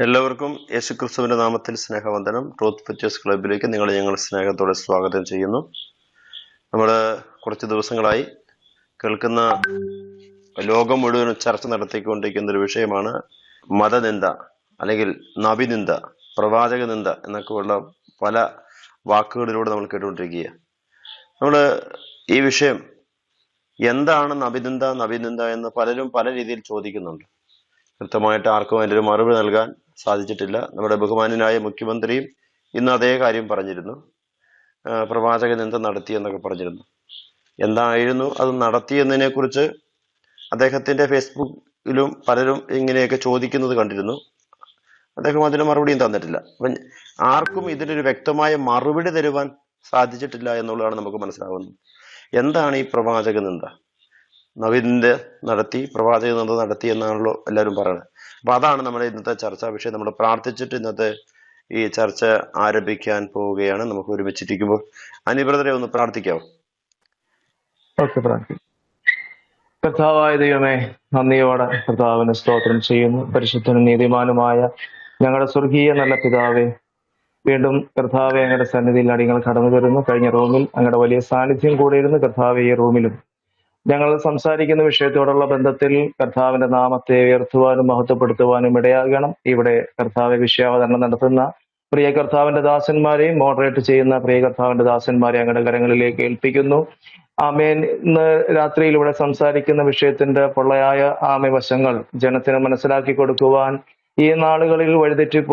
എല്ലാവർക്കും യേശുക്രിസ്തുവിന്റെ നാമത്തിൽ സ്നേഹവന്ദനം. ട്രൂത്ത് പിക്ചേഴ്സ് ക്ലബിലേക്ക് നിങ്ങളെ ഞങ്ങൾ സ്നേഹത്തോടെ സ്വാഗതം ചെയ്യുന്നു. നമ്മൾ കുറച്ച് ദിവസങ്ങളായി കേൾക്കുന്ന ലോകം മുഴുവൻ ചർച്ച നടത്തിക്കൊണ്ടിരിക്കുന്ന ഒരു വിഷയമാണ് മതനിന്ദ അല്ലെങ്കിൽ നബിനിന്ദ, പ്രവാചക നിന്ദ എന്നൊക്കെയുള്ള പല വാക്കുകളിലൂടെ നമ്മൾ കേട്ടുകൊണ്ടിരിക്കുക. നമ്മൾ ഈ വിഷയം എന്താണ് നബിനിന്ദ എന്ന് പലരും പല രീതിയിൽ ചോദിക്കുന്നുണ്ട്. കൃത്യമായിട്ട് ആർക്കും അതിൻ്റെ ഒരു മറുപടി നൽകാൻ സാധിച്ചിട്ടില്ല. നമ്മുടെ ബഹുമാന്യനായ മുഖ്യമന്ത്രിയും ഇന്ന് അതേ കാര്യം പറഞ്ഞിരുന്നു. പ്രവാചക നിന്ദ നടത്തി എന്നൊക്കെ പറഞ്ഞിരുന്നു. എന്തായിരുന്നു അത് നടത്തിയെന്നതിനെ കുറിച്ച് അദ്ദേഹത്തിന്റെ ഫേസ്ബുക്കിലും പലരും ഇങ്ങനെയൊക്കെ ചോദിക്കുന്നത് കണ്ടിരുന്നു. അദ്ദേഹം അതിന് മറുപടിയും തന്നിട്ടില്ല. അപ്പം ആർക്കും ഇതിനൊരു വ്യക്തമായ മറുപടി തരുവാൻ സാധിച്ചിട്ടില്ല എന്നുള്ളതാണ് നമുക്ക് മനസ്സിലാവുന്നത്. എന്താണ് ഈ പ്രവാചക നിന്ദ? നബിനിന്ദ നടത്തി, പ്രവാചക നിന്ദ നടത്തി എന്നാണല്ലോ എല്ലാവരും പറയുന്നത്. അപ്പൊ അതാണ് നമ്മുടെ ഇന്നത്തെ ചർച്ചാ വിഷയം. നമ്മൾ പ്രാർത്ഥിച്ചിട്ട് ഇന്നത്തെ ഈ ചർച്ച ആരംഭിക്കാൻ പോവുകയാണ്. നമുക്ക് ഒരുമിച്ചിരിക്കുമ്പോൾ അനിബ്രദറെ ഒന്ന് പ്രാർത്ഥിക്കാവോ? കർത്താവായ ദൈവമേ, നന്ദിയോടെ കർത്താവിന് സ്തോത്രം ചെയ്യുന്നു. പരിശുദ്ധനും നീതിമാനുമായ ഞങ്ങളുടെ സ്വർഗീയ നല്ല പിതാവേ, വീണ്ടും കർത്താവെ അങ്ങയുടെ സന്നിധിയിൽ അടികൾ കടന്നു വരുന്നു. കഴിഞ്ഞ റൂമിൽ അങ്ങയുടെ വലിയ സാന്നിധ്യം കൂടെ ഇരുന്ന് കർത്താവെ ഈ റൂമിലും ഞങ്ങൾ സംസാരിക്കുന്ന വിഷയത്തോടുള്ള ബന്ധത്തിൽ കർത്താവിന്റെ നാമത്തെ ഉയർത്തുവാനും മഹത്വപ്പെടുത്തുവാനും ഇടയാകണം. ഇവിടെ കർത്താവെ വിഷയാവതരണം നടത്തുന്ന പ്രിയ കർത്താവിന്റെ ദാസന്മാരെയും മോഡറേറ്റ് ചെയ്യുന്ന പ്രിയ കർത്താവിന്റെ ദാസന്മാരെ അങ്ങയുടെ കരങ്ങളിലേക്ക് ഏൽപ്പിക്കുന്നു. ആമേൻ. ഇന്ന് രാത്രിയിൽ ഇവിടെ സംസാരിക്കുന്ന വിഷയത്തിന്റെ പൊള്ളയായ വശങ്ങൾ ജനത്തിന് മനസ്സിലാക്കി കൊടുക്കുവാൻ, ഈ നാളുകളിൽ വഴിതെറ്റി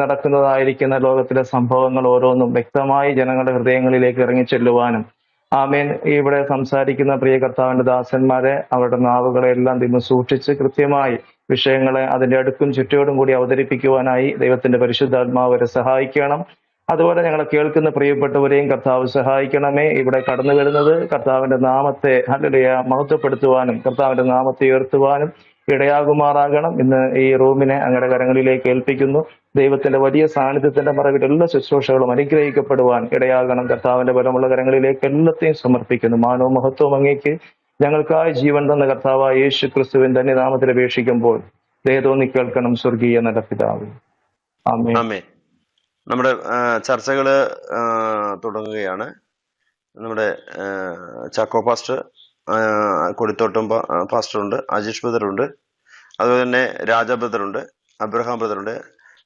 നടക്കുന്നതായിരിക്കുന്ന ലോകത്തിലെ സംഭവങ്ങൾ ഓരോന്നും വ്യക്തമായി ജനങ്ങളുടെ ഹൃദയങ്ങളിലേക്ക് ഇറങ്ങിച്ചെല്ലുവാനും, ആമേൻ, ഇവിടെ സംസാരിക്കുന്ന പ്രിയ കർത്താവിന്റെ ദാസന്മാരെ അവരുടെ നാവുകളെല്ലാം ദൈവം സൂക്ഷിച്ച് കൃത്യമായി വിഷയങ്ങളെ അതിന്റെ അടുക്കും ചുറ്റോടും കൂടി അവതരിപ്പിക്കുവാനായി ദൈവത്തിന്റെ പരിശുദ്ധാത്മാവ് വരെ സഹായിക്കണം. അതുപോലെ ഞങ്ങളെ കേൾക്കുന്ന പ്രിയപ്പെട്ടവരെയും കർത്താവ് സഹായിക്കണമേ. ഇവിടെ കടന്നു വരുന്നത് കർത്താവിന്റെ നാമത്തെ ഹല്ലേലൂയ മഹത്വപ്പെടുത്തുവാനും കർത്താവിന്റെ നാമത്തെ ഉയർത്തുവാനും ഇടയാകുമാറാകണം. ഇന്ന് ഈ റൂമിനെ അങ്ങയുടെ കരങ്ങളിലേക്ക് ഏൽപ്പിക്കുന്നു. ദൈവത്തിന്റെ വലിയ സാന്നിധ്യത്തിന്റെ മറവിൽ എല്ലാ ശുശ്രൂഷകളും അനുഗ്രഹിക്കപ്പെടുവാൻ ഇടയാകണം. കർത്താവിന്റെ ബലമുള്ള കരങ്ങളിലേക്ക് എല്ലാത്തെയും സമർപ്പിക്കുന്നു. മാനവും മഹത്വവും അങ്ങേക്ക് ഞങ്ങൾക്കായി ജീവൻ തന്ന കർത്താവായ യേശു ക്രിസ്തുവിൻ തന്നെ നാമത്തിൽ അപേക്ഷിക്കുമ്പോൾ ദയതോന്നി കേൾക്കണം സ്വർഗീയ നല്ല പിതാവേ. ആമേൻ. നമ്മുടെ ചർച്ചകള് തുടങ്ങുകയാണ്. നമ്മുടെ ചാക്കോ പാസ്റ്റർ, കൊടിത്തോട്ടം പാസ്റ്ററുണ്ട്, അജീഷ് ബ്രദറുണ്ട്, അതുപോലെ തന്നെ രാജ ബ്രദറുണ്ട്, അബ്രഹാം ബ്രദറുണ്ട്.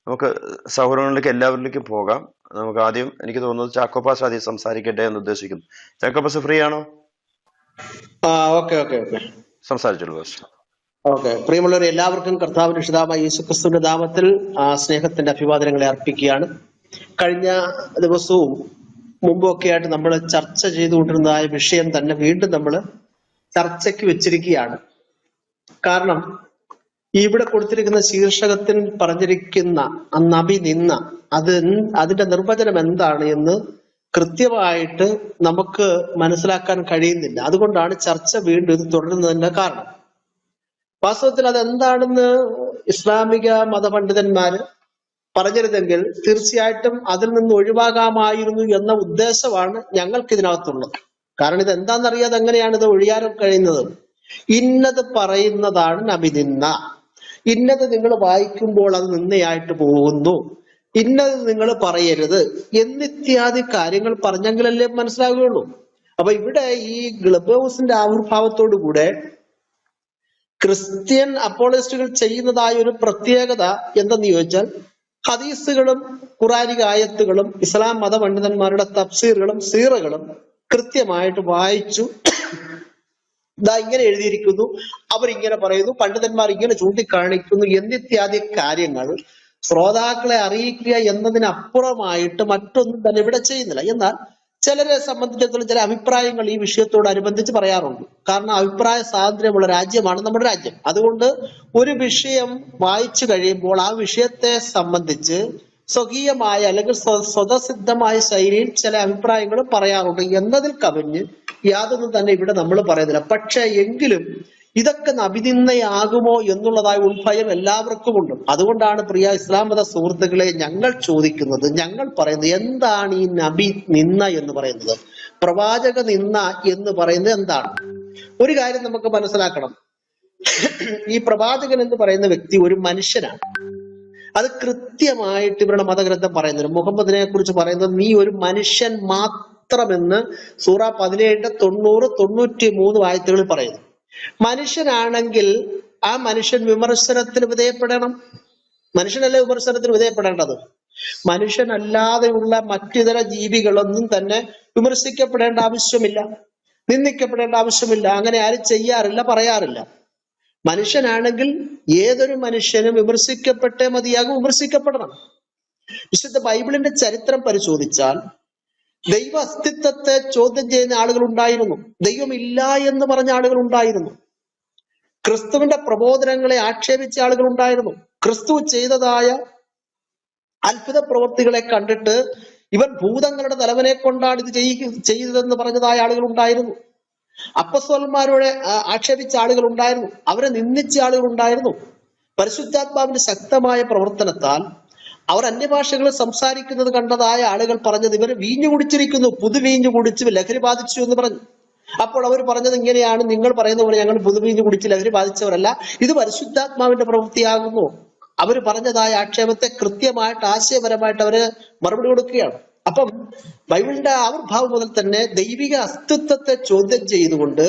നമുക്ക് സൗഹൃദങ്ങളിലേക്ക് എല്ലാവരിലേക്കും പോകാം. നമുക്ക് ആദ്യം എനിക്ക് തോന്നുന്നത് ചാക്കോ പാസ്റ്റർ ആദ്യം സംസാരിക്കട്ടെ എന്ന് ഉദ്ദേശിക്കുന്നു. ചാക്കോ പാസ്റ്റർ ഫ്രീ ആണോ? സംസാരിച്ചോളൂ പാസ്റ്റർ. ഓക്കെ. പ്രിയമുള്ളവർ, എല്ലാവർക്കും കർത്താവിന്റെ രക്ഷിതാവായ യേശുക്രിസ്തുവിന്റെ നാമത്തിൽ സ്നേഹത്തിന്റെ അഭിവാദനങ്ങളെ അർപ്പിക്കുകയാണ്. കഴിഞ്ഞ ദിവസവും മുമ്പൊക്കെ ആയിട്ട് നമ്മൾ ചർച്ച ചെയ്തുകൊണ്ടിരുന്നതായ വിഷയം തന്നെ വീണ്ടും നമ്മൾ ചർച്ചയ്ക്ക് വെച്ചിരിക്കുകയാണ്. കാരണം ഇവിടെ കൊടുത്തിരിക്കുന്ന ശീർഷകത്തിൽ പറഞ്ഞിരിക്കുന്ന നബി നിന്ന അതിന്റെ നിർവചനം എന്താണ് എന്ന് കൃത്യമായിട്ട് നമുക്ക് മനസ്സിലാക്കാൻ കഴിയുന്നില്ല. അതുകൊണ്ടാണ് ചർച്ച വീണ്ടും ഇത് തുടരുന്നതിന്റെ കാരണം. വാസ്തവത്തിൽ അതെന്താണെന്ന് ഇസ്ലാമിക മതപണ്ഡിതന്മാര് പറഞ്ഞിരുന്നെങ്കിൽ തീർച്ചയായിട്ടും അതിൽ നിന്ന് ഒഴിവാകാമായിരുന്നു എന്ന ഉദ്ദേശമാണ് ഞങ്ങൾക്ക് ഇതിനകത്തുള്ളത്. കാരണം ഇത് എന്താണെന്നറിയാതെ എങ്ങനെയാണ് ഇത് ഒഴിയാൻ കഴിയുന്നത്? ഇന്നത് പറയുന്നതാണ് നബി നിന്ന, ഇന്നത് നിങ്ങൾ വായിക്കുമ്പോൾ അത് നിന്നയായിട്ട് പോകുന്നു, ഇന്നത് നിങ്ങൾ പറയരുത് എന്നിത്യാദി കാര്യങ്ങൾ പറഞ്ഞെങ്കിലല്ലേ മനസ്സിലാകുകയുള്ളൂ. അപ്പൊ ഇവിടെ ഈ ക്ലബ് ഹൗസിന്റെ ആവിർഭാവത്തോടു കൂടെ ക്രിസ്ത്യൻ അപ്പോളജിസ്റ്റുകൾ ചെയ്യുന്നതായ ഒരു പ്രത്യേകത എന്തെന്ന് ചോദിച്ചാൽ, ഹദീസുകളും ഖുറാനിക ആയത്തുകളും ഇസ്ലാം മതപണ്ഡിതന്മാരുടെ തഫ്സീറുകളും സീറകളും കൃത്യമായിട്ട് വായിച്ചു, ഇതാ ഇങ്ങനെ എഴുതിയിരിക്കുന്നു, അവരിങ്ങനെ പറയുന്നു, പണ്ഡിതന്മാർ ഇങ്ങനെ ചൂണ്ടിക്കാണിക്കുന്നു എന്നിത്യാദി കാര്യങ്ങൾ ശ്രോതാക്കളെ അറിയിക്കുക എന്നതിനപ്പുറമായിട്ട് മറ്റൊന്നും തന്നെ ഇവിടെ ചെയ്യുന്നില്ല. എന്നാൽ ചിലരെ സംബന്ധിച്ചിടത്തോളം ചില അഭിപ്രായങ്ങൾ ഈ വിഷയത്തോടനുബന്ധിച്ച് പറയാറുണ്ട്. കാരണം അഭിപ്രായ സ്വാതന്ത്ര്യമുള്ള രാജ്യമാണ് നമ്മുടെ രാജ്യം. അതുകൊണ്ട് ഒരു വിഷയം വായിച്ചു കഴിയുമ്പോൾ ആ വിഷയത്തെ സംബന്ധിച്ച് സ്വകീയമായ അല്ലെങ്കിൽ സ്വതസിദ്ധമായ ശൈലിയിൽ ചില അഭിപ്രായങ്ങൾ പറയാറുണ്ട്. എന്നതിൽ കവിഞ്ഞ് യാതൊന്നും തന്നെ ഇവിടെ നമ്മൾ പറയുന്നില്ല. പക്ഷെ എങ്കിലും ഇതൊക്കെ നബിനിന്ദയാകുമോ എന്നുള്ളതായ ഉൾഭയം എല്ലാവർക്കും ഉണ്ട്. അതുകൊണ്ടാണ് പ്രിയ ഇസ്ലാം മത സുഹൃത്തുക്കളെ ഞങ്ങൾ ചോദിക്കുന്നത്, ഞങ്ങൾ പറയുന്നത്, എന്താണ് ഈ നബി നിന്ന എന്ന് പറയുന്നത്? പ്രവാചക നിന്ന എന്ന് പറയുന്നത് എന്താണ്? ഒരു കാര്യം നമുക്ക് മനസ്സിലാക്കണം. ഈ പ്രവാചകൻ എന്ന് പറയുന്ന വ്യക്തി ഒരു മനുഷ്യനാണ്. അത് കൃത്യമായിട്ട് ഇവരുടെ മതഗ്രന്ഥം പറയുന്നത്. മുഹമ്മദിനെ കുറിച്ച് പറയുന്നത് നീ ഒരു മനുഷ്യൻ മാത്രമെന്ന് സൂറ 17 90 93 ആയത്തുകളിൽ പറയുന്നു. മനുഷ്യനാണെങ്കിൽ ആ മനുഷ്യൻ വിമർശനത്തിന് വിധേയപ്പെടണം. മനുഷ്യനല്ലേ വിമർശനത്തിന് വിധേയപ്പെടേണ്ടത്. മനുഷ്യനല്ലാതെയുള്ള മറ്റിതര ജീവികളൊന്നും തന്നെ വിമർശിക്കപ്പെടേണ്ട ആവശ്യമില്ല, നിന്ദിക്കപ്പെടേണ്ട ആവശ്യമില്ല. അങ്ങനെ ആരും ചെയ്യാറില്ല, പറയാറില്ല. മനുഷ്യനാണെങ്കിൽ ഏതൊരു മനുഷ്യനും വിമർശിക്കപ്പെട്ടേ മതിയാകും, വിമർശിക്കപ്പെടണം. വിശുദ്ധ ബൈബിളിന്റെ ചരിത്രം പരിശോധിച്ചാൽ ദൈവ അസ്തിത്വത്തെ ചോദ്യം ചെയ്യുന്ന ആളുകൾ ഉണ്ടായിരുന്നു, ദൈവമില്ല എന്ന് പറഞ്ഞ ആളുകൾ ഉണ്ടായിരുന്നു, ക്രിസ്തുവിന്റെ പ്രബോധനങ്ങളെ ആക്ഷേപിച്ച ആളുകൾ ഉണ്ടായിരുന്നു, ക്രിസ്തു ചെയ്തതായ അത്ഭുത പ്രവൃത്തികളെ കണ്ടിട്ട് ഇവൻ ഭൂതങ്ങളുടെ തലവനെ കൊണ്ടാണ് ഇത് ചെയ്തതെന്ന് പറഞ്ഞതായ ആളുകൾ ഉണ്ടായിരുന്നു. അപ്പസ്തോലന്മാരോട് ആക്ഷേപിച്ച ആളുകൾ ഉണ്ടായിരുന്നു, അവരെ നിന്ദിച്ച ആളുകൾ ഉണ്ടായിരുന്നു. പരിശുദ്ധാത്മാവിന്റെ ശക്തമായ പ്രവർത്തനത്താൽ അവർ അന്യഭാഷകൾ സംസാരിക്കുന്നത് കണ്ടതായ ആളുകൾ പറഞ്ഞത് ഇവർ വീഞ്ഞു കുടിച്ചിരിക്കുന്നു, പുതുവീഞ്ഞു കുടിച്ച് ലഹരി ബാധിച്ചു എന്ന് പറഞ്ഞു. അപ്പോൾ അവർ പറഞ്ഞത് ഇങ്ങനെയാണ്, നിങ്ങൾ പറയുന്ന പോലെ ഞങ്ങൾ പുതുവീഞ്ഞു കുടിച്ച് ലഹരി ബാധിച്ചവരല്ല, ഇത് പരിശുദ്ധാത്മാവിന്റെ പ്രവൃത്തിയാകുന്നു. അവർ പറഞ്ഞതായ ആക്ഷേപത്തെ കൃത്യമായിട്ട് ആശയപരമായിട്ട് അവര് മറുപടി കൊടുക്കുകയാണ്. അപ്പം ബൈബിളിന്റെ ആവിർഭാവം മുതൽ തന്നെ ദൈവിക അസ്തിത്വത്തെ ചോദ്യം ചെയ്തുകൊണ്ട്,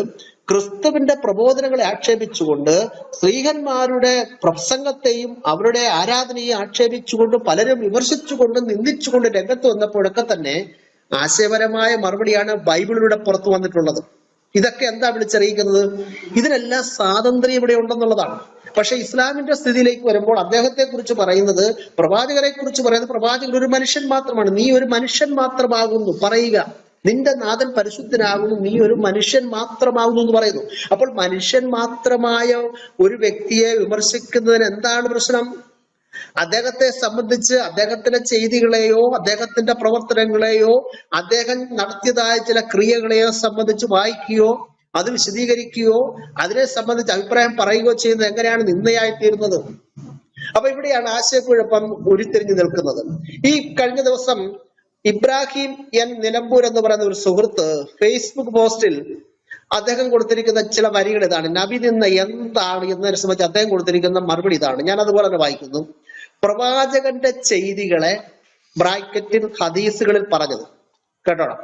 ക്രിസ്തുവിന്റെ പ്രബോധനങ്ങളെ ആക്ഷേപിച്ചുകൊണ്ട്, സ്ത്രീഹന്മാരുടെ പ്രസംഗത്തെയും അവരുടെ ആരാധനയെയും ആക്ഷേപിച്ചുകൊണ്ട്, പലരും വിമർശിച്ചുകൊണ്ട് നിന്ദിച്ചുകൊണ്ട് രംഗത്ത് വന്നപ്പോഴൊക്കെ തന്നെ ആശയപരമായ മറുപടിയാണ് ബൈബിളിലൂടെ പുറത്തു വന്നിട്ടുള്ളത്. ഇതൊക്കെ എന്താ വിളിച്ചറിയിക്കുന്നത്? ഇതിനെല്ലാം സ്വാതന്ത്ര്യം ഇവിടെ ഉണ്ടെന്നുള്ളതാണ്. പക്ഷെ ഇസ്ലാമിന്റെ സ്ഥിതിയിലേക്ക് വരുമ്പോൾ അദ്ദേഹത്തെ കുറിച്ച് പറയുന്നത്, പ്രവാചകരെ കുറിച്ച് പറയുന്നത്, പ്രവാചകൻ ഒരു മനുഷ്യൻ മാത്രമാണ്, നീ ഒരു മനുഷ്യൻ മാത്രമാകുന്നു പറയുക, നിന്റെ നാഥൻ പരിശുദ്ധനാകുന്നു, നീ ഒരു മനുഷ്യൻ മാത്രമാകുന്നു എന്ന് പറയുന്നു. അപ്പോൾ മനുഷ്യൻ മാത്രമായ ഒരു വ്യക്തിയെ വിമർശിക്കുന്നതിന് എന്താണ് പ്രശ്നം? അദ്ദേഹത്തെ സംബന്ധിച്ച് അദ്ദേഹത്തിന്റെ ചെയ്തികളെയോ അദ്ദേഹത്തിന്റെ പ്രവർത്തനങ്ങളെയോ അദ്ദേഹം നടത്തിയതായ ചില ക്രിയകളെയോ സംബന്ധിച്ച് വായിക്കുകയോ അത് വിശദീകരിക്കുകയോ അതിനെ സംബന്ധിച്ച് അഭിപ്രായം പറയുകയോ ചെയ്യുന്നത് എങ്ങനെയാണ് നിന്ദയായിത്തീരുന്നത്? അപ്പൊ ഇവിടെയാണ് ആശയക്കുഴപ്പം ഉരുത്തിരിഞ്ഞു നിൽക്കുന്നത്. ഈ കഴിഞ്ഞ ദിവസം ഇബ്രാഹിം എൻ നിലമ്പൂർ എന്ന് പറയുന്ന ഒരു സുഹൃത്ത് ഫേസ്ബുക്ക് പോസ്റ്റിൽ അദ്ദേഹം കൊടുത്തിരിക്കുന്ന ചില വരികൾ ഇതാണ്. നബി നിന്ന എന്താണ് എന്നതിനെ സംബന്ധിച്ച് അദ്ദേഹം കൊടുത്തിരിക്കുന്ന മറുപടി ഇതാണ്. ഞാൻ അതുപോലെ തന്നെ വായിക്കുന്നു. പ്രവാചകന്റെ ചെയ്തികളെ ബ്രാക്കറ്റിൽ ഹദീസുകളിൽ പറഞ്ഞത് കേട്ടോണം.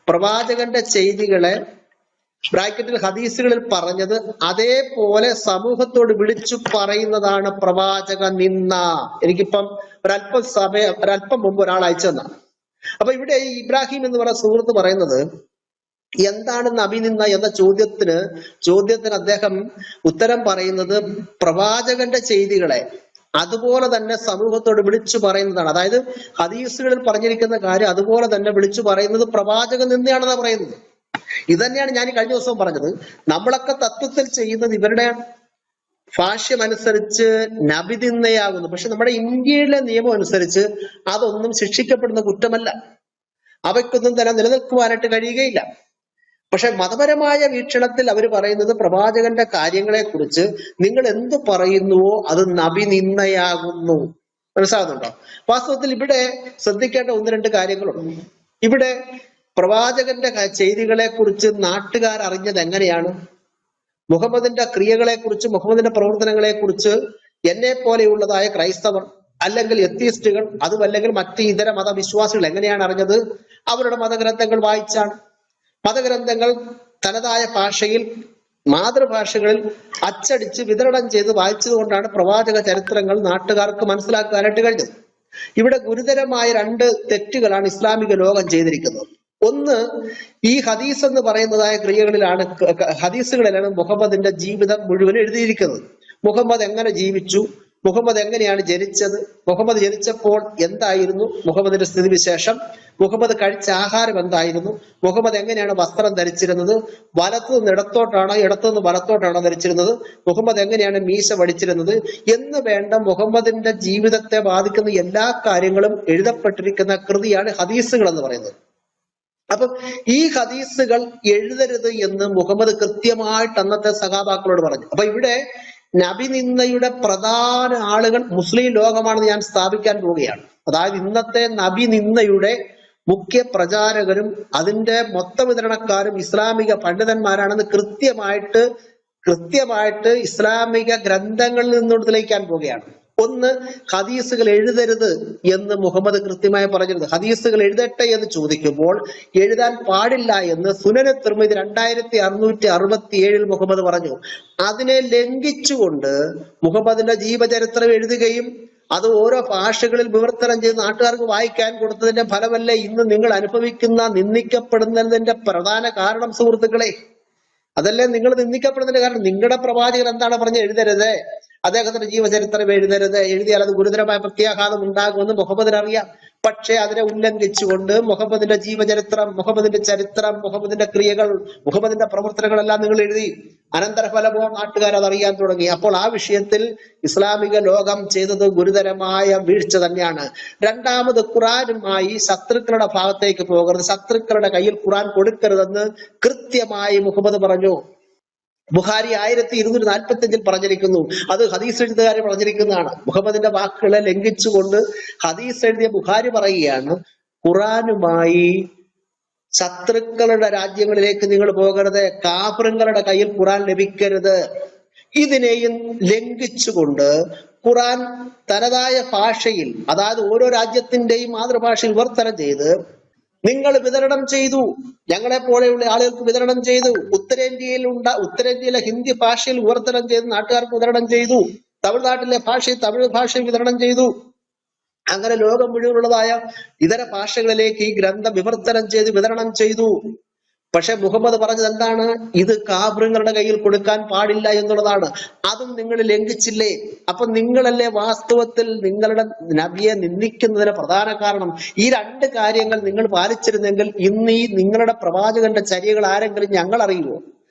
പ്രവാചകന്റെ ചെയ്തികളെ ബ്രാക്കറ്റിൽ ഹദീസുകളിൽ പറഞ്ഞത് അതേപോലെ സമൂഹത്തോട് വിളിച്ചു പറയുന്നതാണ് പ്രവാചക നിന്ന. എനിക്കിപ്പം ഒരല്പം മുമ്പ് ഒരാൾ അയച്ചു തന്നാണ്. അപ്പൊ ഇവിടെ ഈ ഇബ്രാഹിം എന്ന് പറയുന്ന സുഹൃത്ത് പറയുന്നത് എന്താണ് നബി നിന്ന എന്ന ചോദ്യത്തിന് അദ്ദേഹം ഉത്തരം പറയുന്നത് പ്രവാചകന്റെ ചെയ്തികളെ അതുപോലെ തന്നെ സമൂഹത്തോട് വിളിച്ചു പറയുന്നതാണ്. അതായത് ഹദീസുകളിൽ പറഞ്ഞിരിക്കുന്ന കാര്യം അതുപോലെ തന്നെ വിളിച്ചു പറയുന്നത് പ്രവാചകൻ നിന്നയാണെന്നാ പറയുന്നത്. ഇതന്നെയാണ് ഞാൻ കഴിഞ്ഞ ദിവസവും പറഞ്ഞത്. നമ്മളൊക്കെ തത്വത്തിൽ ചെയ്യുന്നത് ഇവരുടെ ഭാഷ്യമനുസരിച്ച് നബി നിന്നയാകുന്നു. പക്ഷെ നമ്മുടെ ഇന്ത്യയിലെ നിയമം അനുസരിച്ച് അതൊന്നും ശിക്ഷിക്കപ്പെടുന്ന കുറ്റമല്ല, അവയ്ക്കൊന്നും തന്നെ നിലനിൽക്കുവാനായിട്ട് കഴിയുകയില്ല. പക്ഷെ മതപരമായ വീക്ഷണത്തിൽ അവർ പറയുന്നത് പ്രവാചകന്റെ കാര്യങ്ങളെ കുറിച്ച് നിങ്ങൾ എന്ത് പറയുന്നുവോ അത് നബി നിന്നയാകുന്നു. മനസ്സിലാകുന്നുണ്ടോ? വാസ്തവത്തിൽ ഇവിടെ ശ്രദ്ധിക്കേണ്ട ഒന്ന് രണ്ട് കാര്യങ്ങളുണ്ട്. ഇവിടെ പ്രവാചകന്റെ ചെയ്തികളെ കുറിച്ച് നാട്ടുകാർ അറിഞ്ഞത് എങ്ങനെയാണ്? മുഹമ്മദിന്റെ ക്രിയകളെ കുറിച്ച്, മുഹമ്മദിന്റെ പ്രവർത്തനങ്ങളെ കുറിച്ച് എന്നെ പോലെയുള്ളതായ ക്രൈസ്തവർ അല്ലെങ്കിൽ എത്തിയിസ്റ്റുകൾ, അതുമല്ലെങ്കിൽ മറ്റ് ഇതര മതവിശ്വാസികൾ എങ്ങനെയാണ് അറിഞ്ഞത്? അവരുടെ മതഗ്രന്ഥങ്ങൾ വായിച്ചാണ്. മതഗ്രന്ഥങ്ങൾ തനതായ ഭാഷയിൽ, മാതൃഭാഷകളിൽ അച്ചടിച്ച് വിതരണം ചെയ്ത് വായിച്ചത് കൊണ്ടാണ് പ്രവാചക ചരിത്രങ്ങൾ നാട്ടുകാർക്ക് മനസ്സിലാക്കാനായിട്ട് കഴിഞ്ഞത്. ഇവിടെ ഗുരുതരമായ രണ്ട് തെറ്റുകളാണ് ഇസ്ലാമിക ലോകം ചെയ്തിരിക്കുന്നത്. ഒന്ന്, ഈ ഹദീസ് എന്ന് പറയുന്നതായ ക്രിയകളിലാണ്, ഹദീസുകളിലാണ് മുഹമ്മദിന്റെ ജീവിതം മുഴുവൻ എഴുതിയിരിക്കുന്നത്. മുഹമ്മദ് എങ്ങനെ ജീവിച്ചു, മുഹമ്മദ് എങ്ങനെയാണ് ജനിച്ചത്, മുഹമ്മദ് ജനിച്ചപ്പോൾ എന്തായിരുന്നു മുഹമ്മദിന്റെ സ്ഥിതിവിശേഷം, മുഹമ്മദ് കഴിച്ച ആഹാരം എന്തായിരുന്നു, മുഹമ്മദ് എങ്ങനെയാണ് വസ്ത്രം ധരിച്ചിരുന്നത്, വലത്തു നിന്ന് ഇടത്തോട്ടാണോ ഇടത്തു നിന്ന് വലത്തോട്ടാണോ ധരിച്ചിരുന്നത്, മുഹമ്മദ് എങ്ങനെയാണ് മീശ വടിച്ചിരുന്നത് എന്ന് വേണ്ട മുഹമ്മദിന്റെ ജീവിതത്തെ ബാധിക്കുന്ന എല്ലാ കാര്യങ്ങളും എഴുതപ്പെട്ടിരിക്കുന്ന കൃതിയാണ് ഹദീസുകൾ എന്ന് പറയുന്നത്. അപ്പൊ ഈ ഹദീസുകൾ എഴുതരുത് എന്ന് മുഹമ്മദ് കൃത്യമായിട്ട് അന്നത്തെ സഹാബാക്കളോട് പറഞ്ഞു. അപ്പൊ ഇവിടെ നബി നിന്ദയുടെ പ്രധാന ആളുകൾ മുസ്ലിം ലോകമാണെന്ന് ഞാൻ സ്ഥാപിക്കാൻ പോവുകയാണ്. അതായത് ഇന്നത്തെ നബി നിന്ദയുടെ മുഖ്യ പ്രചാരകരും അതിന്റെ മൊത്ത വിതരണക്കാരും ഇസ്ലാമിക പണ്ഡിതന്മാരാണെന്ന് കൃത്യമായിട്ട് ഇസ്ലാമിക ഗ്രന്ഥങ്ങളിൽ നിന്നോട് തെളിയിക്കാൻ പോവുകയാണ്. ഒന്ന്, ഹദീസുകൾ എഴുതരുത് എന്ന് മുഹമ്മദ് കൃത്യമായി പറഞ്ഞിരുന്നു. ഹദീസുകൾ എഴുതട്ടെ എന്ന് ചോദിക്കുമ്പോൾ എഴുതാൻ പാടില്ല എന്ന് സുനന തിർമിദി 2667 മുഹമ്മദ് പറഞ്ഞു. അതിനെ ലംഘിച്ചുകൊണ്ട് മുഹമ്മദിന്റെ ജീവചരിത്രം എഴുതുകയും അത് ഓരോ ഭാഷകളിൽ വിവർത്തനം ചെയ്ത് നാട്ടുകാർക്ക് വായിക്കാൻ കൊടുത്തതിന്റെ ഫലമല്ലേ ഇന്ന് നിങ്ങൾ അനുഭവിക്കുന്ന നിന്ദിക്കപ്പെടുന്നതിന്റെ പ്രധാന കാരണം സുഹൃത്തുക്കളെ? അതല്ലേ നിങ്ങൾ നിന്ദിക്കപ്പെടുന്നതിന്റെ കാരണം? നിങ്ങളുടെ പ്രവാചകൻ എന്താണ് പറഞ്ഞ് എഴുതരുത്, അദ്ദേഹത്തിന്റെ ജീവചരിത്രം എഴുതരുത്, എഴുതിയാൽ അത് ഗുരുതരമായ പ്രത്യാഘാതം ഉണ്ടാകുമെന്ന് മുഹമ്മദിന് അറിയാം. പക്ഷെ അതിനെ ഉല്ലംഘിച്ചുകൊണ്ട് മുഹമ്മദിന്റെ ജീവചരിത്രം, മുഹമ്മദിന്റെ ചരിത്രം, മുഹമ്മദിന്റെ ക്രിയകൾ, മുഹമ്മദിന്റെ പ്രവർത്തനങ്ങളെല്ലാം നിങ്ങൾ എഴുതി. അനന്തരഫലമോ നാട്ടുകാർ അത് അറിയാൻ തുടങ്ങി. അപ്പോൾ ആ വിഷയത്തിൽ ഇസ്ലാമിക ലോകം ചെയ്തത് ഗുരുതരമായ വീഴ്ച തന്നെയാണ്. രണ്ടാമത്, ഖുറാനുമായി ശത്രുക്കളുടെ ഭാഗത്തേക്ക് പോകരുത്, ശത്രുക്കളുടെ കയ്യിൽ ഖുറാൻ കൊടുക്കരുതെന്ന് കൃത്യമായി മുഹമ്മദ് പറഞ്ഞു. ബുഖാരി 1245 പറഞ്ഞിരിക്കുന്നു. അത് ഹദീസ് എഴുത്തുകാർ പറഞ്ഞിരിക്കുന്നതാണ്. മുഹമ്മദിന്റെ വാക്കുകളെ ലംഘിച്ചുകൊണ്ട് ഹദീസ് എഴുതിയ ബുഖാരി പറയുകയാണ്, ഖുറാനുമായി ശത്രുക്കളുടെ രാജ്യങ്ങളിലേക്ക് നിങ്ങൾ പോകരുത്, കാഫിറുകളുടെ കയ്യിൽ ഖുറാൻ ലഭിക്കരുത്. ഇതിനെയും ലംഘിച്ചുകൊണ്ട് ഖുറാൻ തനതായ ഭാഷയിൽ, അതായത് ഓരോ രാജ്യത്തിന്റെയും മാതൃഭാഷയിൽ വിവർത്തനം ചെയ്ത് നിങ്ങൾ വിതരണം ചെയ്തു, ഞങ്ങളെ പോലെയുള്ള ആളുകൾക്ക് വിതരണം ചെയ്തു. ഉത്തരേന്ത്യയിലെ ഹിന്ദി ഭാഷയിൽ വിവർത്തനം ചെയ്ത് നാട്ടുകാർക്ക് വിതരണം ചെയ്തു. തമിഴ്നാട്ടിലെ ഭാഷയിൽ തമിഴ് ഭാഷയിൽ വിതരണം ചെയ്തു. അങ്ങനെ ലോകം മുഴുവനുള്ളതായ ഇതര ഭാഷകളിലേക്ക് ഈ ഗ്രന്ഥം വിവർത്തനം ചെയ്ത് വിതരണം ചെയ്തു. പക്ഷെ മുഹമ്മദ് പറഞ്ഞത് എന്താണ്? ഇത് കാഫിറുകളുടെ കയ്യിൽ കൊടുക്കാൻ പാടില്ല എന്നുള്ളതാണ്. അതും നിങ്ങൾ ലംഘിച്ചില്ലേ? അപ്പൊ നിങ്ങളല്ലേ വാസ്തവത്തിൽ നിങ്ങളുടെ നബിയെ നിന്ദിക്കുന്നതിന് പ്രധാന കാരണം? ഈ രണ്ട് കാര്യങ്ങൾ നിങ്ങൾ പാലിച്ചിരുന്നെങ്കിൽ ഇന്ന് ഈ നിങ്ങളുടെ പ്രവാചകന്റെ ചര്യകൾ ആരെങ്കിലും ഞങ്ങൾ അറിയുമോ?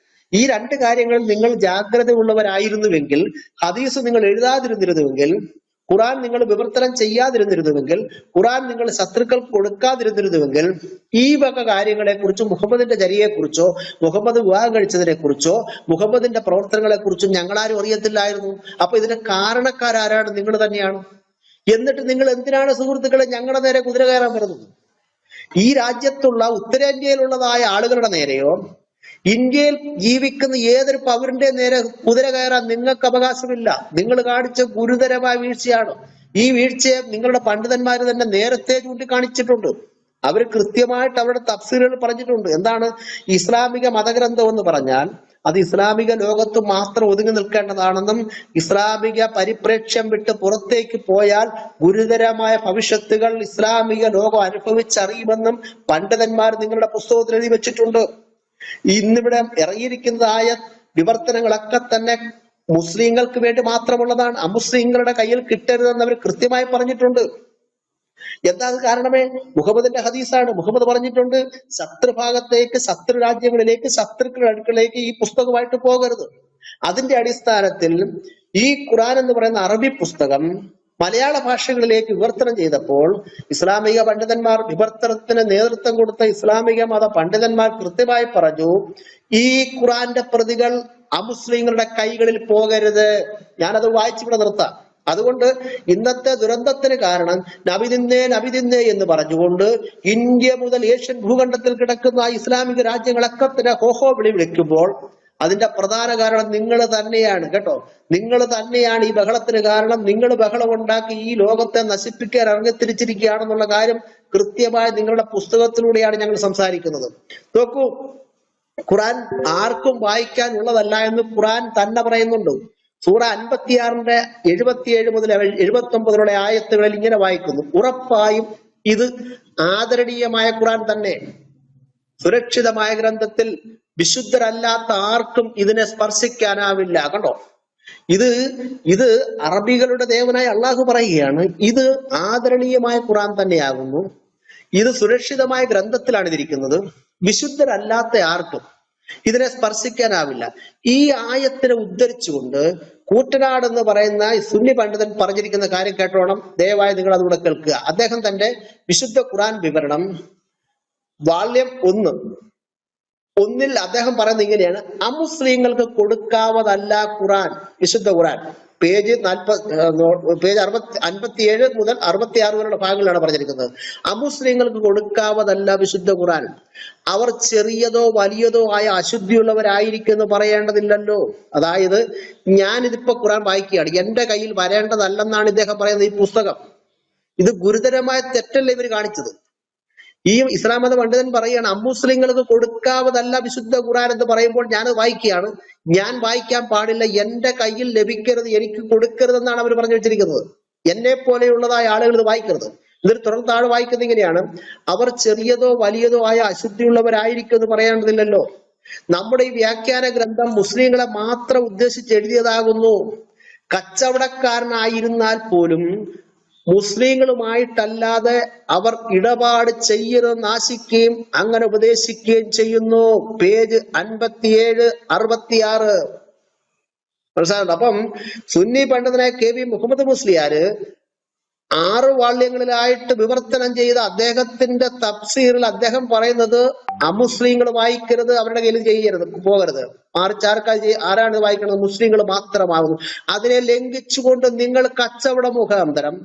ഈ രണ്ട് കാര്യങ്ങളിൽ നിങ്ങൾ ജാഗ്രത ഉള്ളവരായിരുന്നുവെങ്കിൽ, ഹദീസ് നിങ്ങൾ എഴുതാതിരുന്നിരുന്നുവെങ്കിൽ, ഖുറാൻ നിങ്ങൾ വിവർത്തനം ചെയ്യാതിരുന്നിരുന്നുവെങ്കിൽ, ഖുറാൻ നിങ്ങൾ ശത്രുക്കൾക്ക് കൊടുക്കാതിരുന്നിരുന്നുവെങ്കിൽ, ഈ വക കാര്യങ്ങളെ കുറിച്ചോ മുഹമ്മദിന്റെ ചര്യയെക്കുറിച്ചോ മുഹമ്മദ് വിവാഹം കഴിച്ചതിനെ കുറിച്ചോ മുഹമ്മദിന്റെ പ്രവർത്തനങ്ങളെ കുറിച്ചും ഞങ്ങളാരും അറിയത്തില്ലായിരുന്നു. അപ്പൊ ഇതിന്റെ കാരണക്കാരാരാണ്? നിങ്ങൾ തന്നെയാണ്. എന്നിട്ട് നിങ്ങൾ എന്തിനാണ് സുഹൃത്തുക്കളെ ഞങ്ങളുടെ നേരെ കുതിര കയറാൻ വരുന്നത്? ഈ രാജ്യത്തുള്ള ഉത്തരേന്ത്യയിലുള്ളതായ ആളുകളുടെ നേരെയോ ഇന്ത്യയിൽ ജീവിക്കുന്ന ഏതൊരു പൗരന്റെ നേരെ കുതിര കയറാൻ നിങ്ങൾക്ക് അവകാശമില്ല. നിങ്ങൾ കാണിച്ച ഗുരുതരമായ വീഴ്ചയാണ്. ഈ വീഴ്ചയെ നിങ്ങളുടെ പണ്ഡിതന്മാർ തന്നെ നേരത്തെ ചൂണ്ടിക്കാണിച്ചിട്ടുണ്ട്. അവർ കൃത്യമായിട്ട് അവരുടെ തഫ്സീറുകൾ പറഞ്ഞിട്ടുണ്ട്. എന്താണ്? ഇസ്ലാമിക മതഗ്രന്ഥം എന്ന് പറഞ്ഞാൽ അത് ഇസ്ലാമിക ലോകത്ത് മാത്രം ഒതുങ്ങി നിൽക്കേണ്ടതാണെന്നും ഇസ്ലാമിക പരിപ്രേക്ഷ്യം വിട്ട് പുറത്തേക്ക് പോയാൽ ഗുരുതരമായ ഭവിഷ്യത്തുകൾ ഇസ്ലാമിക ലോകം അനുഭവിച്ചറിയുമെന്നും പണ്ഡിതന്മാർ നിങ്ങളുടെ പുസ്തകത്തിൽ എഴുതി വെച്ചിട്ടുണ്ട്. ഇന്നിവിടെ ഇറങ്ങിയിരിക്കുന്നതായ വിവർത്തനങ്ങളൊക്കെ തന്നെ മുസ്ലിങ്ങൾക്ക് വേണ്ടി മാത്രമുള്ളതാണ്. അമുസ്ലിങ്ങളുടെ കയ്യിൽ കിട്ടരുതെന്ന് അവർ കൃത്യമായി പറഞ്ഞിട്ടുണ്ട്. എന്താ കാരണമേ? മുഹമ്മദിന്റെ ഹദീസാണ്. മുഹമ്മദ് പറഞ്ഞിട്ടുണ്ട്, ശത്രുഭാഗത്തേക്ക്, ശത്രു രാജ്യങ്ങളിലേക്ക്, ശത്രുക്കളുടെ അടുക്കളേക്ക് ഈ പുസ്തകമായിട്ട് പോകരുത്. അതിന്റെ അടിസ്ഥാനത്തിൽ ഈ ഖുറാൻ എന്ന് പറയുന്ന അറബി പുസ്തകം മലയാള ഭാഷകളിലേക്ക് വിവർത്തനം ചെയ്തപ്പോൾ ഇസ്ലാമിക പണ്ഡിതന്മാർ, വിവർത്തനത്തിന് നേതൃത്വം കൊടുത്ത ഇസ്ലാമിക മത പണ്ഡിതന്മാർ കൃത്യമായി പറഞ്ഞു, ഈ ഖുറാന്റെ പ്രതികൾ അമുസ്ലിങ്ങളുടെ കൈകളിൽ പോകരുത്. ഞാനത് വായിച്ചിവിടെ നിർത്താം. അതുകൊണ്ട് ഇന്നത്തെ ദുരന്തത്തിന് കാരണം നബിദിന്നേ എന്ന് പറഞ്ഞുകൊണ്ട് ഇന്ത്യ മുതൽ ഏഷ്യൻ ഭൂഖണ്ഡത്തിൽ കിടക്കുന്ന ഇസ്ലാമിക രാജ്യങ്ങളൊക്കെ തന്നെ ഹോഹോ വിളിക്കുമ്പോൾ അതിന്റെ പ്രധാന കാരണം നിങ്ങൾ തന്നെയാണ് കേട്ടോ. നിങ്ങൾ തന്നെയാണ് ഈ ബഹളത്തിന് കാരണം. നിങ്ങൾ ബഹളം ഉണ്ടാക്കി ഈ ലോകത്തെ നശിപ്പിക്കാൻ ഇറങ്ങിത്തിരിച്ചിരിക്കുകയാണെന്നുള്ള കാര്യം കൃത്യമായി നിങ്ങളുടെ പുസ്തകത്തിലൂടെയാണ് ഞങ്ങൾ സംസാരിക്കുന്നത്. നോക്കൂ, ഖുറാൻ ആർക്കും വായിക്കാൻ ഉള്ളതല്ല എന്ന് ഖുറാൻ തന്നെ പറയുന്നുണ്ട്. സൂറ 56 77 മുതൽ 79 ആയത്തുകളിൽ ഇങ്ങനെ വായിക്കുന്നു, ഉറപ്പായും ഇത് ആദരണീയമായ ഖുറാൻ തന്നെ, സുരക്ഷിതമായ ഗ്രന്ഥത്തിൽ വിശുദ്ധരല്ലാത്ത ആർക്കും ഇതിനെ സ്പർശിക്കാനാവില്ല. കണ്ടോ, ഇത് അറബികളുടെ ദേവനായ അള്ളാഹു പറയുകയാണ്, ഇത് ആദരണീയമായ ഖുറാൻ തന്നെയാകുന്നു, ഇത് സുരക്ഷിതമായ ഗ്രന്ഥത്തിലാണ് ഇതിരിക്കുന്നത്, വിശുദ്ധരല്ലാത്ത ആർക്കും ഇതിനെ സ്പർശിക്കാനാവില്ല. ഈ ആയത്തിനെ ഉദ്ധരിച്ചുകൊണ്ട് കൂറ്റനാട് എന്ന് പറയുന്ന സുന്നി പണ്ഡിതൻ പറഞ്ഞിരിക്കുന്ന കാര്യം കേട്ടോണം. ദയവായി നിങ്ങൾ അതുകൂടെ കേൾക്കുക. അദ്ദേഹം തന്റെ വിശുദ്ധ ഖുറാൻ വിവരണം വാള്യം 1 അദ്ദേഹം പറയുന്നത് ഇങ്ങനെയാണ്, അമുസ്ലിങ്ങൾക്ക് കൊടുക്കാവതല്ല ഖുറാൻ, വിശുദ്ധ ഖുറാൻ. പേജ് 57 മുതൽ 66 വരെയുള്ള ഭാഗങ്ങളാണ് പറഞ്ഞിരിക്കുന്നത്. അമുസ്ലിങ്ങൾക്ക് കൊടുക്കാവതല്ല വിശുദ്ധ ഖുർആൻ. അവർ ചെറിയതോ വലിയതോ ആയ അശുദ്ധിയുള്ളവരായിരിക്കുമെന്ന് പറയേണ്ടതില്ലല്ലോ. അതായത് ഞാനിതിപ്പോ ഖുർആൻ വായിക്കുകയാണ്, എന്റെ കയ്യിൽ വരേണ്ടതല്ലെന്നാണ് ഇദ്ദേഹം പറയുന്നത്. ഈ പുസ്തകം ഇത് ഗുരുതരമായ തെറ്റല്ലേ ഇവർ കാണിച്ചത്. ഈ ഇസ്ലാം മത പണ്ഡിതൻ പറയാണ് അമുസ്ലിങ്ങൾക്ക് കൊടുക്കാവതല്ല വിശുദ്ധ ഖുർആൻ എന്ന് പറയുമ്പോൾ ഞാനത് വായിക്കുകയാണ്, ഞാൻ വായിക്കാൻ പാടില്ല, എന്റെ കയ്യിൽ ലഭിക്കരുത്, എനിക്ക് കൊടുക്കരുതെന്നാണ് അവർ പറഞ്ഞു വെച്ചിരിക്കുന്നത്. എന്നെ പോലെയുള്ളതായ ആളുകൾ ഇത് വായിക്കരുത്. ഇതൊരു തുടർന്ന് താഴെ വായിക്കുന്നത് ഇങ്ങനെയാണ്: അവർ ചെറിയതോ വലിയതോ ആയ അശുദ്ധിയുള്ളവരായിരിക്കും എന്ന് പറയേണ്ടതില്ലല്ലോ. നമ്മുടെ ഈ വ്യാഖ്യാന ഗ്രന്ഥം മുസ്ലിങ്ങളെ മാത്രം ഉദ്ദേശിച്ച് എഴുതിയതാകുന്നു. കച്ചവടക്കാരനായിരുന്നാൽ പോലും മുസ്ലിങ്ങളുമായിട്ടല്ലാതെ അവർ ഇടപാട് ചെയ്യരുതെന്ന് ആശിക്കുകയും അങ്ങനെ ഉപദേശിക്കുകയും ചെയ്യുന്നു. പേജ് 57, 66 മനസ്സിലാകുന്നുണ്ട്. അപ്പം സുന്നി പണ്ഡിതനായ KV മുഹമ്മദ് മുസ്ലിയാര് 6 വാള്യങ്ങളിലായിട്ട് വിവർത്തനം ചെയ്ത അദ്ദേഹത്തിന്റെ തഫ്സീറിൽ അദ്ദേഹം പറയുന്നത് അമുസ്ലിങ്ങൾ വായിക്കരുത്, അവരുടെ കയ്യിൽ ചെയ്യരുത്, പോകരുത്. ആരാണ് വായിക്കുന്നത്? മുസ്ലിങ്ങൾ മാത്രമാകുന്നു. അതിനെ ലംഘിച്ചുകൊണ്ട് നിങ്ങൾ കച്ചവട മുഖാന്തരം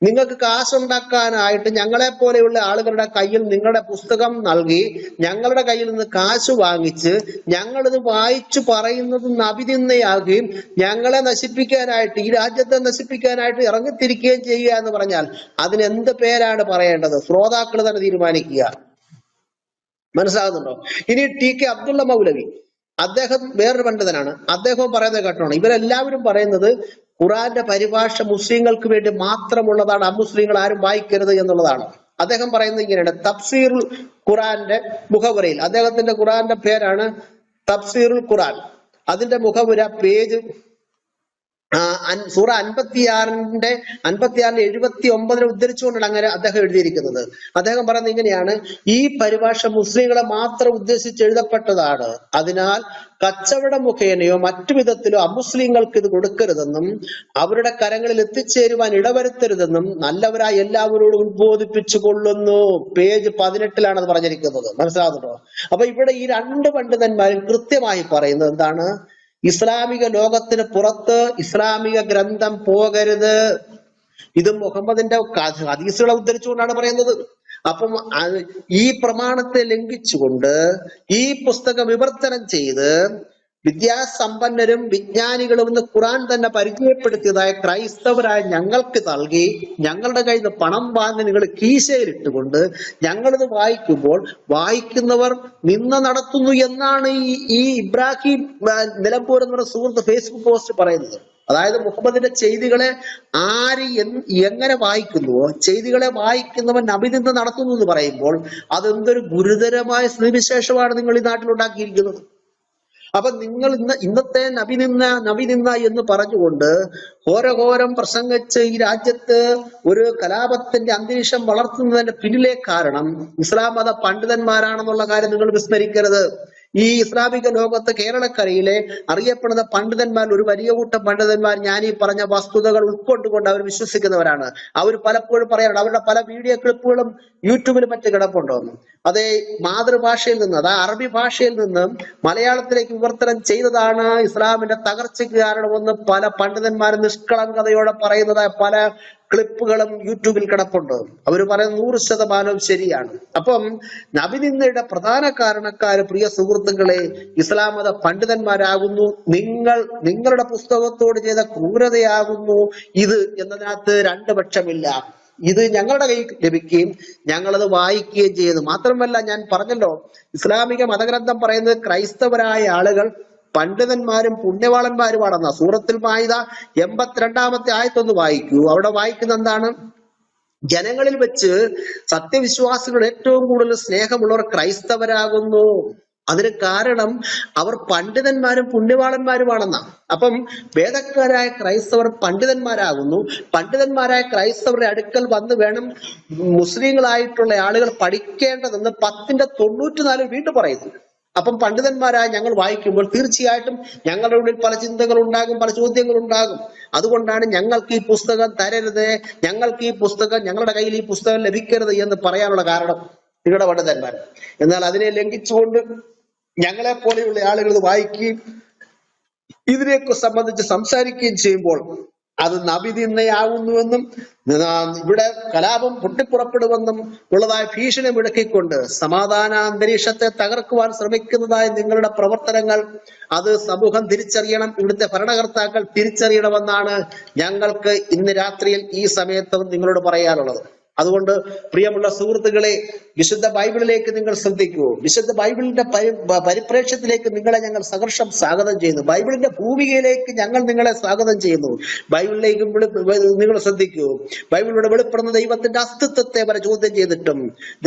നിങ്ങൾക്ക് കാശുണ്ടാക്കാനായിട്ട് ഞങ്ങളെ പോലെയുള്ള ആളുകളുടെ കയ്യിൽ നിങ്ങളുടെ പുസ്തകം നൽകി ഞങ്ങളുടെ കയ്യിൽ നിന്ന് കാശ് വാങ്ങിച്ച് ഞങ്ങളിത് വായിച്ചു പറയുന്നത് നബിനിന്ദയാകുകയും ഞങ്ങളെ നശിപ്പിക്കാനായിട്ട്, ഈ രാജ്യത്തെ നശിപ്പിക്കാനായിട്ട് ഇറങ്ങിത്തിരിക്കുകയും ചെയ്യുക എന്ന് പറഞ്ഞാൽ അതിനെന്ത് പേരാണ് പറയേണ്ടത്? ശ്രോതാക്കൾ തന്നെ തീരുമാനിക്കുക. മനസ്സിലാകുന്നുണ്ടോ? ഇനി TK അബ്ദുള്ള മൗലവി, അദ്ദേഹം വേറൊരു പണ്ഡിതനാണ്. അദ്ദേഹം പറയുന്നത് കേട്ടോണം. ഇവരെല്ലാവരും പറയുന്നത് ഖുറാന്റെ പരിഭാഷ മുസ്ലിങ്ങൾക്ക് വേണ്ടി മാത്രമുള്ളതാണ്, അമുസ്ലിങ്ങൾ ആരും വായിക്കരുത് എന്നുള്ളതാണ്. അദ്ദേഹം പറയുന്നത് ഇങ്ങനെയാണ്: തഫ്സീറുൽ ഖുറാന്റെ മുഖവുരയിൽ, അദ്ദേഹത്തിന്റെ ഖുറാന്റെ പേരാണ് തഫ്സീറുൽ ഖുറാൻ. അതിന്റെ മുഖവുര പേജ് സൂറ 56 79 ഉദ്ധരിച്ചുകൊണ്ടാണ് അങ്ങനെ അദ്ദേഹം എഴുതിയിരിക്കുന്നത്. അദ്ദേഹം പറയുന്നത് ഇങ്ങനെയാണ്: ഈ പരിഭാഷ മുസ്ലിങ്ങളെ മാത്രം ഉദ്ദേശിച്ച് എഴുതപ്പെട്ടതാണ്. അതിനാൽ കച്ചവട മുഖേനയോ മറ്റു വിധത്തിലോ അമുസ്ലിങ്ങൾക്ക് ഇത് കൊടുക്കരുതെന്നും അവരുടെ കരങ്ങളിൽ എത്തിച്ചേരുവാൻ ഇടവരുത്തരുതെന്നും നല്ലവരായ എല്ലാവരോടും ഉദ്ബോധിപ്പിച്ചു കൊള്ളുന്നു. പേജ് 18 അത് പറഞ്ഞിരിക്കുന്നത്. മനസ്സിലാകുന്നുണ്ടോ? അപ്പൊ ഇവിടെ ഈ 2 പണ്ഡിതന്മാരും കൃത്യമായി പറയുന്നത് എന്താണ്? ഇസ്ലാമിക ലോകത്തിന് പുറത്ത് ഇസ്ലാമിക ഗ്രന്ഥം പോകരുത്. ഇത് മുഹമ്മദിന്റെ ഹദീസുകളെ ഉദ്ധരിച്ചുകൊണ്ടാണ് പറയുന്നത്. അപ്പം ഈ പ്രമാണത്തെ ലംഘിച്ചുകൊണ്ട് ഈ പുസ്തകം വിവർത്തനം ചെയ്ത് വിദ്യാസമ്പന്നരും വിജ്ഞാനികളും എന്ന് ഖുർആൻ തന്നെ പരിചയപ്പെടുത്തിയതായ ക്രൈസ്തവരായ ഞങ്ങൾക്ക് നൽകി ഞങ്ങളുടെ കയ്യിൽ നിന്ന് പണം വാങ്ങി നിങ്ങൾ കീശയിലിട്ടുകൊണ്ട് ഞങ്ങളിത് വായിക്കുമ്പോൾ വായിക്കുന്നവർ നിന്ന നടത്തുന്നു എന്നാണ് ഈ ഇബ്രാഹിം നിലമ്പൂർ എന്ന് പറയുന്ന സുഹൃത്ത് ഫേസ്ബുക്ക് പോസ്റ്റ് പറയുന്നത്. അതായത് മുഹമ്മദിന്റെ ചെയ്തികളെ ആര് എങ്ങനെ വായിക്കുന്നുവോ, ചെയ്തികളെ വായിക്കുന്നവൻ നബി നിന്ന് നടത്തുന്നു എന്ന് പറയുമ്പോൾ അതെന്തൊരു ഗുരുതരമായ സ്ഥിതിവിശേഷമാണ് നിങ്ങൾ ഈ നാട്ടിലുണ്ടാക്കിയിരിക്കുന്നത്. അപ്പൊ നിങ്ങൾ ഇന്നത്തെ നബി നിന്ന എന്ന് പറഞ്ഞുകൊണ്ട് ഘോരഘോരം പ്രസംഗിച്ച് ഈ രാജ്യത്ത് ഒരു കലാപത്തിന്റെ അന്തരീക്ഷം വളർത്തുന്നതിന്റെ പിന്നിലെ കാരണം ഇസ്ലാം മത പണ്ഡിതന്മാരാണെന്നുള്ള കാര്യം നിങ്ങൾ വിസ്മരിക്കരുത്. ഈ ഇസ്ലാമിക ലോകത്ത് കേരളക്കരയിലെ അറിയപ്പെടുന്ന പണ്ഡിതന്മാർ, ഒരു വലിയ കൂട്ടം പണ്ഡിതന്മാർ ഞാൻ ഈ പറഞ്ഞ വസ്തുതകൾ ഉൾക്കൊണ്ടുകൊണ്ട് അവർ വിശ്വസിക്കുന്നവരാണ്. അവർ പലപ്പോഴും പറയാറുണ്ട്, അവരുടെ പല വീഡിയോ ക്ലിപ്പുകളും യൂട്യൂബിൽ മറ്റ് കിടപ്പുണ്ടോന്ന്. അതേ മാതൃഭാഷയിൽ നിന്ന്, അതായത് അറബി ഭാഷയിൽ നിന്നും മലയാളത്തിലേക്ക് വിവർത്തനം ചെയ്തതാണ് ഇസ്ലാമിന്റെ തകർച്ചയ്ക്ക് കാരണമെന്ന് പല പണ്ഡിതന്മാരും നിഷ്കളങ്കതയോടെ പറയുന്നതായ പല ക്ലിപ്പുകളും യൂട്യൂബിൽ കിടപ്പുണ്ട്. അവർ പറയുന്നത് 100% ശരിയാണ്. അപ്പം നബിനിന്ദയുടെ പ്രധാന കാരണക്കാര്, പ്രിയ സുഹൃത്തുക്കളെ, ഇസ്ലാം മത പണ്ഡിതന്മാരാകുന്നു. നിങ്ങളുടെ പുസ്തകത്തോട് ചെയ്ത ക്രൂരതയാകുന്നു ഇത് എന്നതിനകത്ത് 2 പക്ഷമില്ല. ഇത് ഞങ്ങളുടെ കയ്യിൽ ലഭിക്കുകയും ഞങ്ങളത് വായിക്കുകയും ചെയ്യുന്നു. മാത്രമല്ല, ഞാൻ പറഞ്ഞല്ലോ, ഇസ്ലാമിക മതഗ്രന്ഥം പറയുന്നത് ക്രൈസ്തവരായ ആളുകൾ പണ്ഡിതന്മാരും പുണ്യവാളന്മാരുമാണെന്ന. സൂറത്തുൽ മാഇദ 82 ആയത്തൊന്ന് വായിക്കൂ. അവിടെ വായിക്കുന്ന എന്താണ്? ജനങ്ങളിൽ വെച്ച് സത്യവിശ്വാസികൾ ഏറ്റവും കൂടുതൽ സ്നേഹമുള്ളവർ ക്രൈസ്തവരാകുന്നു. അതിന് കാരണം അവർ പണ്ഡിതന്മാരും പുണ്യവാളന്മാരുമാണെന്ന. അപ്പം വേദക്കാരായ ക്രൈസ്തവർ പണ്ഡിതന്മാരാകുന്നു. പണ്ഡിതന്മാരായ ക്രൈസ്തവരുടെ അടുക്കൽ വന്ന് വേണം മുസ്ലിങ്ങളായിട്ടുള്ള ആളുകൾ പഠിക്കേണ്ടതെന്ന് 10-94 വീണ്ടും പറയുന്നു. അപ്പം പണ്ഡിതന്മാരായ ഞങ്ങൾ വായിക്കുമ്പോൾ തീർച്ചയായിട്ടും ഞങ്ങളുടെ ഉള്ളിൽ പല ചിന്തകൾ ഉണ്ടാകും, പല ചോദ്യങ്ങൾ ഉണ്ടാകും. അതുകൊണ്ടാണ് ഞങ്ങൾക്ക് ഈ പുസ്തകം തരരുത്, ഞങ്ങളുടെ കയ്യിൽ ഈ പുസ്തകം ലഭിക്കരുത് എന്ന് പറയാനുള്ള കാരണം നിങ്ങളുടെ പണ്ഡിതന്മാർ. എന്നാൽ അതിനെ ലംഘിച്ചുകൊണ്ട് ഞങ്ങളെ പോലെയുള്ള ആളുകൾ വായിക്കുകയും ഇതിനെയൊക്കെ സംബന്ധിച്ച് സംസാരിക്കുകയും ചെയ്യുമ്പോൾ അത് നബിതിന്നയാകുന്നുവെന്നും ഇവിടെ കലാപം പൊട്ടിപ്പുറപ്പെടുമെന്നും ഉള്ളതായ ഭീഷണി മുഴക്കിക്കൊണ്ട് സമാധാന അന്തരീക്ഷത്തെ തകർക്കുവാൻ ശ്രമിക്കുന്നതായ നിങ്ങളുടെ പ്രവർത്തനങ്ങൾ അത് സമൂഹം തിരിച്ചറിയണം, ഇവിടുത്തെ ഭരണകർത്താക്കൾ തിരിച്ചറിയണമെന്നാണ് ഞങ്ങൾക്ക് ഇന്ന് രാത്രിയിൽ ഈ സമയത്ത് നിങ്ങളോട് പറയാനുള്ളത്. അതുകൊണ്ട് പ്രിയമുള്ള സുഹൃത്തുക്കളെ, വിശുദ്ധ ബൈബിളിലേക്ക് നിങ്ങൾ ശ്രദ്ധിക്കൂ. വിശുദ്ധ ബൈബിളിന്റെ പരിപ്രേക്ഷ്യത്തിലേക്ക് നിങ്ങളെ ഞങ്ങൾ സഹർഷം സ്വാഗതം ചെയ്യുന്നു. ബൈബിളിന്റെ ഭൂമികയിലേക്ക് ഞങ്ങൾ നിങ്ങളെ സ്വാഗതം ചെയ്യുന്നു. ബൈബിളിലേക്ക് നിങ്ങൾ ശ്രദ്ധിക്കൂ. ബൈബിളിലൂടെ വെളിപ്പെടുന്ന ദൈവത്തിന്റെ അസ്തിത്വത്തെ വരെ ചോദ്യം ചെയ്തിട്ടും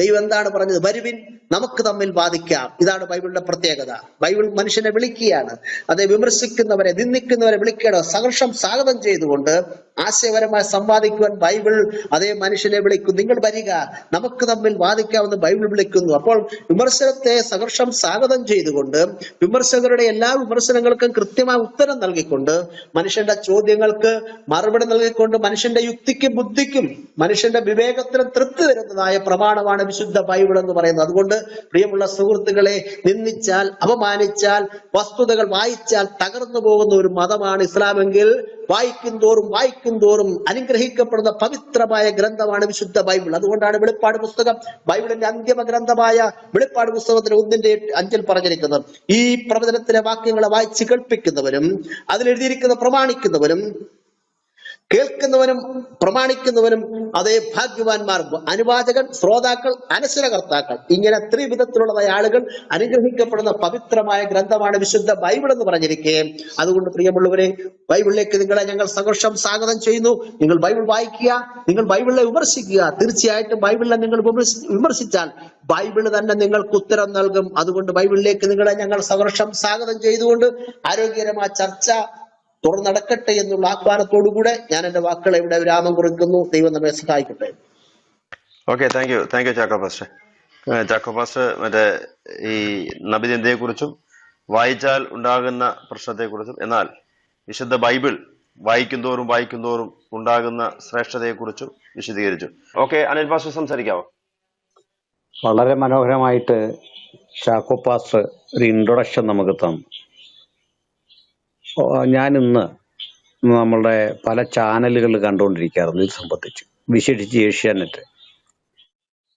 ദൈവം എന്താണ് പറഞ്ഞത്? വരുവിൻ, നമുക്ക് തമ്മിൽ വാദിക്കാം. ഇതാണ് ബൈബിളിന്റെ പ്രത്യേകത. ബൈബിൾ മനുഷ്യനെ വിളിക്കുകയാണ്, അതേ വിമർശിക്കുന്നവരെ നിന്ദിക്കുന്നവരെ വിളിക്കുകയാണ്. സഹർഷം സ്വാഗതം ചെയ്തുകൊണ്ട് ആശയപരമായി സംവാദിക്കുവാൻ ബൈബിൾ അതേ മനുഷ്യനെ വിളിക്കും. നിങ്ങൾ വരിക, നമുക്ക് തമ്മിൽ വാദിക്കാമെന്ന് ബൈബിൾ വിളിക്കുന്നു. അപ്പോൾ വിമർശനത്തെ സഹർഷം സ്വാഗതം ചെയ്തുകൊണ്ട് വിമർശകരുടെ എല്ലാ വിമർശനങ്ങൾക്കും കൃത്യമായ ഉത്തരം നൽകിക്കൊണ്ട് മനുഷ്യന്റെ ചോദ്യങ്ങൾക്ക് മറുപടി നൽകിക്കൊണ്ട് മനുഷ്യന്റെ യുക്തിക്കും ബുദ്ധിക്കും മനുഷ്യന്റെ വിവേകത്തിനും തൃപ്തി തരുന്നതായ പ്രമാണമാണ് വിശുദ്ധ ബൈബിൾ എന്ന് പറയുന്നത്. അതുകൊണ്ട് പ്രിയമുള്ള സുഹൃത്തുക്കളെ, നിന്ദിച്ചാൽ, അപമാനിച്ചാൽ, വസ്തുതകൾ വായിച്ചാൽ തകർന്നു പോകുന്ന ഒരു മതമാണ് ഇസ്ലാമെങ്കിൽ വായിക്കും തോറും അനുഗ്രഹിക്കപ്പെടുന്ന പവിത്രമായ ഗ്രന്ഥമാണ് വിശുദ്ധ ബൈബിൾ. അതുകൊണ്ടാണ് വെളിപ്പാട് പുസ്തകം ബൈബിളിന്റെ അന്തിമ ഗ്രന്ഥമായ വെളിപ്പാട് പുസ്തകത്തിന് 1:5 പറഞ്ഞിരിക്കുന്നത്, ഈ പ്രവചനത്തിലെ വാക്യങ്ങളെ വായിച്ച് കേൾപ്പിക്കുന്നവരും അതിലെഴുതിയിരിക്കുന്ന പ്രമാണിക്കുന്നവരും കേൾക്കുന്നവനും പ്രമാണിക്കുന്നവനും അതേ ഭാഗ്യവാന്മാർ. അനുവാചകൻ, ശ്രോതാക്കൾ, അനശ്വരകർത്താക്കൾ, ഇങ്ങനെ ത്രിവിധത്തിലുള്ളതായ ആളുകൾ അനുഗ്രഹിക്കപ്പെടുന്ന പവിത്രമായ ഗ്രന്ഥമാണ് വിശുദ്ധ ബൈബിൾ എന്ന് പറഞ്ഞിരിക്കെ, അതുകൊണ്ട് പ്രിയമുള്ളവരെ, ബൈബിളിലേക്ക് നിങ്ങളെ ഞങ്ങൾ സഹർഷം സ്വാഗതം ചെയ്യുന്നു. നിങ്ങൾ ബൈബിൾ വായിക്കുക, നിങ്ങൾ ബൈബിളിനെ വിമർശിക്കുക. തീർച്ചയായിട്ടും ബൈബിളിനെ നിങ്ങൾ വിമർശിച്ചാൽ ബൈബിൾ തന്നെ നിങ്ങൾക്ക് ഉത്തരം നൽകും. അതുകൊണ്ട് ബൈബിളിലേക്ക് നിങ്ങളെ ഞങ്ങൾ സഹർഷം സ്വാഗതം ചെയ്തുകൊണ്ട് ആരോഗ്യകരമായ ചർച്ച തുറന്നടക്കട്ടെ എന്നുള്ള ആഹ്വാനത്തോടുകൂടെ ഞാൻ എന്റെ വാക്കുകളെ ഇവിടെ വിരാമം കുറിക്കുന്നു. ദൈവം നമ്മെ സഹായിക്കട്ടെ. Okay, thank U Chacko pastor. Chacko pastor മറ്റേ ഈ നബിദിനത്തെ കുറിച്ചും വായിച്ചാൽ ഉണ്ടാകുന്ന പ്രശ്നത്തെക്കുറിച്ചും, എന്നാൽ വിശുദ്ധ ബൈബിൾ വായിക്കും തോറും ഉണ്ടാകുന്ന ശ്രേഷ്ഠതയെക്കുറിച്ചും വിശദീകരിച്ചു. ഓക്കെ, അനിൽ പാസ്റ്റർ സംസാരിക്കാമോ? വളരെ മനോഹരമായിട്ട് ചാക്കോ പാസ്റ്റർ ഒരു ഇൻട്രൊഡക്ഷൻ നമുക്ക് തന്നു. ഞാൻ ഇന്ന് നമ്മളുടെ പല ചാനലുകൾ കണ്ടുകൊണ്ടിരിക്കാറുണ്ട് ഇത് സംബന്ധിച്ച്, വിശേഷിച്ച് ഏഷ്യാനെറ്റ്.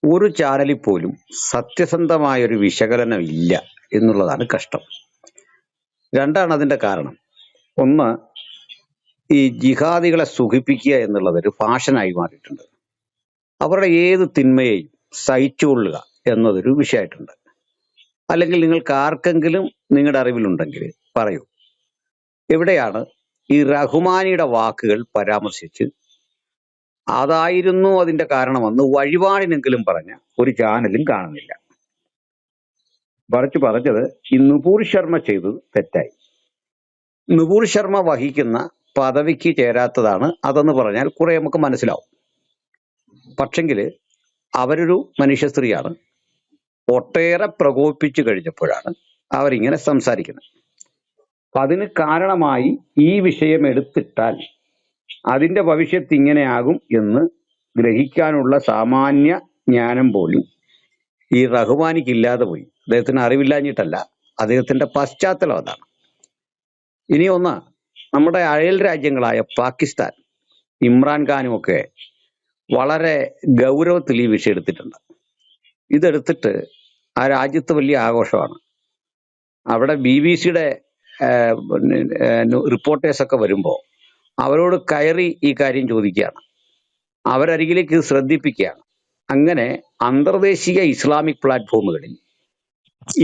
ഒരു ചാനലിൽ പോലും സത്യസന്ധമായൊരു വിശകലനം ഇല്ല എന്നുള്ളതാണ് കഷ്ടം. രണ്ടാണ് അതിൻ്റെ കാരണം. ഒന്ന്, ഈ ജിഹാദികളെ സുഖിപ്പിക്കുക എന്നുള്ളതൊരു ഫാഷനായി മാറിയിട്ടുണ്ട്. അവരുടെ ഏത് തിന്മയെയും സഹിച്ചുകൊള്ളുക എന്നതൊരു വിഷയമായിട്ടുണ്ട്. അല്ലെങ്കിൽ നിങ്ങൾക്ക് ആർക്കെങ്കിലും നിങ്ങളുടെ അറിവിലുണ്ടെങ്കിൽ പറയൂ, എവിടെയാണ് ഈ റഹ്മാനിയുടെ വാക്കുകൾ പരാമർശിച്ച് അതായിരുന്നു അതിന്റെ കാരണമെന്ന് വഴിപാടിനെങ്കിലും പറഞ്ഞ ഒരു ചാനലും കാണുന്നില്ല. മറിച്ച് പറഞ്ഞത് ഈ നുപൂർ ശർമ്മ ചെയ്തത് തെറ്റായി. നുപൂർ ശർമ്മ വഹിക്കുന്ന പദവിക്ക് ചേരാത്തതാണ് അതെന്ന് പറഞ്ഞാൽ കുറെ നമുക്ക് മനസ്സിലാവും. പക്ഷെങ്കിൽ അവരൊരു മനുഷ്യ സ്ത്രീയാണ്. ഒട്ടേറെ പ്രകോപിപ്പിച്ചു കഴിഞ്ഞപ്പോഴാണ് അവരിങ്ങനെ സംസാരിക്കുന്നത്. അതിന് കാരണമായി ഈ വിഷയം എടുത്തിട്ടാൽ അതിന്റെ ഭവിഷ്യത്ത് ഇങ്ങനെയാകും എന്ന് ഗ്രഹിക്കാനുള്ള സാമാന്യ ജ്ഞാനം പോലും ഈ റഹ്മാനിക്ക് ഇല്ലാതെ പോയി. അദ്ദേഹത്തിന് അറിവില്ലാഞ്ഞിട്ടല്ല, അദ്ദേഹത്തിന്റെ പശ്ചാത്തലം അതാണ്. ഇനി ഒന്ന്, നമ്മുടെ അയൽ രാജ്യങ്ങളായ പാകിസ്ഥാൻ, ഇമ്രാൻഖാനും ഒക്കെ വളരെ ഗൗരവത്തിൽ ഈ വിഷയം എടുത്തിട്ടുണ്ട്. ഇതെടുത്തിട്ട് ആ രാജ്യത്ത് വലിയ ആഘോഷമാണ്. അവിടെ BBC-യുടെ റിപ്പോർട്ടേഴ്സൊക്കെ വരുമ്പോൾ അവരോട് കയറി ഈ കാര്യം ചോദിക്കുകയാണ്, അവരരികിലേക്ക് ശ്രദ്ധിപ്പിക്കുകയാണ്. അങ്ങനെ അന്തർദേശീയ ഇസ്ലാമിക് പ്ലാറ്റ്ഫോമുകളിൽ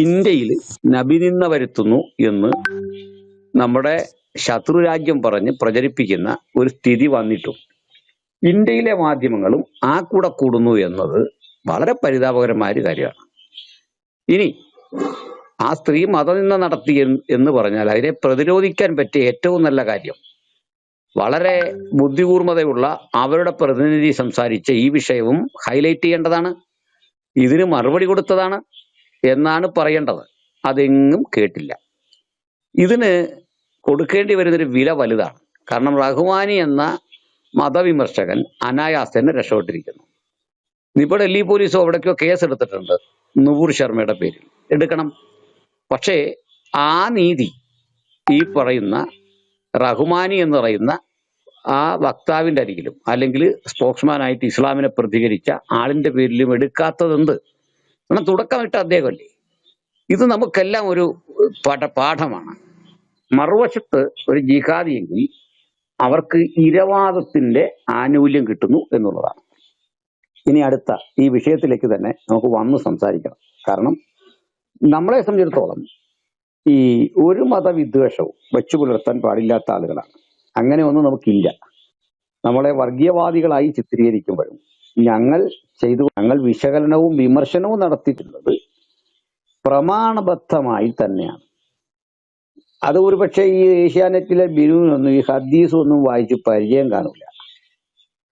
ഇന്ത്യയിൽ നബിനിന്ദ വരുത്തുന്നു എന്ന് നമ്മുടെ ശത്രുരാജ്യം പറഞ്ഞ് പ്രചരിപ്പിക്കുന്ന ഒരു സ്ഥിതി വന്നിട്ടും ഇന്ത്യയിലെ മാധ്യമങ്ങളും ആ കൂടെ കൂടുന്നു എന്നത് വളരെ പരിതാപകരമായ ഒരു കാര്യമാണ്. ഇനി ആ സ്ത്രീ മതനിന്ദ നടത്തി എന്ന് പറഞ്ഞാൽ അതിനെ പ്രതിരോധിക്കാൻ പറ്റിയ ഏറ്റവും നല്ല കാര്യം വളരെ ബുദ്ധികൂർമ്മതയുള്ള അവരുടെ പ്രതിനിധി സംസാരിച്ച ഈ വിഷയവും ഹൈലൈറ്റ് ചെയ്യേണ്ടതാണ്, ഇതിന് മറുപടി കൊടുത്തതാണ് എന്നാണ് പറയേണ്ടത്. അതെങ്ങും കേട്ടില്ല. ഇതിന് കൊടുക്കേണ്ടി വരുന്നൊരു വില വലുതാണ്. കാരണം റഹ്മാനി എന്ന മതവിമർശകൻ അനായാസേന രക്ഷപ്പെട്ടിരിക്കുന്നു. ഇപ്പോൾ ഡൽഹി പോലീസോ എവിടേക്കോ കേസ് എടുത്തിട്ടുണ്ട് നുപൂർ ശർമ്മയുടെ പേരിൽ, എടുക്കണം. പക്ഷേ ആ നീതി ഈ പറയുന്ന റഹ്മാനി എന്ന് പറയുന്ന ആ വക്താവിന്റെ അരികിലും അല്ലെങ്കിൽ സ്പോക്സ്മാനായിട്ട് ഇസ്ലാമിനെ പ്രതികരിച്ച ആളിന്റെ പേരിലും എടുക്കാത്തതെന്ത്? കാരണം തുടക്കമിട്ട അദ്ദേഹമല്ലേ. ഇത് നമുക്കെല്ലാം ഒരു പാഠമാണ്. മറുവശത്ത് ഒരു ജിഹാദിയെങ്കിൽ അവർക്ക് ഇരവാദത്തിന്റെ ആനുകൂല്യം കിട്ടുന്നു എന്നുള്ളതാണ്. ഇനി അടുത്ത ഈ വിഷയത്തിലേക്ക് തന്നെ നമുക്ക് വന്ന് സംസാരിക്കണം. കാരണം നമ്മളെ സംബന്ധിച്ചിടത്തോളം ഈ ഒരു മതവിദ്വേഷവും വെച്ചു പുലർത്താൻ പാടില്ലാത്ത ആളുകളാണ്. അങ്ങനെ ഒന്നും നമുക്കില്ല. നമ്മളെ വർഗീയവാദികളായി ചിത്രീകരിക്കുമ്പോഴും ഞങ്ങൾ വിശകലനവും വിമർശനവും നടത്തിയിട്ടുള്ളത് പ്രമാണബദ്ധമായി തന്നെയാണ്. അത് ഒരുപക്ഷെ ഈ ഏഷ്യാനെറ്റിലെ ബിനുവിനൊന്നും ഈ ഹദീസും ഒന്നും വായിച്ച് പരിചയം കാണൂല.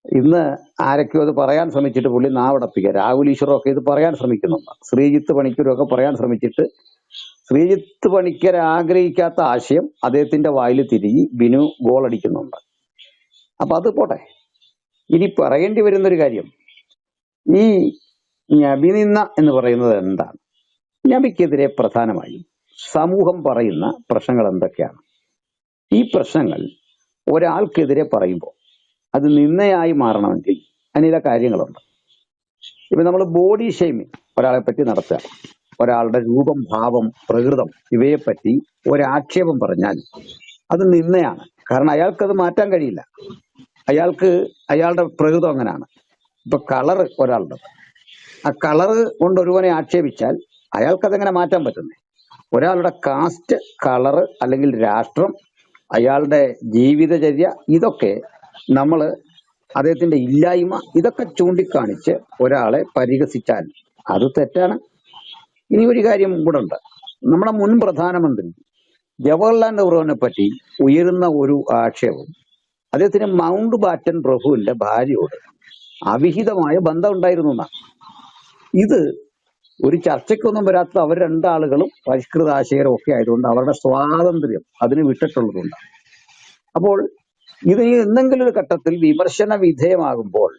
ഇന്ന് ആരൊക്കെയോ അത് പറയാൻ ശ്രമിച്ചിട്ട് പുള്ളി നാവടപ്പിക്കുക. രാഹുൽ ഈശ്വറൊക്കെ ഇത് പറയാൻ ശ്രമിക്കുന്നുണ്ട്. ശ്രീജിത്ത് പണിക്കരും ഒക്കെ പറയാൻ ശ്രമിച്ചിട്ട് ശ്രീജിത്ത് പണിക്കർ ആഗ്രഹിക്കാത്ത ആശയം അദ്ദേഹത്തിന്റെ വായിൽ തിരികെ ബിനു ഗോൾ അടിക്കുന്നുണ്ട്. അപ്പൊ അത് പോട്ടെ. ഇനി പറയേണ്ടി വരുന്നൊരു കാര്യം, ഈ നബിനിന്ദ എന്ന് പറയുന്നത് എന്താണ്? നബിക്കെതിരെ പ്രധാനമായും സമൂഹം പറയുന്ന പ്രശ്നങ്ങൾ എന്തൊക്കെയാണ്? ഈ പ്രശ്നങ്ങൾ ഒരാൾക്കെതിരെ പറയുമ്പോൾ അത് നിന്ദയായി മാറണമെങ്കിൽ അതിന് ചില കാര്യങ്ങളുണ്ട്. ഇപ്പൊ നമ്മൾ ബോഡി ഷെയ്മിങ് ഒരാളെ പറ്റി നടത്തുക, ഒരാളുടെ രൂപം, ഭാവം, പ്രകൃതം ഇവയെപ്പറ്റി ഒരാക്ഷേപം പറഞ്ഞാൽ അത് നിന്ദയാണ്. കാരണം അയാൾക്കത് മാറ്റാൻ കഴിയില്ല. അയാളുടെ പ്രകൃതം അങ്ങനെയാണ്. ഇപ്പൊ കളറ് ഒരാളുടെ, ആ കളറ് കൊണ്ട് ഒരുവനെ ആക്ഷേപിച്ചാൽ അയാൾക്കതെങ്ങനെ മാറ്റാൻ പറ്റുന്നേ? ഒരാളുടെ കാസ്റ്റ്, കളറ് അല്ലെങ്കിൽ രാഷ്ട്രം, അയാളുടെ ജീവിതചര്യ, ഇതൊക്കെ നമ്മൾ അദ്ദേഹത്തിന്റെ ഇല്ലായ്മ ഇതൊക്കെ ചൂണ്ടിക്കാണിച്ച് ഒരാളെ പരിഹസിച്ചാൽ അത് തെറ്റാണ്. ഇനി ഒരു കാര്യം കൂടെ ഉണ്ട്. നമ്മുടെ മുൻ പ്രധാനമന്ത്രി ജവഹർലാൽ നെഹ്റുവിനെ പറ്റി ഉയരുന്ന ഒരു ആക്ഷേപം അദ്ദേഹത്തിന് മൗണ്ട് ബാറ്റൻ പ്രഭുവിന്റെ ഭാര്യയോട് അവിഹിതമായ ബന്ധം ഉണ്ടായിരുന്നു എന്നാണ്. ഇത് ഒരു ചർച്ചയ്ക്കൊന്നും വരാത്ത അവർ രണ്ടാളുകളും പരിഷ്കൃത ആശയരും ഒക്കെ ആയതുകൊണ്ട് അവരുടെ സ്വാതന്ത്ര്യം അതിന് വിട്ടിട്ടുള്ളതുകൊണ്ട്. അപ്പോൾ ഇത് എന്തെങ്കിലും ഒരു ഘട്ടത്തിൽ വിമർശന വിധേയമാകുമ്പോൾ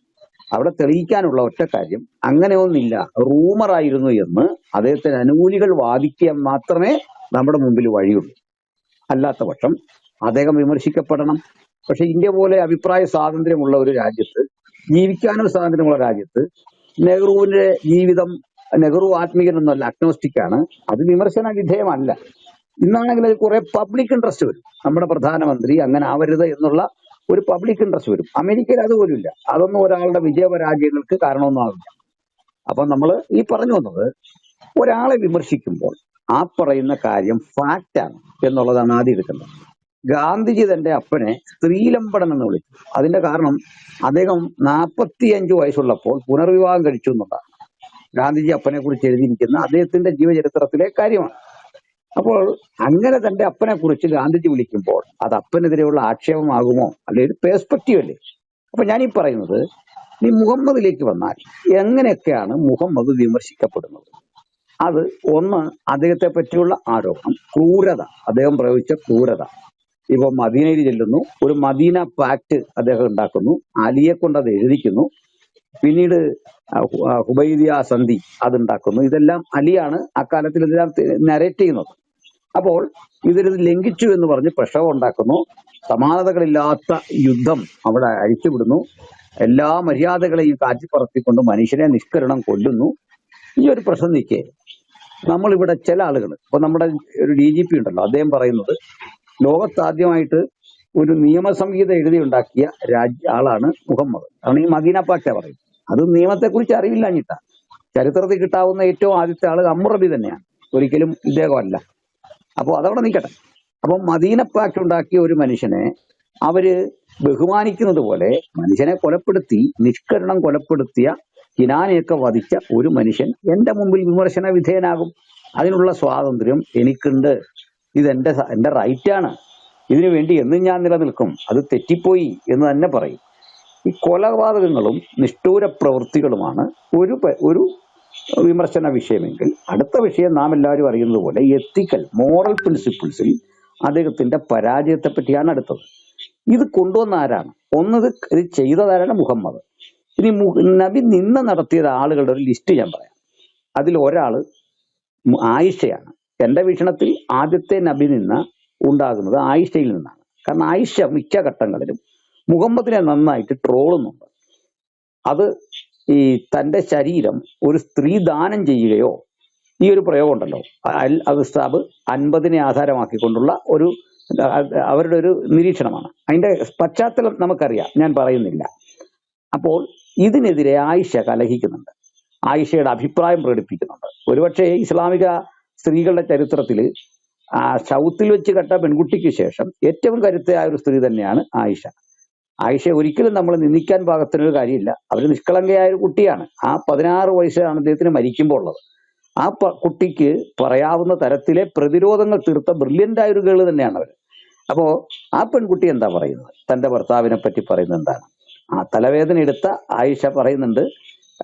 അവിടെ തെളിയിക്കാനുള്ള ഒറ്റ കാര്യം അങ്ങനെയൊന്നില്ല, റൂമറായിരുന്നു എന്ന് അദ്ദേഹത്തിന് അനുകൂലികൾ വാദിക്കാൻ മാത്രമേ നമ്മുടെ മുമ്പിൽ വഴിയുള്ളൂ. അല്ലാത്ത പക്ഷം അദ്ദേഹം വിമർശിക്കപ്പെടണം. പക്ഷെ ഇന്ത്യ പോലെ അഭിപ്രായ സ്വാതന്ത്ര്യമുള്ള ഒരു രാജ്യത്ത്, ജീവിക്കാനുള്ള സ്വാതന്ത്ര്യമുള്ള രാജ്യത്ത് നെഹ്റുവിന്റെ ജീവിതം, നെഹ്റു ആത്മീയനൊന്നുമല്ല, അഗ്നോസ്റ്റിക്കാണ്, അത് വിമർശന വിധേയമല്ല. ഇന്നാണെങ്കിൽ അത് കുറെ പബ്ലിക് ഇൻട്രസ്റ്റ് വരും. നമ്മുടെ പ്രധാനമന്ത്രി അങ്ങനെ ആവരുത് എന്നുള്ള ഒരു പബ്ലിക് ഇൻട്രസ്റ്റ് വരും. അമേരിക്കയിൽ അതുപോലും ഇല്ല. അതൊന്നും ഒരാളുടെ വിജയപരാജയങ്ങൾക്ക് കാരണമൊന്നും ആവില്ല. അപ്പൊ നമ്മൾ ഈ പറഞ്ഞു വന്നത്, ഒരാളെ വിമർശിക്കുമ്പോൾ ആ പറയുന്ന കാര്യം ഫാക്റ്റാണ് എന്നുള്ളതാണ് ആദ്യം എടുക്കേണ്ടത്. ഗാന്ധിജി തന്റെ അപ്പനെ സ്ത്രീലമ്പടൻ എന്ന് വിളിച്ചു. അതിന്റെ കാരണം അദ്ദേഹം 45 വയസ്സുള്ളപ്പോൾ പുനർവിവാഹം കഴിച്ചു എന്നുള്ളതാണ് ഗാന്ധിജി അപ്പനെ കുറിച്ച് എഴുതിയിരിക്കുന്ന അദ്ദേഹത്തിന്റെ ജീവചരിത്രത്തിലെ കാര്യമാണ്. അപ്പോൾ അങ്ങനെ തന്റെ അപ്പനെ കുറിച്ച് ഗാന്ധിജി വിളിക്കുമ്പോൾ അത് അപ്പനെതിരെയുള്ള ആക്ഷേപമാകുമോ? അല്ലെ ഒരു പേഴ്സ്പെക്റ്റീവ് അല്ലേ? അപ്പൊ ഞാനീ പറയുന്നത്, ഈ മുഹമ്മദിലേക്ക് വന്നാൽ എങ്ങനെയൊക്കെയാണ് മുഹമ്മദ് വിമർശിക്കപ്പെടുന്നത്? അത് ഒന്ന്, അദ്ദേഹത്തെ പറ്റിയുള്ള ആരോപണം, ക്രൂരത, അദ്ദേഹം പ്രയോഗിച്ച ക്രൂരത. ഇപ്പൊ മദീനയിൽ ചെല്ലുന്നു, ഒരു മദീന പാക്ട് അദ്ദേഹം ഉണ്ടാക്കുന്നു, അലിയെ കൊണ്ട് അത് എഴുതിക്കുന്നു, പിന്നീട് ഹുബൈദിയ സന്ധി അതുണ്ടാക്കുന്നു. ഇതെല്ലാം അലിയാണ് അക്കാലത്തിൽ ഇതെല്ലാം നരേറ്റ് ചെയ്യുന്നത്. അപ്പോൾ ഇവരിത് ലംഘിച്ചു എന്ന് പറഞ്ഞ് പ്രക്ഷോഭം ഉണ്ടാക്കുന്നു, സമാനതകളില്ലാത്ത യുദ്ധം അവിടെ അഴിച്ചുവിടുന്നു, എല്ലാ മര്യാദകളെയും കാറ്റിപ്പറത്തിക്കൊണ്ട് മനുഷ്യനെ നിഷ്കരണം കൊല്ലുന്നു. ഈ ഒരു പ്രശ്നം നിൽക്കേ നമ്മളിവിടെ ചില ആളുകൾ, ഇപ്പൊ നമ്മുടെ ഒരു DGP ഉണ്ടല്ലോ, അദ്ദേഹം പറയുന്നത് ലോകത്താദ്യമായിട്ട് ഒരു നിയമസംഹിത എഴുതി ഉണ്ടാക്കിയ ആളാണ് മുഹമ്മദ്. കാരണം ഈ മദീന പാക്ട് പറയും, അത് നിയമത്തെക്കുറിച്ച് അറിവില്ലാഞ്ഞിട്ടാ. ചരിത്രത്തിൽ കിട്ടാവുന്ന ഏറ്റവും ആദ്യത്തെ ആള് അമ്മുറബി തന്നെയാണ്, ഒരിക്കലും ഇദ്ദേഹമല്ല. അപ്പോൾ അതവിടെ നിൽക്കട്ടെ. അപ്പൊ മദീന പാക്ട് ഉണ്ടാക്കിയ ഒരു മനുഷ്യനെ അവര് ബഹുമാനിക്കുന്നത് പോലെ മനുഷ്യനെ കൊലപ്പെടുത്തി, നിഷ്കരണം കൊലപ്പെടുത്തിയ കിനാനെയൊക്കെ വധിച്ച ഒരു മനുഷ്യൻ എന്റെ മുമ്പിൽ വിമർശന വിധേയനാകും. അതിനുള്ള സ്വാതന്ത്ര്യം എനിക്കുണ്ട്. എന്റെ റൈറ്റാണ്. ഇതിനു വേണ്ടി എന്നും ഞാൻ നിലനിൽക്കും. അത് തെറ്റിപ്പോയി എന്ന് തന്നെ പറയും. ഈ കൊലപാതകങ്ങളും നിഷ്ഠൂര പ്രവൃത്തികളുമാണ് ഒരു വിമർശന വിഷയമെങ്കിൽ, അടുത്ത വിഷയം നാം എല്ലാവരും അറിയുന്നത് പോലെ എത്തിക്കൽ, മോറൽ പ്രിൻസിപ്പിൾസിൽ അദ്ദേഹത്തിന്റെ പരാജയത്തെ പറ്റിയാണ് അടുത്തത്. ഇത് കൊണ്ടുവന്ന ആരാണ്? ഇത് ചെയ്തതാരാണ്? മുഹമ്മദ്. ഇനി നബി നിന്ന നടത്തിയ ആളുകളുടെ ഒരു ലിസ്റ്റ് ഞാൻ പറയാം. അതിൽ ഒരാള് ആയിഷയാണ്. എന്റെ വീക്ഷണത്തിൽ ആദ്യത്തെ നബി നിന്ന ഉണ്ടാകുന്നത് ആയിഷയിൽ നിന്നാണ്. കാരണം ആയിഷ മിക്ക ഘട്ടങ്ങളിലും മുഹമ്മദിനെ നന്നായിട്ട് ട്രോളുന്നുണ്ട്. അത് ഈ തന്റെ ശരീരം ഒരു സ്ത്രീ ദാനം ചെയ്യുകയോ, ഈ ഒരു പ്രയോഗം ഉണ്ടല്ലോ, അൽ അസ്സാബ് 50നെ ആധാരമാക്കിക്കൊണ്ടുള്ള ഒരു അവരുടെ ഒരു നിരീക്ഷണമാണ്. അതിന്റെ പശ്ചാത്തലം നമുക്കറിയാം, ഞാൻ പറയുന്നില്ല. അപ്പോൾ ഇതിനെതിരെ ആയിഷ കലഹിക്കുന്നുണ്ട്, ആയിഷയുടെ അഭിപ്രായം പ്രകടിപ്പിക്കുന്നുണ്ട്. ഒരുപക്ഷെ ഇസ്ലാമിക സ്ത്രീകളുടെ ചരിത്രത്തിൽ സൗത്തിൽ വെച്ച് കണ്ട പെൺകുട്ടിക്ക് ശേഷം ഏറ്റവും കരുത്തയായ ഒരു സ്ത്രീ തന്നെയാണ് ആയിഷ. ആയിഷയെ ഒരിക്കലും നമ്മൾ നിന്ദിക്കാൻ പാകത്തിനൊരു കാര്യമില്ല. അവർ നിഷ്കളങ്കയായ ഒരു കുട്ടിയാണ്. ആ 16 വയസ്സാണ് അദ്ദേഹത്തിന് മരിക്കുമ്പോൾ ഉള്ളത്. ആ കുട്ടിക്ക് പറയാവുന്ന തരത്തിലെ പ്രതിരോധങ്ങൾ തീർത്ത ബ്രില്യൻ്റ് ആയ ഒരു ഗേള് തന്നെയാണ് അവർ. അപ്പോ ആ പെൺകുട്ടി എന്താ പറയുന്നത്, തന്റെ ഭർത്താവിനെ പറ്റി പറയുന്നത് എന്താണ്? ആ തലവേദന എടുത്ത ആയിഷ പറയുന്നുണ്ട്,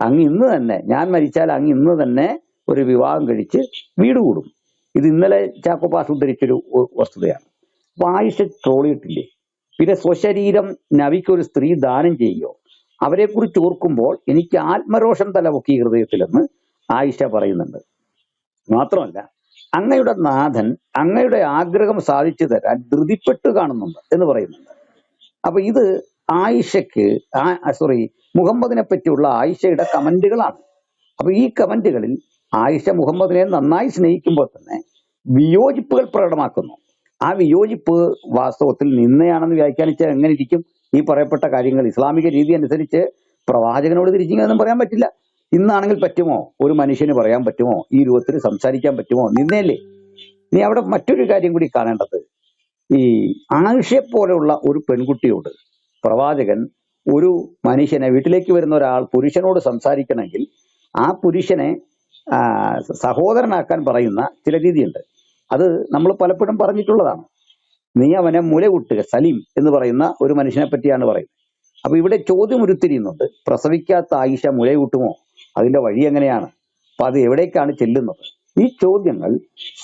അങ്ങ് ഇന്ന് തന്നെ, ഞാൻ മരിച്ചാൽ അങ്ങ് ഇന്ന് തന്നെ ഒരു വിവാഹം കഴിച്ച് വീട് കൂടും. ഇത് ഇന്നലെ ചാക്കോപാസ് ഉദ്ധരിച്ചൊരു വസ്തുതയാണ്. അപ്പൊ ആയിഷ ട്രോളിയിട്ടില്ലേ? പിന്നെ സ്വശരീരം നബിക്കൊരു സ്ത്രീ ദാനം ചെയ്യുകയോ, അവരെ കുറിച്ച് ഓർക്കുമ്പോൾ എനിക്ക് ആത്മരോഷം തലപൊക്കി ഹൃദയത്തിലെന്ന് ആയിഷ പറയുന്നുണ്ട്. മാത്രമല്ല, അങ്ങയുടെ നാഥൻ അങ്ങയുടെ ആഗ്രഹം സാധിച്ചു തരാൻ ധൃതിപ്പെട്ട് കാണുന്നുണ്ട് എന്ന് പറയുന്നുണ്ട്. അപ്പൊ ഇത് ആയിഷയ്ക്ക് മുഹമ്മദിനെ പറ്റിയുള്ള ആയിഷയുടെ കമന്റുകളാണ്. അപ്പൊ ഈ കമന്റുകളിൽ ആയിഷ മുഹമ്മദിനെ നന്നായി സ്നേഹിക്കുമ്പോൾ തന്നെ വിയോജിപ്പുകൾ പ്രകടമാക്കുന്നു. ആ വിയോജിപ്പ് വാസ്തവത്തിൽ നിന്നയാണെന്ന് വ്യാഖ്യാനിച്ചാൽ എങ്ങനെ ഇരിക്കും? ഈ പറയപ്പെട്ട കാര്യങ്ങൾ ഇസ്ലാമിക രീതി അനുസരിച്ച് പ്രവാചകനോട് തിരിച്ചിങ്ങനെയൊന്നും പറയാൻ പറ്റില്ല. ഇന്നാണെങ്കിൽ പറ്റുമോ? ഒരു മനുഷ്യന് പറയാൻ പറ്റുമോ? ഈ രൂപത്തിൽ സംസാരിക്കാൻ പറ്റുമോ? നിന്നയല്ലേ. നീ അവിടെ മറ്റൊരു കാര്യം കൂടി കാണേണ്ടത്, ഈ ആയിഷയെ പോലെയുള്ള ഒരു പെൺകുട്ടിയോട് പ്രവാചകൻ, ഒരു മനുഷ്യനെ, വീട്ടിലേക്ക് വരുന്ന ഒരാൾ പുരുഷനോട് സംസാരിക്കണമെങ്കിൽ ആ പുരുഷനെ സഹോദരനാക്കാൻ പറയുന്ന ചില രീതിയുണ്ട്. അത് നമ്മൾ പലപ്പോഴും പറഞ്ഞിട്ടുള്ളതാണ്. നീ അവനെ മുലകുട്ടുക, സലീം എന്ന് പറയുന്ന ഒരു മനുഷ്യനെ പറ്റിയാണ് പറയുന്നത്. അപ്പൊ ഇവിടെ ചോദ്യം ഉരുത്തിരിയുന്നുണ്ട്, പ്രസവിക്കാത്ത ആയിഷ മുലയൂട്ടുമോ? അതിന്റെ വഴി എങ്ങനെയാണ്? അപ്പൊ അത് എവിടേക്കാണ് ചെല്ലുന്നത്? ഈ ചോദ്യങ്ങൾ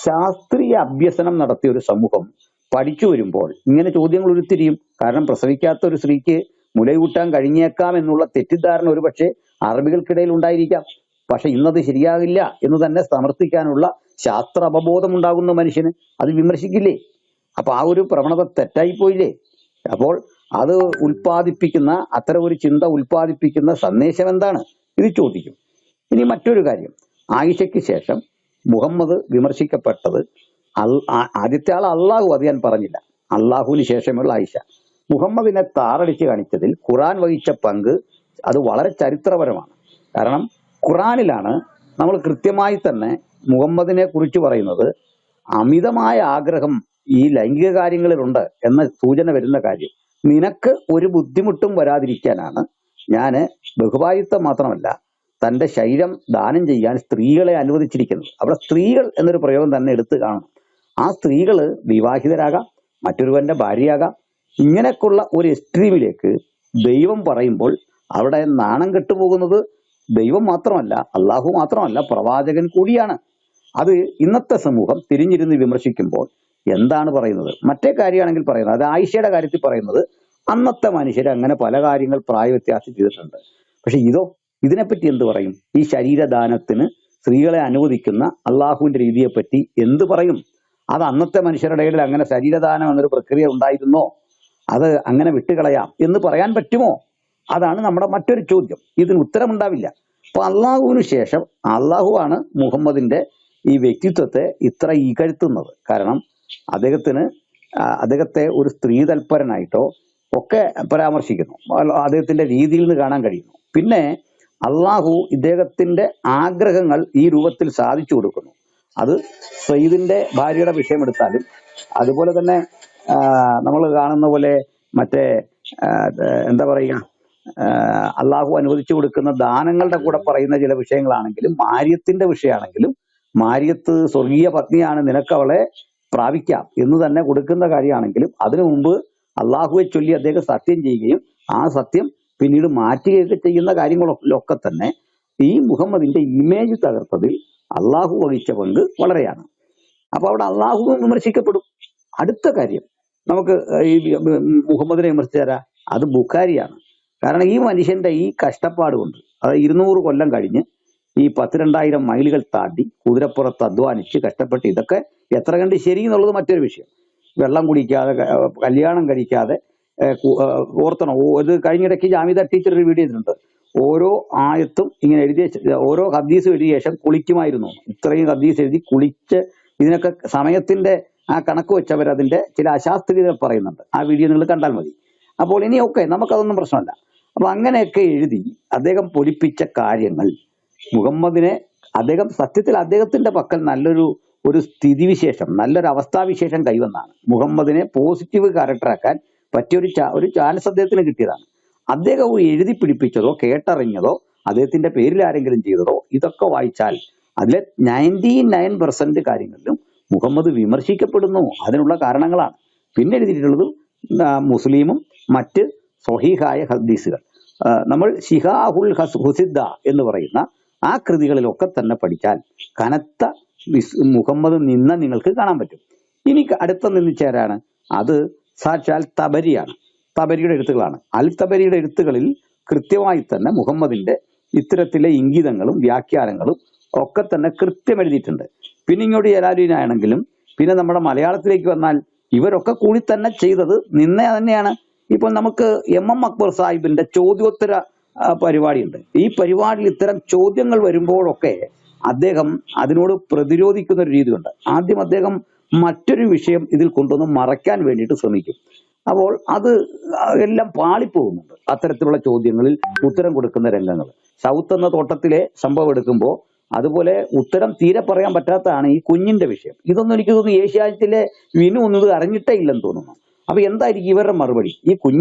ശാസ്ത്രീയ അഭ്യസനം നടത്തിയ ഒരു സമൂഹം പഠിച്ചു വരുമ്പോൾ ഇങ്ങനെ ചോദ്യങ്ങൾ ഉരുത്തിരിയും. കാരണം പ്രസവിക്കാത്ത ഒരു സ്ത്രീക്ക് മുലയൂട്ടാൻ കഴിഞ്ഞേക്കാം എന്നുള്ള തെറ്റിദ്ധാരണ ഒരുപക്ഷെ അറബികൾക്കിടയിൽ ഉണ്ടായിരിക്കാം. പക്ഷെ ഇന്നത് ശരിയാകില്ല എന്ന് തന്നെ സമർത്ഥിക്കാനുള്ള ശാസ്ത്ര അവബോധം ഉണ്ടാകുന്ന മനുഷ്യന് അത് വിമർശിക്കില്ലേ? അപ്പൊ ആ ഒരു പ്രവണത തെറ്റായി പോയില്ലേ? അപ്പോൾ അത് ഉൽപ്പാദിപ്പിക്കുന്ന, അത്തരം ഒരു ചിന്ത ഉൽപ്പാദിപ്പിക്കുന്ന സന്ദേശം എന്താണ്? ഇത് ചോദിക്കും. ഇനി മറ്റൊരു കാര്യം, ആയിഷയ്ക്ക് ശേഷം മുഹമ്മദ് വിമർശിക്കപ്പെട്ടത് ആദ്യത്തെ ആൾ അള്ളാഹു, അത് ഞാൻ പറഞ്ഞില്ല. അള്ളാഹുവിന് ശേഷമുള്ള ആയിഷ. മുഹമ്മദിനെ താറടിച്ച് കാണിച്ചതിൽ ഖുറാൻ വഹിച്ച പങ്ക് അത് വളരെ ചരിത്രപരമാണ്. കാരണം ഖുറാനിലാണ് നമ്മൾ കൃത്യമായി തന്നെ മുഹമ്മദിനെ കുറിച്ച് പറയുന്നത് അമിതമായ ആഗ്രഹം ഈ ലൈംഗിക കാര്യങ്ങളിലുണ്ട് എന്ന സൂചന വരുന്ന കാര്യം. നിനക്ക് ഒരു ബുദ്ധിമുട്ടും വരാതിരിക്കാനാണ് ഞാൻ ബഹുഭായിത്വം മാത്രമല്ല തന്റെ ശരീരം ദാനം ചെയ്യാൻ സ്ത്രീകളെ അനുവദിച്ചിരിക്കുന്നത്. അവിടെ സ്ത്രീകൾ എന്നൊരു പ്രയോഗം തന്നെ എടുത്തു കാണണം. ആ സ്ത്രീകള് വിവാഹിതരാകാം, മറ്റൊരുവന്റെ ഭാര്യയാകാം. ഇങ്ങനെയൊക്കെയുള്ള ഒരു എക്സ്ട്രീമിലേക്ക് ദൈവം പറയുമ്പോൾ അവിടെ നാണം കെട്ടുപോകുന്നത് ദൈവം മാത്രമല്ല, അള്ളാഹു മാത്രമല്ല, പ്രവാചകൻ കൂടിയാണ്. അത് ഇന്നത്തെ സമൂഹം തിരിഞ്ഞിരുന്ന് വിമർശിക്കുമ്പോൾ എന്താണ് പറയുന്നത്? മറ്റേ കാര്യമാണെങ്കിൽ പറയുന്നത്, അത് ആയിഷയുടെ കാര്യത്തിൽ പറയുന്നത് അന്നത്തെ മനുഷ്യർ അങ്ങനെ പല കാര്യങ്ങൾ പ്രായവ്യത്യാസം ചെയ്തിട്ടുണ്ട്. പക്ഷെ ഇതിനെപ്പറ്റി എന്ത് പറയും? ഈ ശരീരദാനത്തിന് സ്ത്രീകളെ അനുവദിക്കുന്ന അള്ളാഹുവിന്റെ രീതിയെപ്പറ്റി എന്ത് പറയും? അത് അന്നത്തെ മനുഷ്യരുടെ ഇടയിൽ അങ്ങനെ ശരീരദാനം എന്നൊരു പ്രക്രിയ ഉണ്ടായിരുന്നോ? അത് അങ്ങനെ വിട്ടുകളയാം എന്ന് പറയാൻ പറ്റുമോ? അതാണ് നമ്മുടെ മറ്റൊരു ചോദ്യം. ഇതിന് ഉത്തരമുണ്ടാവില്ല. അപ്പൊ അള്ളാഹുവിന് ശേഷം അള്ളാഹുവാണ് മുഹമ്മദിന്റെ ഈ വ്യക്തിത്വത്തെ ഇത്ര ഇകഴ്ത്തുന്നത്. കാരണം അദ്ദേഹത്തെ ഒരു സ്ത്രീ തൽപരനായിട്ടോ ഒക്കെ പരാമർശിക്കുന്നു. അദ്ദേഹത്തിന്റെ രീതിയിൽ നിന്ന് കാണാൻ കഴിയുന്നു. പിന്നെ അള്ളാഹു ഇദ്ദേഹത്തിന്റെ ആഗ്രഹങ്ങൾ ഈ രൂപത്തിൽ സാധിച്ചു കൊടുക്കുന്നു. അത് സയ്യിദിന്റെ ഭാര്യയുടെ വിഷയമെടുത്താലും അതുപോലെ തന്നെ നമ്മൾ കാണുന്ന പോലെ മറ്റേ എന്താ പറയുക, അള്ളാഹു അനുവദിച്ചു കൊടുക്കുന്ന ദാനങ്ങളുടെ കൂടെ പറയുന്ന ചില വിഷയങ്ങളാണെങ്കിലും, മാര്യത്തിന്റെ വിഷയമാണെങ്കിലും, മാര്യത്ത് സ്വർഗീയ പത്നിയാണ്, നിനക്ക് അവളെ പ്രാപിക്കാം എന്ന് തന്നെ കൊടുക്കുന്ന കാര്യമാണെങ്കിലും, അതിനു മുമ്പ് അള്ളാഹുവെ ചൊല്ലി അദ്ദേഹം സത്യം ചെയ്യുകയും ആ സത്യം പിന്നീട് മാറ്റുകയൊക്കെ ചെയ്യുന്ന കാര്യങ്ങളൊക്കെ തന്നെ ഈ മുഹമ്മദിന്റെ ഇമേജ് തകർത്തതിൽ അള്ളാഹു വഹിച്ച പങ്ക് വളരെയാണ്. അപ്പൊ അവിടെ അള്ളാഹു വിമർശിക്കപ്പെടും. അടുത്ത കാര്യം, നമുക്ക് ഈ മുഹമ്മദിനെ വിമർശിച്ചു തരാം, അത് ബുഖാരിയാണ്. കാരണം ഈ മനുഷ്യന്റെ ഈ കഷ്ടപ്പാട് കൊണ്ട്, അത് 200 കൊല്ലം കഴിഞ്ഞ് ഈ 12,000 മൈലുകൾ താണ്ടി കുതിരപ്പുറത്ത് അധ്വാനിച്ച് കഷ്ടപ്പെട്ട് ഇതൊക്കെ എത്ര കണ്ട് ശരി എന്നുള്ളത് മറ്റൊരു വിഷയം. വെള്ളം കുടിക്കാതെ, കല്യാണം കഴിക്കാതെ, ഓർത്തണം. ഇത് കഴിഞ്ഞിടയ്ക്ക് ജാമിദ ടീച്ചർ ഒരു വീഡിയോ ചെയ്തിട്ടുണ്ട്. ഓരോ ആയത്തും ഇങ്ങനെ എഴുതിയ ഓരോ ഹദീസും എഴുതിയ ശേഷം കുളിക്കുമായിരുന്നു. ഇത്രയും ഹദീസ് എഴുതി കുളിച്ച് ഇതിനൊക്കെ സമയത്തിന്റെ ആ കണക്ക് വെച്ചവർ അതിന്റെ ചില അശാസ്ത്രീയത പറയുന്നുണ്ട്. ആ വീഡിയോ നിങ്ങൾ കണ്ടാൽ മതി. അപ്പോൾ ഇനി നമുക്കതൊന്നും പ്രശ്നമല്ല. അപ്പൊ അങ്ങനെയൊക്കെ എഴുതി അദ്ദേഹം പൊലിപ്പിച്ച കാര്യങ്ങൾ മുഹമ്മദിനെ സത്യത്തിൽ അദ്ദേഹത്തിന്റെ പക്കൽ ഒരു സ്ഥിതിവിശേഷം, നല്ലൊരു അവസ്ഥാവിശേഷം കൈവന്നാണ്. മുഹമ്മദിനെ പോസിറ്റീവ് ക്യാരക്ടറാക്കാൻ പറ്റിയ ഒരു ചാൻസ് അദ്ദേഹത്തിന് കിട്ടിയതാണ്. അദ്ദേഹം എഴുതി പിടിപ്പിച്ചതോ കേട്ടറിഞ്ഞതോ അദ്ദേഹത്തിന്റെ പേരിൽ ആരെങ്കിലും ചെയ്തതോ ഇതൊക്കെ വായിച്ചാൽ അതിലെ 99% കാര്യങ്ങളിലും മുഹമ്മദ് വിമർശിക്കപ്പെടുന്നു. അതിനുള്ള കാരണങ്ങളാണ്. പിന്നെ എഴുതിയിട്ടുള്ളത് മുസ്ലിമും മറ്റ് സ്വഹീഹായ ഹദീസുകൾ. നമ്മൾ ഷിഹാഹുൽ ഹുസിദ്ദ എന്ന് പറയുന്ന ആ കൃതികളിലൊക്കെ തന്നെ പഠിച്ചാൽ കനത്ത മുഹമ്മദ് നിന്ന നിങ്ങൾക്ക് കാണാൻ പറ്റും. ഇനി അടുത്ത നിന്നിച്ചാരാണ്? അത് സാക്ഷാൽ തബരിയാണ്. തബരിയുടെ എഴുത്തുകളാണ്. അൽ തബരിയുടെ എഴുത്തുകളിൽ കൃത്യമായി തന്നെ മുഹമ്മദിന്റെ ഇത്തരത്തിലെ ഇംഗിതങ്ങളും വ്യാഖ്യാനങ്ങളും ഒക്കെ തന്നെ കൃത്യം എഴുതിയിട്ടുണ്ട്. പിന്നെ ഇങ്ങോട്ട് ജലാലുദ്ദീനാണെങ്കിലും പിന്നെ നമ്മുടെ മലയാളത്തിലേക്ക് വന്നാൽ ഇവരൊക്കെ കൂടി തന്നെ ചെയ്തത് നിന്ന തന്നെയാണ്. ഇപ്പൊ നമുക്ക് എം അക്ബർ സാഹിബിന്റെ ചോദ്യോത്തര പരിപാടിയുണ്ട്. ഈ പരിപാടിയിൽ ഇത്തരം ചോദ്യങ്ങൾ വരുമ്പോഴൊക്കെ അദ്ദേഹം അതിനോട് പ്രതിരോധിക്കുന്ന ഒരു രീതിയുണ്ട്. ആദ്യം അദ്ദേഹം മറ്റൊരു വിഷയം ഇതിൽ കൊണ്ടുവന്ന് മറയ്ക്കാൻ വേണ്ടിയിട്ട് ശ്രമിക്കും. അപ്പോൾ അത് എല്ലാം പാളിപ്പോകുന്നുണ്ട്. അത്തരത്തിലുള്ള ചോദ്യങ്ങളിൽ ഉത്തരം കൊടുക്കുന്ന രംഗങ്ങൾ സൗത്ത് എന്ന തോട്ടത്തിലെ സംഭവം എടുക്കുമ്പോൾ അതുപോലെ ഉത്തരം തീരെ പറയാൻ പറ്റാത്തതാണ് ഈ കുഞ്ഞിന്റെ വിഷയം. ഇതൊന്നും എനിക്ക് തോന്നുന്നു ഏഷ്യാനെറ്റിലെ വിനു ഒന്നും ഇത് അറിഞ്ഞിട്ടേ ഇല്ലെന്ന് തോന്നുന്നു. അപ്പൊ എന്തായിരിക്കും ഇവരുടെ മറുപടി? ഈ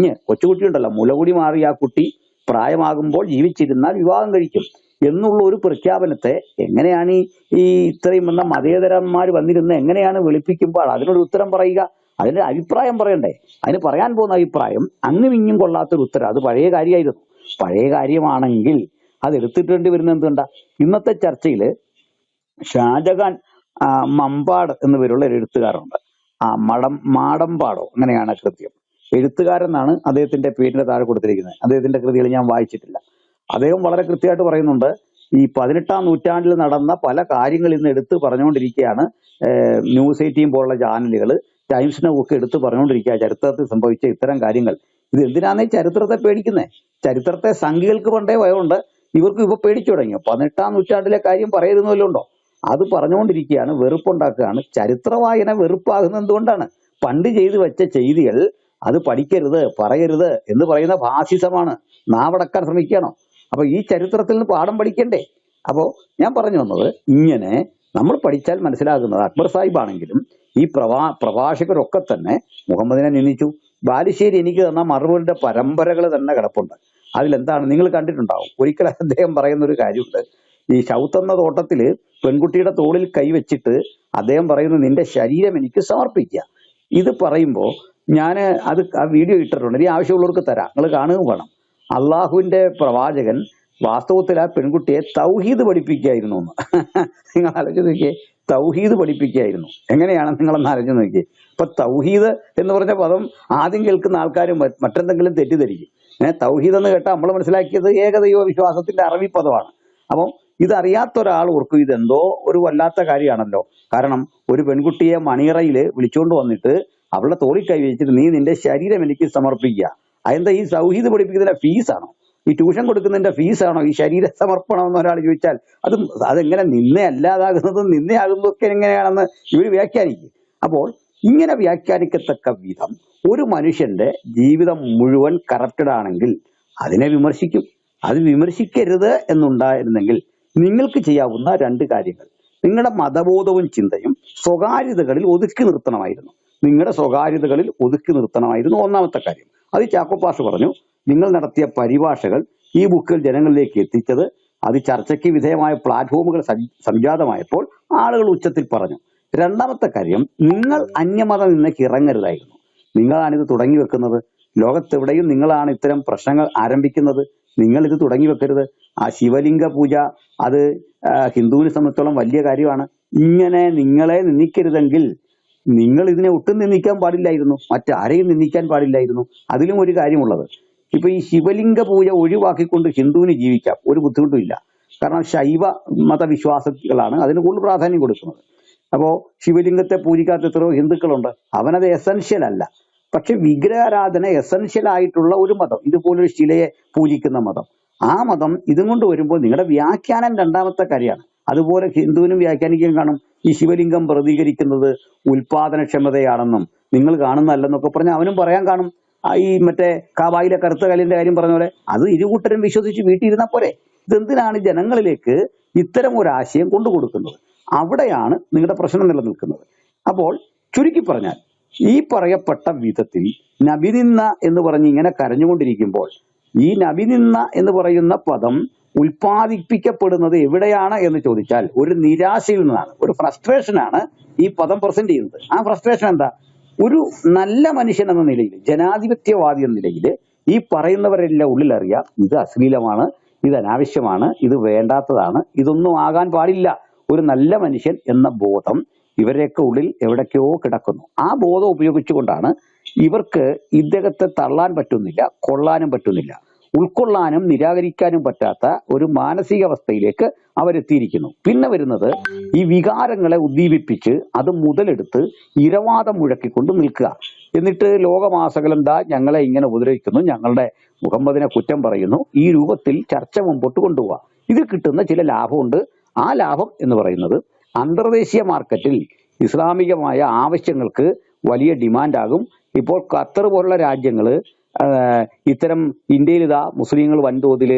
കൊച്ചുകുട്ടിയുണ്ടല്ലോ, മുലകുടി മാറി ആ കുട്ടി പ്രായമാകുമ്പോൾ ജീവിച്ചിരുന്നാൽ വിവാഹം കഴിക്കും എന്നുള്ള ഒരു പ്രഖ്യാപനത്തെ എങ്ങനെയാണ് ഈ ഇത്രയും വന്ന മതേതരന്മാർ വന്നിരുന്ന് എങ്ങനെയാണ് വെളുപ്പിക്കുമ്പോൾ അതിനൊരു ഉത്തരം പറയുക? അതിന്റെ അഭിപ്രായം പറയണ്ടേ? അതിന് പറയാൻ പോകുന്ന അഭിപ്രായം അങ്ങും ഇങ്ങും കൊള്ളാത്തൊരു ഉത്തരം. അത് പഴയ കാര്യമായിരുന്നു. പഴയ കാര്യമാണെങ്കിൽ അത് എടുത്തിട്ടേണ്ടി വരുന്ന എന്തുകൊണ്ടാ? ഇന്നത്തെ ചർച്ചയിൽ ഷാജഹാൻ മമ്പാട് എന്ന പേരുള്ള ഒരു എഴുത്തുകാരുണ്ട്. മാടമ്പാടോ അങ്ങനെയാണ് കൃത്യം. എഴുത്തുകാരെന്നാണ് അദ്ദേഹത്തിന്റെ പേരിന്റെ താഴെ കൊടുത്തിരിക്കുന്നത്. അദ്ദേഹത്തിന്റെ കൃതികൾ ഞാൻ വായിച്ചിട്ടില്ല. അദ്ദേഹം വളരെ കൃത്യമായിട്ട് പറയുന്നുണ്ട്, ഈ 18-ാം നൂറ്റാണ്ടിൽ നടന്ന പല കാര്യങ്ങൾ ഇന്ന് എടുത്ത് പറഞ്ഞുകൊണ്ടിരിക്കുകയാണ്. ന്യൂസ് 18 പോലുള്ള ചാനലുകൾ, ടൈംസിനെ ഒക്കെ എടുത്ത് പറഞ്ഞുകൊണ്ടിരിക്കുക ചരിത്രത്തിൽ സംഭവിച്ച ഇത്തരം കാര്യങ്ങൾ. ഇത് എന്തിനാണ് ഈ ചരിത്രത്തെ പേടിക്കുന്നത്? ചരിത്രത്തെ സംഘികൾക്ക് പണ്ടേ ഭയമുണ്ട്, ഇവർക്ക് ഇപ്പൊ പേടിച്ചു തുടങ്ങിയോ? 18-ാം നൂറ്റാണ്ടിലെ കാര്യം പറയുന്നല്ലോ ഉണ്ടോ? അത് പറഞ്ഞുകൊണ്ടിരിക്കുകയാണ്, വെറുപ്പുണ്ടാക്കുകയാണ്. ചരിത്ര വായന വെറുപ്പാകുന്നത് എന്തുകൊണ്ടാണ്? പണ്ട് ചെയ്തു വെച്ച ചെയ്തികൾ അത് പഠിക്കരുത്, പറയരുത് എന്ന് പറയുന്ന ഫാസിസമാണ്. നാവടക്കാൻ ശ്രമിക്കുകയാണോ? അപ്പൊ ഈ ചരിത്രത്തിൽ നിന്ന് പാഠം പഠിക്കണ്ടേ? അപ്പോ ഞാൻ പറഞ്ഞു വന്നത്, ഇങ്ങനെ നമ്മൾ പഠിച്ചാൽ മനസ്സിലാകുന്നത് അക്ബർ സാഹിബ് ആണെങ്കിലും ഈ പ്രഭാഷകരൊക്കെ തന്നെ മുഹമ്മദിനെ നിന്ദിച്ചു. ബാലുശ്ശേരി എനിക്ക് തന്ന മറുപടിയുടെ പരമ്പരകൾ തന്നെ കിടപ്പുണ്ട്. അതിലെന്താണ് നിങ്ങൾ കണ്ടിട്ടുണ്ടാവും. ഒരിക്കൽ അദ്ദേഹം പറയുന്ന ഒരു കാര്യമുണ്ട്. ഈ ഷൗത്ത് എന്ന തോട്ടത്തില് പെൺകുട്ടിയുടെ തോളിൽ കൈവച്ചിട്ട് അദ്ദേഹം പറയുന്നു, നിന്റെ ശരീരം എനിക്ക് സമർപ്പിക്കുക. ഇത് പറയുമ്പോ ഞാൻ ആ വീഡിയോ ഇട്ടിട്ടുണ്ട്. ഈ ആവശ്യമുള്ളവർക്ക് തരാം, നിങ്ങൾ കാണുകയും വേണം. അള്ളാഹുവിന്റെ പ്രവാചകൻ വാസ്തവത്തിൽ ആ പെൺകുട്ടിയെ തൗഹീദ് പഠിപ്പിക്കുകയായിരുന്നു എന്ന്. നിങ്ങൾ ആലോചിച്ച് നോക്കിയേ, തൗഹീദ് പഠിപ്പിക്കുകയായിരുന്നു. എങ്ങനെയാണ് നിങ്ങളൊന്ന് ആലോചിച്ച് നോക്കിയേ. അപ്പൊ തൗഹീദ് എന്ന് പറഞ്ഞ പദം ആദ്യം കേൾക്കുന്ന ആൾക്കാർ മറ്റെന്തെങ്കിലും തെറ്റിദ്ധരിക്കും. തൗഹീദ് എന്ന് കേട്ടാൽ നമ്മൾ മനസ്സിലാക്കിയത് ഏകദൈവ വിശ്വാസത്തിന്റെ അറബി പദമാണ്. അപ്പം ഇതറിയാത്ത ഒരാൾ ഓർക്കും ഇതെന്തോ ഒരു വല്ലാത്ത കാര്യമാണല്ലോ. കാരണം ഒരു പെൺകുട്ടിയെ മണിയറയിൽ വിളിച്ചുകൊണ്ട് വന്നിട്ട് അവളുടെ തോളിൽ കൈ വെച്ചിട്ട് നീ നിന്റെ ശരീരം എനിക്ക് സമർപ്പിക്കുക. അതെന്താ ഈ തൗഹീദ് പഠിപ്പിക്കുന്നതിന്റെ ഫീസാണോ? ഈ ട്യൂഷൻ കൊടുക്കുന്നതിന്റെ ഫീസാണോ ഈ ശരീര സമർപ്പണം എന്ന് ഒരാൾ ചോദിച്ചാൽ അതെങ്ങനെ നിന്നയല്ലാതാകുന്നതും നിന്നയാകുന്നതൊക്കെ എങ്ങനെയാണെന്ന് ഇവർ വ്യാഖ്യാനിക്കും. അപ്പോൾ ഇങ്ങനെ വ്യാഖ്യാനിക്കത്തക്ക വിധം ഒരു മനുഷ്യന്റെ ജീവിതം മുഴുവൻ കറപ്റ്റഡ് ആണെങ്കിൽ അതിനെ വിമർശിക്കും. അത് വിമർശിക്കരുത് എന്നുണ്ടായിരുന്നെങ്കിൽ നിങ്ങൾക്ക് ചെയ്യാവുന്ന 2 കാര്യങ്ങൾ. നിങ്ങളുടെ മതബോധവും ചിന്തയും സ്വകാര്യതകളിൽ ഒതുക്കി നിർത്തണമായിരുന്നു. നിങ്ങളുടെ സ്വകാര്യതകളിൽ ഒതുക്കി നിർത്തണമായിരുന്നു ഒന്നാമത്തെ കാര്യം. അത് ചാക്കോ പാഷ പറഞ്ഞു. നിങ്ങൾ നടത്തിയ പരിഭാഷകൾ ഈ ബുക്കിൽ ജനങ്ങളിലേക്ക് എത്തിച്ചത് അത് ചർച്ചയ്ക്ക് വിധേയമായ പ്ലാറ്റ്ഫോമുകൾ സംജാതമായപ്പോൾ ആളുകൾ ഉച്ചത്തിൽ പറഞ്ഞു. രണ്ടാമത്തെ കാര്യം, നിങ്ങൾ അന്യമത നിന്നേക്ക് ഇറങ്ങരുതായിരുന്നു. നിങ്ങളാണിത് തുടങ്ങി വെക്കുന്നത്. ലോകത്തെവിടെയും നിങ്ങളാണ് ഇത്തരം പ്രശ്നങ്ങൾ ആരംഭിക്കുന്നത്. നിങ്ങൾ ഇത് തുടങ്ങി വെക്കരുത്. ആ ശിവലിംഗ പൂജ അത് ഹിന്ദുവിനെ സംബന്ധിച്ചോളം വലിയ കാര്യമാണ്. ഇങ്ങനെ നിങ്ങളെ നിന്ദിക്കരുതെങ്കിൽ നിങ്ങൾ ഇതിനെ ഒട്ടും നിന്ദിക്കാൻ പാടില്ലായിരുന്നു, മറ്റാരെയും നിന്ദിക്കാൻ പാടില്ലായിരുന്നു. അതിലും ഒരു കാര്യമുള്ളത്, ഇപ്പൊ ഈ ശിവലിംഗ പൂജ ഒഴിവാക്കിക്കൊണ്ട് ഹിന്ദുവിന് ജീവിക്കാം, ഒരു ബുദ്ധിമുട്ടുമില്ല. കാരണം ശൈവ മതവിശ്വാസികളാണ് അതിന് കൂടുതൽ പ്രാധാന്യം കൊടുക്കുന്നത്. അപ്പോ ശിവലിംഗത്തെ പൂജിക്കാത്ത എത്രയോ ഹിന്ദുക്കളുണ്ട്. അവനത് എസൻഷ്യൽ അല്ല. പക്ഷെ വിഗ്രഹാരാധന എസൻഷ്യൽ ആയിട്ടുള്ള ഒരു മതം, ഇതുപോലൊരു ശിലയെ പൂജിക്കുന്ന മതം, ആ മതം ഇതും കൊണ്ട് വരുമ്പോൾ നിങ്ങളുടെ വ്യാഖ്യാനം രണ്ടാമത്തെ കാര്യമാണ്. അതുപോലെ ഹിന്ദുവിനും വ്യാഖ്യാനിക്കാൻ കാണും ഈ ശിവലിംഗം പ്രതികരിക്കുന്നത് ഉൽപാദനക്ഷമതയാണെന്നും നിങ്ങൾ കാണുന്നതല്ലെന്നൊക്കെ പറഞ്ഞ് അവനും പറയാൻ കാണും. ഈ മറ്റേ കാബായിലെ കറുത്ത കല്ലിന്റെ കാര്യം പറഞ്ഞ പോലെ അത് ഇരുകൂട്ടരും വിശ്വസിച്ച് വീട്ടിലിരുന്നാൽ പോരെ. ഇതെന്തിനാണ് ജനങ്ങളിലേക്ക് ഇത്തരം ഒരു ആശയം കൊണ്ടുകൊടുക്കുന്നത്? അവിടെയാണ് നിങ്ങളുടെ പ്രശ്നം നിലനിൽക്കുന്നത്. അപ്പോൾ ചുരുക്കി പറഞ്ഞാൽ ഈ പറയപ്പെട്ട വിധത്തിൽ നബിനിന്ന എന്ന് പറഞ്ഞ് ഇങ്ങനെ കരഞ്ഞുകൊണ്ടിരിക്കുമ്പോൾ ഈ നബിനിന്ന എന്ന് പറയുന്ന പദം ഉൽപ്പാദിപ്പിക്കപ്പെടുന്നത് എവിടെയാണ് എന്ന് ചോദിച്ചാൽ ഒരു നിരാശയിൽ നിന്നാണ്, ഒരു ഫ്രസ്ട്രേഷനാണ് ഈ പദം പ്രസന്റ് ചെയ്യുന്നത്. ആ ഫ്രസ്ട്രേഷൻ എന്താ? ഒരു നല്ല മനുഷ്യൻ എന്ന നിലയിൽ, ജനാധിപത്യവാദി എന്ന നിലയിൽ ഈ പറയുന്നവരെല്ലാം ഉള്ളിലറിയാം ഇത് അശ്ലീലമാണ്, ഇത് അനാവശ്യമാണ്, ഇത് വേണ്ടാത്തതാണ്, ഇതൊന്നും ആകാൻ പാടില്ല. ഒരു നല്ല മനുഷ്യൻ എന്ന ബോധം ഇവരെയൊക്കെ ഉള്ളിൽ എവിടേക്കോ കിടക്കുന്നു. ആ ബോധം ഉപയോഗിച്ചുകൊണ്ടാണ് ഇവർക്ക് ഇദ്ദേഹത്തെ തള്ളാൻ പറ്റുന്നില്ല, കൊള്ളാനും പറ്റുന്നില്ല, ഉൾക്കൊള്ളാനും നിരാകരിക്കാനും പറ്റാത്ത ഒരു മാനസികാവസ്ഥയിലേക്ക് അവരെത്തിയിരിക്കുന്നു. പിന്നെ വരുന്നത് ഈ വികാരങ്ങളെ ഉദ്ദീപിപ്പിച്ച് അത് മുതലെടുത്ത് ഇരവാദം മുഴക്കിക്കൊണ്ട് നിൽക്കുക. എന്നിട്ട് ലോകമാസകലം ദാ ഞങ്ങളെ ഇങ്ങനെ ഉപദ്രവിക്കുന്നു, ഞങ്ങളുടെ മുഹമ്മദിനെ കുറ്റം പറയുന്നു, ഈ രൂപത്തിൽ ചർച്ച മുമ്പോട്ട് കൊണ്ടുപോവുക. ഇത് കിട്ടുന്ന ചില ലാഭമുണ്ട്. ആ ലാഭം എന്ന് പറയുന്നത് അന്തർദേശീയ മാർക്കറ്റിൽ ഇസ്ലാമികമായ ആവശ്യങ്ങൾക്ക് വലിയ ഡിമാൻഡാകും. ഇപ്പോൾ ഖത്തർ പോലുള്ള രാജ്യങ്ങൾ ഇത്തരം ഇന്ത്യയിൽ ഇതാ മുസ്ലിങ്ങൾ വൻതോതിൽ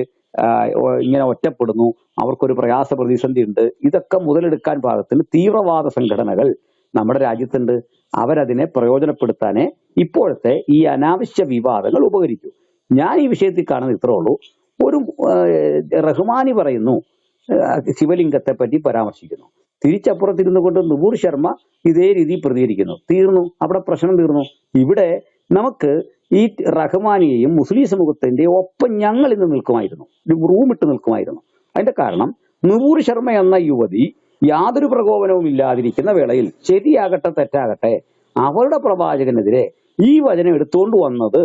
ഇങ്ങനെ ഒറ്റപ്പെടുന്നു, അവർക്കൊരു പ്രയാസ പ്രതിസന്ധി ഉണ്ട്, ഇതൊക്കെ മുതലെടുക്കാൻ പാകത്തിന് തീവ്രവാദ സംഘടനകൾ നമ്മുടെ രാജ്യത്തുണ്ട്. അവരതിനെ പ്രയോജനപ്പെടുത്താനേ ഇപ്പോഴത്തെ ഈ അനാവശ്യ വിവാദങ്ങൾ ഉപകരിക്കൂ. ഞാൻ ഈ വിഷയത്തിൽ കാണുന്നത് ഇത്രേ ഉള്ളൂ. ഒരു റഹ്മാനി പറയുന്നു, ശിവലിംഗത്തെ പറ്റി പരാമർശിക്കുന്നു, തിരിച്ചപ്പുറത്തിരുന്നു കൊണ്ട് നുപൂർ ശർമ്മ ഇതേ രീതി പ്രതികരിക്കുന്നു, തീർന്നു, അവിടെ പ്രശ്നം തീർന്നു. ഇവിടെ നമുക്ക് ഈ റഹ്മാനിയെയും മുസ്ലിം സമൂഹത്തിന്റെ ഒപ്പം ഞങ്ങൾ ഇന്ന് നിൽക്കുമായിരുന്നു, ഒരു റൂമിട്ട് നിൽക്കുമായിരുന്നു. അതിന്റെ കാരണം നുപൂർ ശർമ്മ എന്ന യുവതി യാതൊരു പ്രകോപനവും ഇല്ലാതിരിക്കുന്ന വേളയിൽ ശരിയാകട്ടെ തെറ്റാകട്ടെ അവരുടെ പ്രവാചകനെതിരെ ഈ വചനം എടുത്തുകൊണ്ട് വന്നത്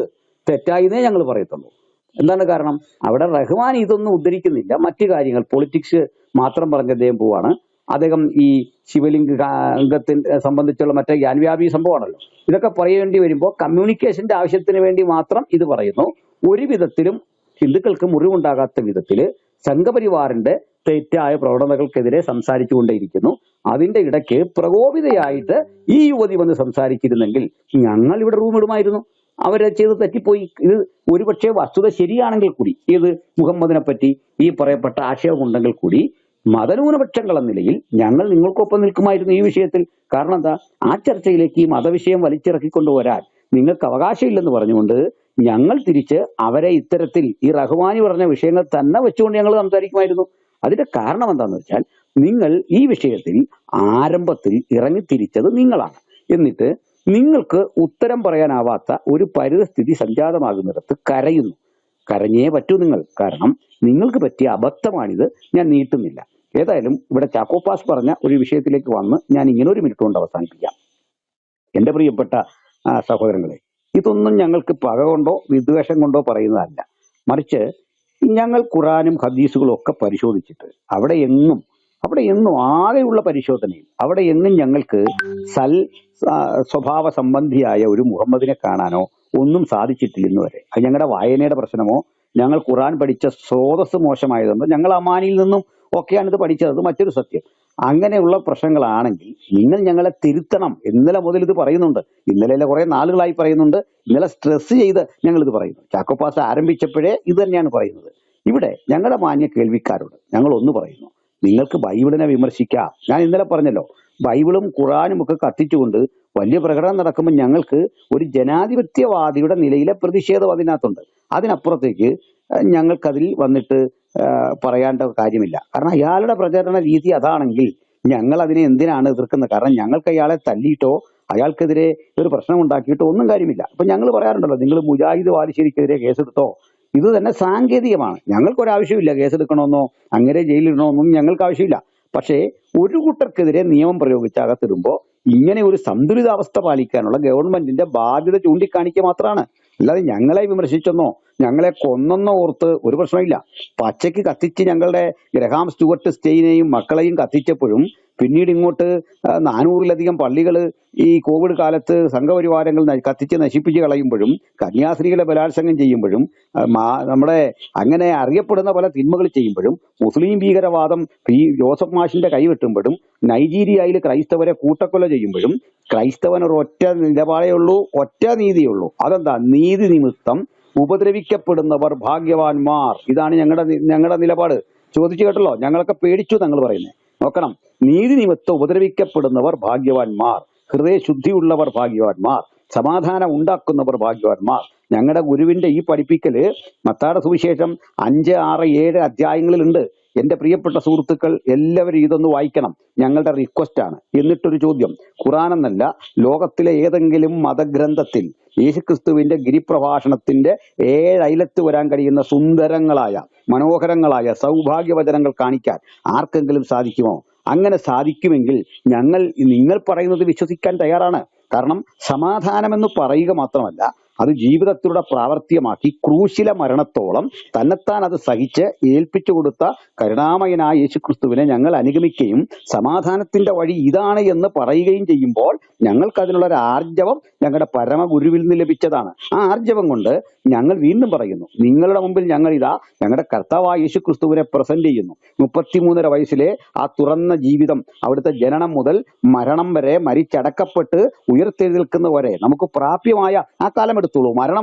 തെറ്റായിന്നേ ഞങ്ങൾ പറയത്തുള്ളൂ. എന്താണ് കാരണം? അവിടെ റഹ്മാൻ ഇതൊന്നും ഉദ്ധരിക്കുന്നില്ല, മറ്റു കാര്യങ്ങൾ പൊളിറ്റിക്സ് മാത്രം പറഞ്ഞ അദ്ദേഹം പോവാണ്. അദ്ദേഹം ഈ ശിവലിംഗത്തെ സംബന്ധിച്ചുള്ള മറ്റേ ജ്ഞാനവ്യാപി സംഭവമാണല്ലോ. ഇതൊക്കെ പറയേണ്ടി വരുമ്പോൾ കമ്മ്യൂണിക്കേഷന്റെ ആവശ്യത്തിന് വേണ്ടി മാത്രം ഇത് പറയുന്നു. ഒരു വിധത്തിലും ഹിന്ദുക്കൾക്ക് മുറിവുണ്ടാകാത്ത വിധത്തിൽ സംഘപരിവാറിന്റെ തെറ്റായ പ്രവണതകൾക്കെതിരെ സംസാരിച്ചുകൊണ്ടേയിരിക്കുന്നു. അതിന്റെ ഇടയ്ക്ക് പ്രകോപിതയായിട്ട് ഈ യുവതി വന്ന് സംസാരിച്ചിരുന്നെങ്കിൽ ഞങ്ങൾ ഇവിടെ റൂം ഇടുമായിരുന്നു. അവരെ ചെയ്ത് തെറ്റിപ്പോയി. ഇത് ഒരുപക്ഷെ വസ്തുത ശരിയാണെങ്കിൽ കൂടി, ഇത് മുഹമ്മദിനെ പറ്റി ഈ പറയപ്പെട്ട ആശയമുണ്ടെങ്കിൽ കൂടി മതന്യൂനപക്ഷങ്ങൾ എന്ന നിലയിൽ ഞങ്ങൾ നിങ്ങൾക്കൊപ്പം നിൽക്കുമായിരുന്നു ഈ വിഷയത്തിൽ. കാരണം എന്താ? ആ ചർച്ചയിലേക്ക് ഈ മതവിഷയം വലിച്ചിറക്കിക്കൊണ്ടുവരാൻ നിങ്ങൾക്ക് അവകാശമില്ലെന്ന് പറഞ്ഞുകൊണ്ട് ഞങ്ങൾ തിരിച്ച് അവരെ ഇത്തരത്തിൽ ഈ റഹ്മാനി പറഞ്ഞ വിഷയങ്ങൾ തന്നെ വെച്ചുകൊണ്ട് ഞങ്ങൾ സംസാരിക്കുമായിരുന്നു. അതിന്റെ കാരണം എന്താണെന്ന് വെച്ചാൽ നിങ്ങൾ ഈ വിഷയത്തിൽ ആരംഭത്തിൽ ഇറങ്ങിത്തിരിച്ചത് നിങ്ങളാണ്. എന്നിട്ട് നിങ്ങൾക്ക് ഉത്തരം പറയാനാവാത്ത ഒരു പരിസ്ഥിതി സംജാതമാകുന്നിടത്ത് കരയുന്നു. കരഞ്ഞേ പറ്റൂ നിങ്ങൾ. കാരണം നിങ്ങൾക്ക് പറ്റിയ അബദ്ധമാണിത്. ഞാൻ നീട്ടുന്നില്ല. ഏതായാലും ഇവിടെ ചാക്കോപ്പാസ് പറഞ്ഞ ഒരു വിഷയത്തിലേക്ക് വന്ന് ഞാൻ ഇങ്ങനെ ഒരു മിനിറ്റ് കൊണ്ട് അവസാനിപ്പിക്കാം. എന്റെ പ്രിയപ്പെട്ട സഹോദരങ്ങളെ, ഇതൊന്നും ഞങ്ങൾക്ക് പക കൊണ്ടോ വിദ്വേഷം കൊണ്ടോ പറയുന്നതല്ല. മറിച്ച് ഞങ്ങൾ ഖുറാനും ഹദീസുകളും ഒക്കെ പരിശോധിച്ചിട്ട് അവിടെ എങ്ങും ആകെയുള്ള പരിശോധനയിൽ അവിടെ എങ്ങും ഞങ്ങൾക്ക് സ്വഭാവ സംബന്ധിയായ ഒരു മുഹമ്മദിനെ കാണാനോ ഒന്നും സാധിച്ചിട്ടില്ല ഇന്ന് വരെ. അത് ഞങ്ങളുടെ വായനയുടെ പ്രശ്നമോ ഞങ്ങൾ ഖുറാൻ പഠിച്ച സ്രോതസ് മോശമായതുകൊണ്ട് ഞങ്ങൾ അമാനിയിൽ നിന്നും ഒക്കെയാണ് ഇത് പഠിച്ചത്. അത് മറ്റൊരു സത്യം. അങ്ങനെയുള്ള പ്രശ്നങ്ങളാണെങ്കിൽ നിങ്ങൾ ഞങ്ങളെ തിരുത്തണം. ഇന്നലെ മുതൽ ഇത് പറയുന്നുണ്ട്, ഇന്നലെ കുറെ നാളുകളായി പറയുന്നുണ്ട്, ഇന്നലെ സ്ട്രെസ് ചെയ്ത് ഞങ്ങൾ ഇത് പറയുന്നു. ചാക്കോപ്പാസ് ആരംഭിച്ചപ്പോഴേ ഇത് തന്നെയാണ് പറയുന്നത്. ഇവിടെ ഞങ്ങളുടെ മാന്യ കേൾവിക്കാരോട് ഞങ്ങൾ ഒന്ന് പറയുന്നു, നിങ്ങൾക്ക് ബൈബിളിനെ വിമർശിക്കാം. ഞാൻ ഇന്നലെ പറഞ്ഞല്ലോ, ബൈബിളും ഖുറാനും ഒക്കെ കത്തിച്ചുകൊണ്ട് വലിയ പ്രകടനം നടക്കുമ്പോൾ ഞങ്ങൾക്ക് ഒരു ജനാധിപത്യവാദിയുടെ നിലയിലെ പ്രതിഷേധം അതിനകത്തുണ്ട്. അതിനപ്പുറത്തേക്ക് ഞങ്ങൾക്കതിൽ വന്നിട്ട് പറയേണ്ട കാര്യമില്ല. കാരണം അയാളുടെ പ്രചരണ രീതി അതാണെങ്കിൽ ഞങ്ങൾ അതിനെ എന്തിനാണ് എതിർക്കുന്നത്? കാരണം ഞങ്ങൾക്ക് അയാളെ തല്ലിയിട്ടോ അയാൾക്കെതിരെ ഒരു പ്രശ്നം ഉണ്ടാക്കിയിട്ടോ ഒന്നും കാര്യമില്ല. അപ്പൊ ഞങ്ങൾ പറയാറുണ്ടല്ലോ, നിങ്ങൾ മുജാഹിദ് വാലിശ്ശേരിക്കെതിരെ കേസെടുത്തോ, ഇത് തന്നെ സാങ്കേതികമാണ്. ഞങ്ങൾക്കൊരാവശ്യമില്ല കേസെടുക്കണമെന്നോ അങ്ങനെ ജയിലിടണമെന്നൊന്നും ഞങ്ങൾക്ക് ആവശ്യമില്ല. പക്ഷേ ഒരു കൂട്ടർക്കെതിരെ നിയമം പ്രയോഗിച്ച് അകത്തിടുമ്പോൾ ഇങ്ങനെ ഒരു സന്തുലിതാവസ്ഥ പാലിക്കാനുള്ള ഗവൺമെന്റിന്റെ ബാധ്യത ചൂണ്ടിക്കാണിക്കുക മാത്രമാണ്. അല്ലാതെ ഞങ്ങളെ വിമർശിച്ചെന്നോ ഞങ്ങളെ കൊന്നെന്നോ ഓർത്ത് ഒരു പ്രശ്നമില്ല. പച്ചയ്ക്ക് കത്തിച്ച് ഞങ്ങളുടെ ഗ്രഹാം സ്റ്റുവർട്ട് സ്റ്റെയിനെയും മക്കളെയും കത്തിച്ചപ്പോഴും പിന്നീട് ഇങ്ങോട്ട് 400-ലധികം പള്ളികൾ ഈ കോവിഡ് കാലത്ത് സംഘപരിവാരങ്ങൾ കത്തിച്ച് നശിപ്പിച്ച് കളയുമ്പോഴും കന്യാസ്ത്രീകളെ ബലാത്സംഗം ചെയ്യുമ്പോഴും നമ്മുടെ അങ്ങനെ അറിയപ്പെടുന്ന പല തിന്മകൾ ചെയ്യുമ്പോഴും മുസ്ലിം ഭീകരവാദം ജോസഫ് മാഷിന്റെ കൈവെട്ടുമ്പോഴും നൈജീരിയയിൽ ക്രൈസ്തവരെ കൂട്ടക്കൊല ചെയ്യുമ്പോഴും ക്രൈസ്തവന് ഒറ്റ നിലപാടേ ഉള്ളൂ, ഒറ്റ നീതിയുള്ളൂ. അതെന്താ? നീതി നിമിത്തം ഉപദ്രവിക്കപ്പെടുന്നവർ ഭാഗ്യവാന്മാർ. ഇതാണ് ഞങ്ങളുടെ നിലപാട്. ചോദിച്ചു കേട്ടല്ലോ, ഞങ്ങളൊക്കെ പേടിച്ചു തങ്ങൾ പറയുന്നത്. നോക്കണം, നീതി നിമിത്തം ഉപദ്രവിക്കപ്പെടുന്നവർ ഭാഗ്യവാന്മാർ, ഹൃദയശുദ്ധിയുള്ളവർ ഭാഗ്യവാന്മാർ, സമാധാനം ഉണ്ടാക്കുന്നവർ ഭാഗ്യവാന്മാർ. ഞങ്ങളുടെ ഗുരുവിന്റെ ഈ പഠിപ്പിക്കല് മത്തായിയുടെ സുവിശേഷം 5, 6, 7 അധ്യായങ്ങളിലുണ്ട്. എന്റെ പ്രിയപ്പെട്ട സുഹൃത്തുക്കൾ എല്ലാവരും ഇതൊന്ന് വായിക്കണം. ഞങ്ങളുടെ റിക്വസ്റ്റ് ആണ്. എന്നിട്ടൊരു ചോദ്യം, ഖുറാൻ എന്നല്ല, ലോകത്തിലെ ഏതെങ്കിലും മതഗ്രന്ഥത്തിൽ യേശുക്രിസ്തുവിന്റെ ഗിരിപ്രഭാഷണത്തിന്റെ 7 അയലത്ത് വരാൻ കഴിയുന്ന സുന്ദരങ്ങളായ മനോഹരങ്ങളായ സൗഭാഗ്യവചനങ്ങൾ കാണിക്കാൻ ആർക്കെങ്കിലും സാധിക്കുമോ? അങ്ങനെ സാധിക്കുമെങ്കിൽ നിങ്ങൾ പറയുന്നത് വിശ്വസിക്കാൻ തയ്യാറാണ്. കാരണം സമാധാനമെന്ന് പറയുക മാത്രമല്ല, അത് ജീവിതത്തിലൂടെ പ്രാവർത്തികമാക്കി ക്രൂശില മരണത്തോളം തന്നെത്താൻ അത് സഹിച്ച് ഏൽപ്പിച്ചു കൊടുത്ത കരുണാമയനായ യേശുക്രിസ്തുവിനെ ഞങ്ങൾ അനുഗമിക്കുകയും സമാധാനത്തിന്റെ വഴി ഇതാണ് എന്ന് പറയുകയും ചെയ്യുമ്പോൾ ഞങ്ങൾക്ക് അതിനുള്ള ഒരു ആർജവം ഞങ്ങളുടെ പരമഗുരുവിൽ നിന്ന് ലഭിച്ചതാണ്. ആ ആർജവം കൊണ്ട് ഞങ്ങൾ വീണ്ടും പറയുന്നു, നിങ്ങളുടെ മുമ്പിൽ ഞങ്ങൾ ഞങ്ങളുടെ കർത്താവായ യേശുക്രിസ്തുവിനെ പ്രസന്റ് ചെയ്യുന്നു. 33.5 വയസ്സിലെ ആ തുറന്ന ജീവിതം, അവിടുത്തെ ജനനം മുതൽ മരണം വരെ, മരിച്ചടക്കപ്പെട്ട് ഉയർത്തെഴുന്നേൽക്കുന്നവരെ നമുക്ക് പ്രാപ്യമായ ആ കാലം എടുത്തോളൂ.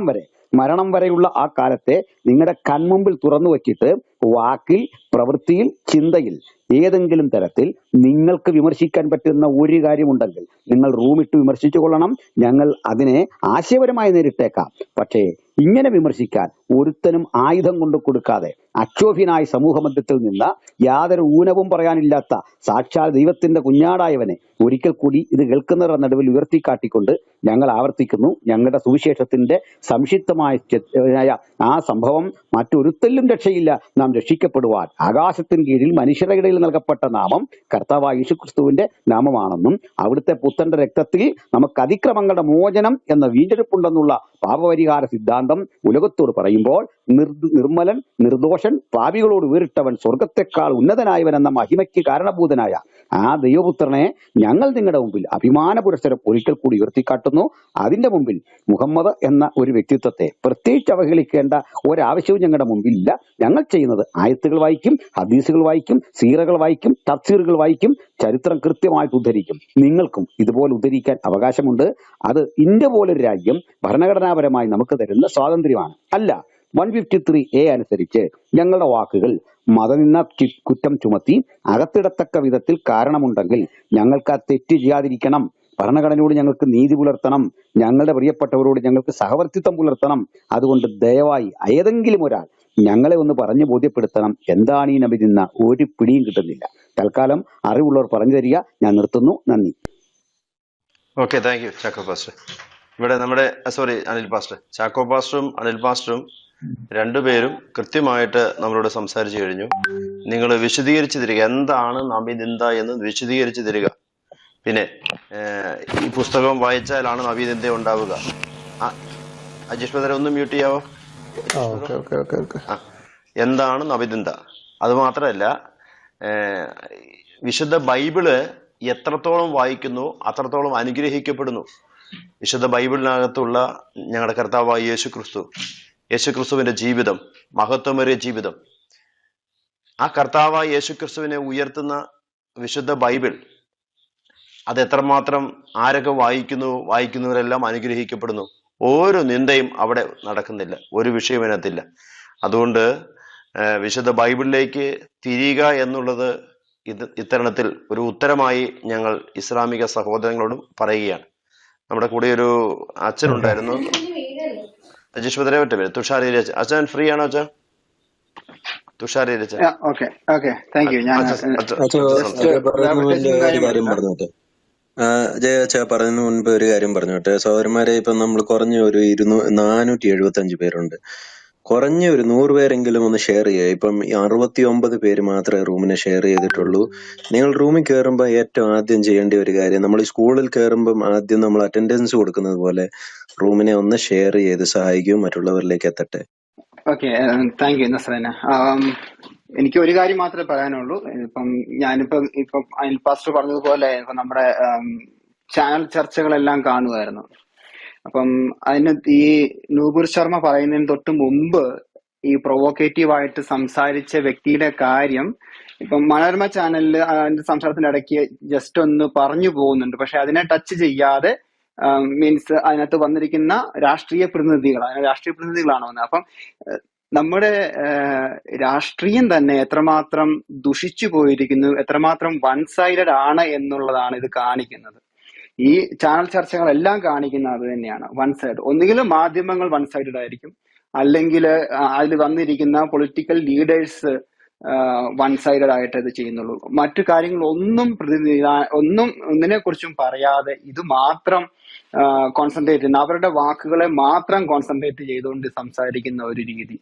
മരണം വരെയുള്ള ആ കാലത്തെ നിങ്ങളുടെ കൺമുമ്പിൽ തുറന്നു വച്ചിട്ട് വാക്കിൽ, പ്രവൃത്തിയിൽ, ചിന്തയിൽ ഏതെങ്കിലും തരത്തിൽ നിങ്ങൾക്ക് വിമർശിക്കാൻ പറ്റുന്ന ഒരു കാര്യമുണ്ടെങ്കിൽ നിങ്ങൾ റൂമിട്ട് വിമർശിച്ചു കൊള്ളണം. ഞങ്ങൾ അതിനെ ആശയപരമായി നേരിട്ടേക്കാം. പക്ഷേ ഇങ്ങനെ വിമർശിക്കാൻ ഒരുത്തനും ആയുധം കൊണ്ട് കൊടുക്കാതെ അക്ഷോഭ്യനായ സമൂഹമധ്യത്തിൽ നിന്ന് യാതൊരു ഊനവും പറയാനില്ലാത്ത സാക്ഷാൽ ദൈവത്തിന്റെ കുഞ്ഞാടായവനെ ഒരിക്കൽ കൂടി ഇത് കേൾക്കുന്നവരുടെ നടുവിൽ ഉയർത്തിക്കാട്ടിക്കൊണ്ട് ഞങ്ങൾ ആവർത്തിക്കുന്നു, ഞങ്ങളുടെ സുവിശേഷത്തിന്റെ സംക്ഷിപ്തമായ ആ സംഭവം മറ്റൊരുത്തലും രക്ഷയില്ല. നാം രക്ഷിക്കപ്പെടുവാൻ ആകാശത്തിന് കീഴിൽ മനുഷ്യരുടെ ഇടയിൽ നൽകപ്പെട്ട നാമം കർത്താവായ യേശുക്രിസ്തുവിന്റെ നാമമാണെന്നും അവിടുത്തെ പുത്രന്റെ രക്തത്തിൽ നമുക്ക് അതിക്രമങ്ങളുടെ മോചനം എന്ന വീണ്ടെടുപ്പുണ്ടെന്നുള്ള പാപപരിഹാര സിദ്ധാന്തം ഉലകത്തോട് പറയുമ്പോൾ നിർമ്മലൻ, നിർദോഷൻ, പാപികളോട് വേറിട്ടവൻ, സ്വർഗത്തെക്കാൾ ഉന്നതനായവൻ എന്ന മഹിമയ്ക്ക് കാരണഭൂതനായ ആ ദൈവപുത്രനെ ഞങ്ങൾ നിങ്ങളുടെ മുമ്പിൽ അഭിമാന പുരസ്സരം ഒരിക്കൽ കൂടി ഉയർത്തിക്കാട്ടുന്നു. അതിന്റെ മുമ്പിൽ മുഹമ്മദ് എന്ന ഒരു വ്യക്തിത്വത്തെ പ്രത്യേകിച്ച് അവഹേളിക്കേണ്ട ഒരാവശ്യവും ഞങ്ങളുടെ മുമ്പിലില്ല. ഞങ്ങൾ ചെയ്യുന്നത് ആയത്തുകൾ വായിക്കും, ഹദീസുകൾ വായിക്കും, സീറകൾ വായിക്കും, തഫ്സീറുകൾ വായിക്കും, ചരിത്രം കൃത്യമായിട്ട് ഉദ്ധരിക്കും. നിങ്ങൾക്കും ഇതുപോലെ ഉദ്ധരിക്കാൻ അവകാശമുണ്ട്. അത് ഇന്ത്യ പോലൊരു രാജ്യം ഭരണഘടനാപരമായി നമുക്ക് തരുന്ന സ്വാതന്ത്ര്യമാണ്. അല്ല, 153A അനുസരിച്ച് ഞങ്ങളുടെ വാക്കുകൾ മതനിന്ന കുറ്റം ചുമത്തി അകത്തിടത്തക്ക വിധത്തിൽ കാരണമുണ്ടെങ്കിൽ ഞങ്ങൾക്ക് ആ തെറ്റ് ചെയ്യാതിരിക്കണം. ഭരണഘടനയോട് ഞങ്ങൾക്ക് നീതി പുലർത്തണം. ഞങ്ങളുടെ പ്രിയപ്പെട്ടവരോട് ഞങ്ങൾക്ക് സഹവർത്തിത്വം പുലർത്തണം. അതുകൊണ്ട് ദയവായി ഏതെങ്കിലും ഒരാൾ ഞങ്ങളെ ഒന്ന് പറഞ്ഞു ബോധ്യപ്പെടുത്തണം. എന്താണ് ഈ നബി നിന്ന? ഒരു പിടിയും കിട്ടുന്നില്ല. തൽക്കാലം അറിവുള്ളവർ പറഞ്ഞു തരിക. ഞാൻ നിർത്തുന്നു. നന്ദി. Okay, thank U Chacko pastor. ഇവിടെ അനിൽ പാസ്റ്റർ, ചാക്കോ പാസ്റ്ററും അനിൽ പാസ്റ്ററും രണ്ടുപേരും കൃത്യമായിട്ട് നമ്മളോട് സംസാരിച്ചു കഴിഞ്ഞു. നിങ്ങൾ വിശദീകരിച്ചു തരിക, എന്താണ് നബിനിന്ദ എന്ന് വിശദീകരിച്ചു തരിക. പിന്നെ ഈ പുസ്തകം വായിച്ചാലാണ് നബിനിന്ദ ഉണ്ടാവുക. അജീഷ് ബ്രദറെ ഒന്ന് മ്യൂട്ട് ചെയ്യാവോ? എന്താണ് നബിനിന്ദ? അത് മാത്രമല്ല, വിശുദ്ധ ബൈബിള് എത്രത്തോളം വായിക്കുന്നു അത്രത്തോളം അനുഗ്രഹിക്കപ്പെടുന്നു. വിശുദ്ധ ബൈബിളിനകത്തുള്ള ഞങ്ങളുടെ കർത്താവായ യേശുക്രിസ്തുവിന്റെ ജീവിതം, മഹത്വമേറിയ ജീവിതം, ആ കർത്താവായ യേശുക്രിസ്തുവിനെ ഉയർത്തുന്ന വിശുദ്ധ ബൈബിൾ, അത് എത്രമാത്രം ആരൊക്കെ വായിക്കുന്നവരെല്ലാം അനുഗ്രഹിക്കപ്പെടുന്നു. ഓരോ നിന്ദയും അവിടെ നടക്കുന്നില്ല, ഒരു വിഷയം അതിനകത്തില്ല. അതുകൊണ്ട് വിശുദ്ധ ബൈബിളിലേക്ക് തിരിയുക എന്നുള്ളത് ഇത്തരണത്തിൽ ഒരു ഉത്തരമായി ഞങ്ങൾ ഇസ്ലാമിക സഹോദരങ്ങളോടും പറയുകയാണ്. നമ്മുടെ കൂടെ ഒരു അച്ഛനുണ്ടായിരുന്നു, അജീഷ് ബദരെ പറ്റും, തുഷാരി അച്ഛൻ. ഫ്രീ ആണോ അച്ഛൻ? തുഷാരി അച്ഛൻ. ജയ പറയുന്നതിന് മുൻപ് ഒരു കാര്യം പറഞ്ഞോട്ടെ സഹോദരന്മാരെ. ഇപ്പൊ നമ്മൾ കുറഞ്ഞ ഒരു 475 പേരുണ്ട്. കുറഞ്ഞ ഒരു 100 പേരെങ്കിലും ഒന്ന് ഷെയർ ചെയ്യുക. ഇപ്പം 69 പേര് മാത്രമേ റൂമിനെ ഷെയർ ചെയ്തിട്ടുള്ളൂ. നിങ്ങൾ റൂമിൽ കയറുമ്പോൾ ഏറ്റവും ആദ്യം ചെയ്യേണ്ട ഒരു കാര്യം, നമ്മൾ ഈ സ്കൂളിൽ കയറുമ്പം ആദ്യം നമ്മൾ അറ്റൻഡൻസ് കൊടുക്കുന്നത് പോലെ റൂമിനെ ഒന്ന് ഷെയർ ചെയ്ത് സഹായിക്കും, മറ്റുള്ളവരിലേക്ക് എത്തട്ടെ. Okay, thank you Nasrana. എനിക്ക് ഒരു കാര്യം മാത്രമേ പറയാനുള്ളൂ. ഇപ്പം ഇപ്പം അനിൽ പാസ്റ്റർ പറഞ്ഞതുപോലെ ഇപ്പം നമ്മുടെ ചാനൽ ചർച്ചകളെല്ലാം കാണുമായിരുന്നു. അപ്പം അതിന് ഈ നൂപുർ ശർമ്മ പറയുന്നതിന് തൊട്ട് മുമ്പ് ഈ പ്രൊവോക്കേറ്റീവ് ആയിട്ട് സംസാരിച്ച വ്യക്തിയുടെ കാര്യം ഇപ്പം മനോരമ ചാനലിൽ അതിന്റെ സംസാരത്തിന്റെ ഇടയ്ക്ക് ജസ്റ്റ് ഒന്ന് പറഞ്ഞു പോകുന്നുണ്ട്. പക്ഷെ അതിനെ ടച്ച് ചെയ്യാതെ മീൻസ് അതിനകത്ത് വന്നിരിക്കുന്ന രാഷ്ട്രീയ പ്രതിനിധികളാണ് വന്നത്. അപ്പം നമ്മുടെ രാഷ്ട്രീയം തന്നെ എത്രമാത്രം ദുഷിച്ചു പോയിരിക്കുന്നു, എത്രമാത്രം വൺ സൈഡഡ് ആണ് എന്നുള്ളതാണ് ഇത് കാണിക്കുന്നത്. ഈ ചാനൽ ചർച്ചകളെല്ലാം കാണിക്കുന്ന അത് തന്നെയാണ്, വൺ സൈഡ്. ഒന്നുകിലും മാധ്യമങ്ങൾ വൺ സൈഡഡ് ആയിരിക്കും, അല്ലെങ്കിൽ അതിൽ വന്നിരിക്കുന്ന പൊളിറ്റിക്കൽ ലീഡേഴ്സ് വൺ സൈഡഡ് ആയിട്ട് ഇത് ചെയ്യുന്നുള്ളൂ. മറ്റു കാര്യങ്ങളൊന്നും ഒന്നിനെ കുറിച്ചും പറയാതെ ഇത് മാത്രം കോൺസെൻട്രേറ്റ് ചെയ്യുന്ന, അവരുടെ വാക്കുകളെ മാത്രം കോൺസെൻട്രേറ്റ് ചെയ്തുകൊണ്ട് സംസാരിക്കുന്ന ഒരു രീതി.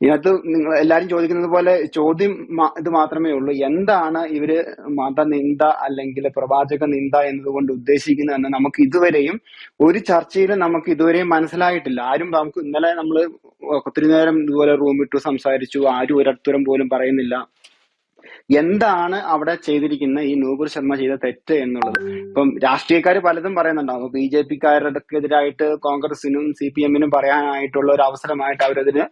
ഇതിനകത്ത് നിങ്ങൾ എല്ലാരും ചോദിക്കുന്നത് പോലെ ചോദ്യം ഇത് മാത്രമേ ഉള്ളൂ, എന്താണ് ഇവര് മതനിന്ദ അല്ലെങ്കിൽ പ്രവാചക നിന്ദ എന്നതുകൊണ്ട് ഉദ്ദേശിക്കുന്നതെന്ന് നമുക്ക് ഇതുവരെയും ഒരു ചർച്ചയിലും നമുക്ക് ഇതുവരെയും മനസ്സിലായിട്ടില്ല. നമുക്ക് ഇന്നലെ നമ്മൾ ഒത്തിരി നേരം ഇതുപോലെ റൂം ഇട്ടു സംസാരിച്ചു, ആരും ഒരടുത്തരം പോലും പറയുന്നില്ല എന്താണ് അവിടെ ചെയ്തിരിക്കുന്ന ഈ നൂപുർ ശർമ്മ ചെയ്ത തെറ്റ് എന്നുള്ളത്. ഇപ്പം രാഷ്ട്രീയക്കാർ പലതും പറയുന്നുണ്ടാവും, BJP-ക്കാർക്കെതിരായിട്ട് കോൺഗ്രസിനും CPM-നും പറയാനായിട്ടുള്ള ഒരു അവസരമായിട്ട് അവരതിന്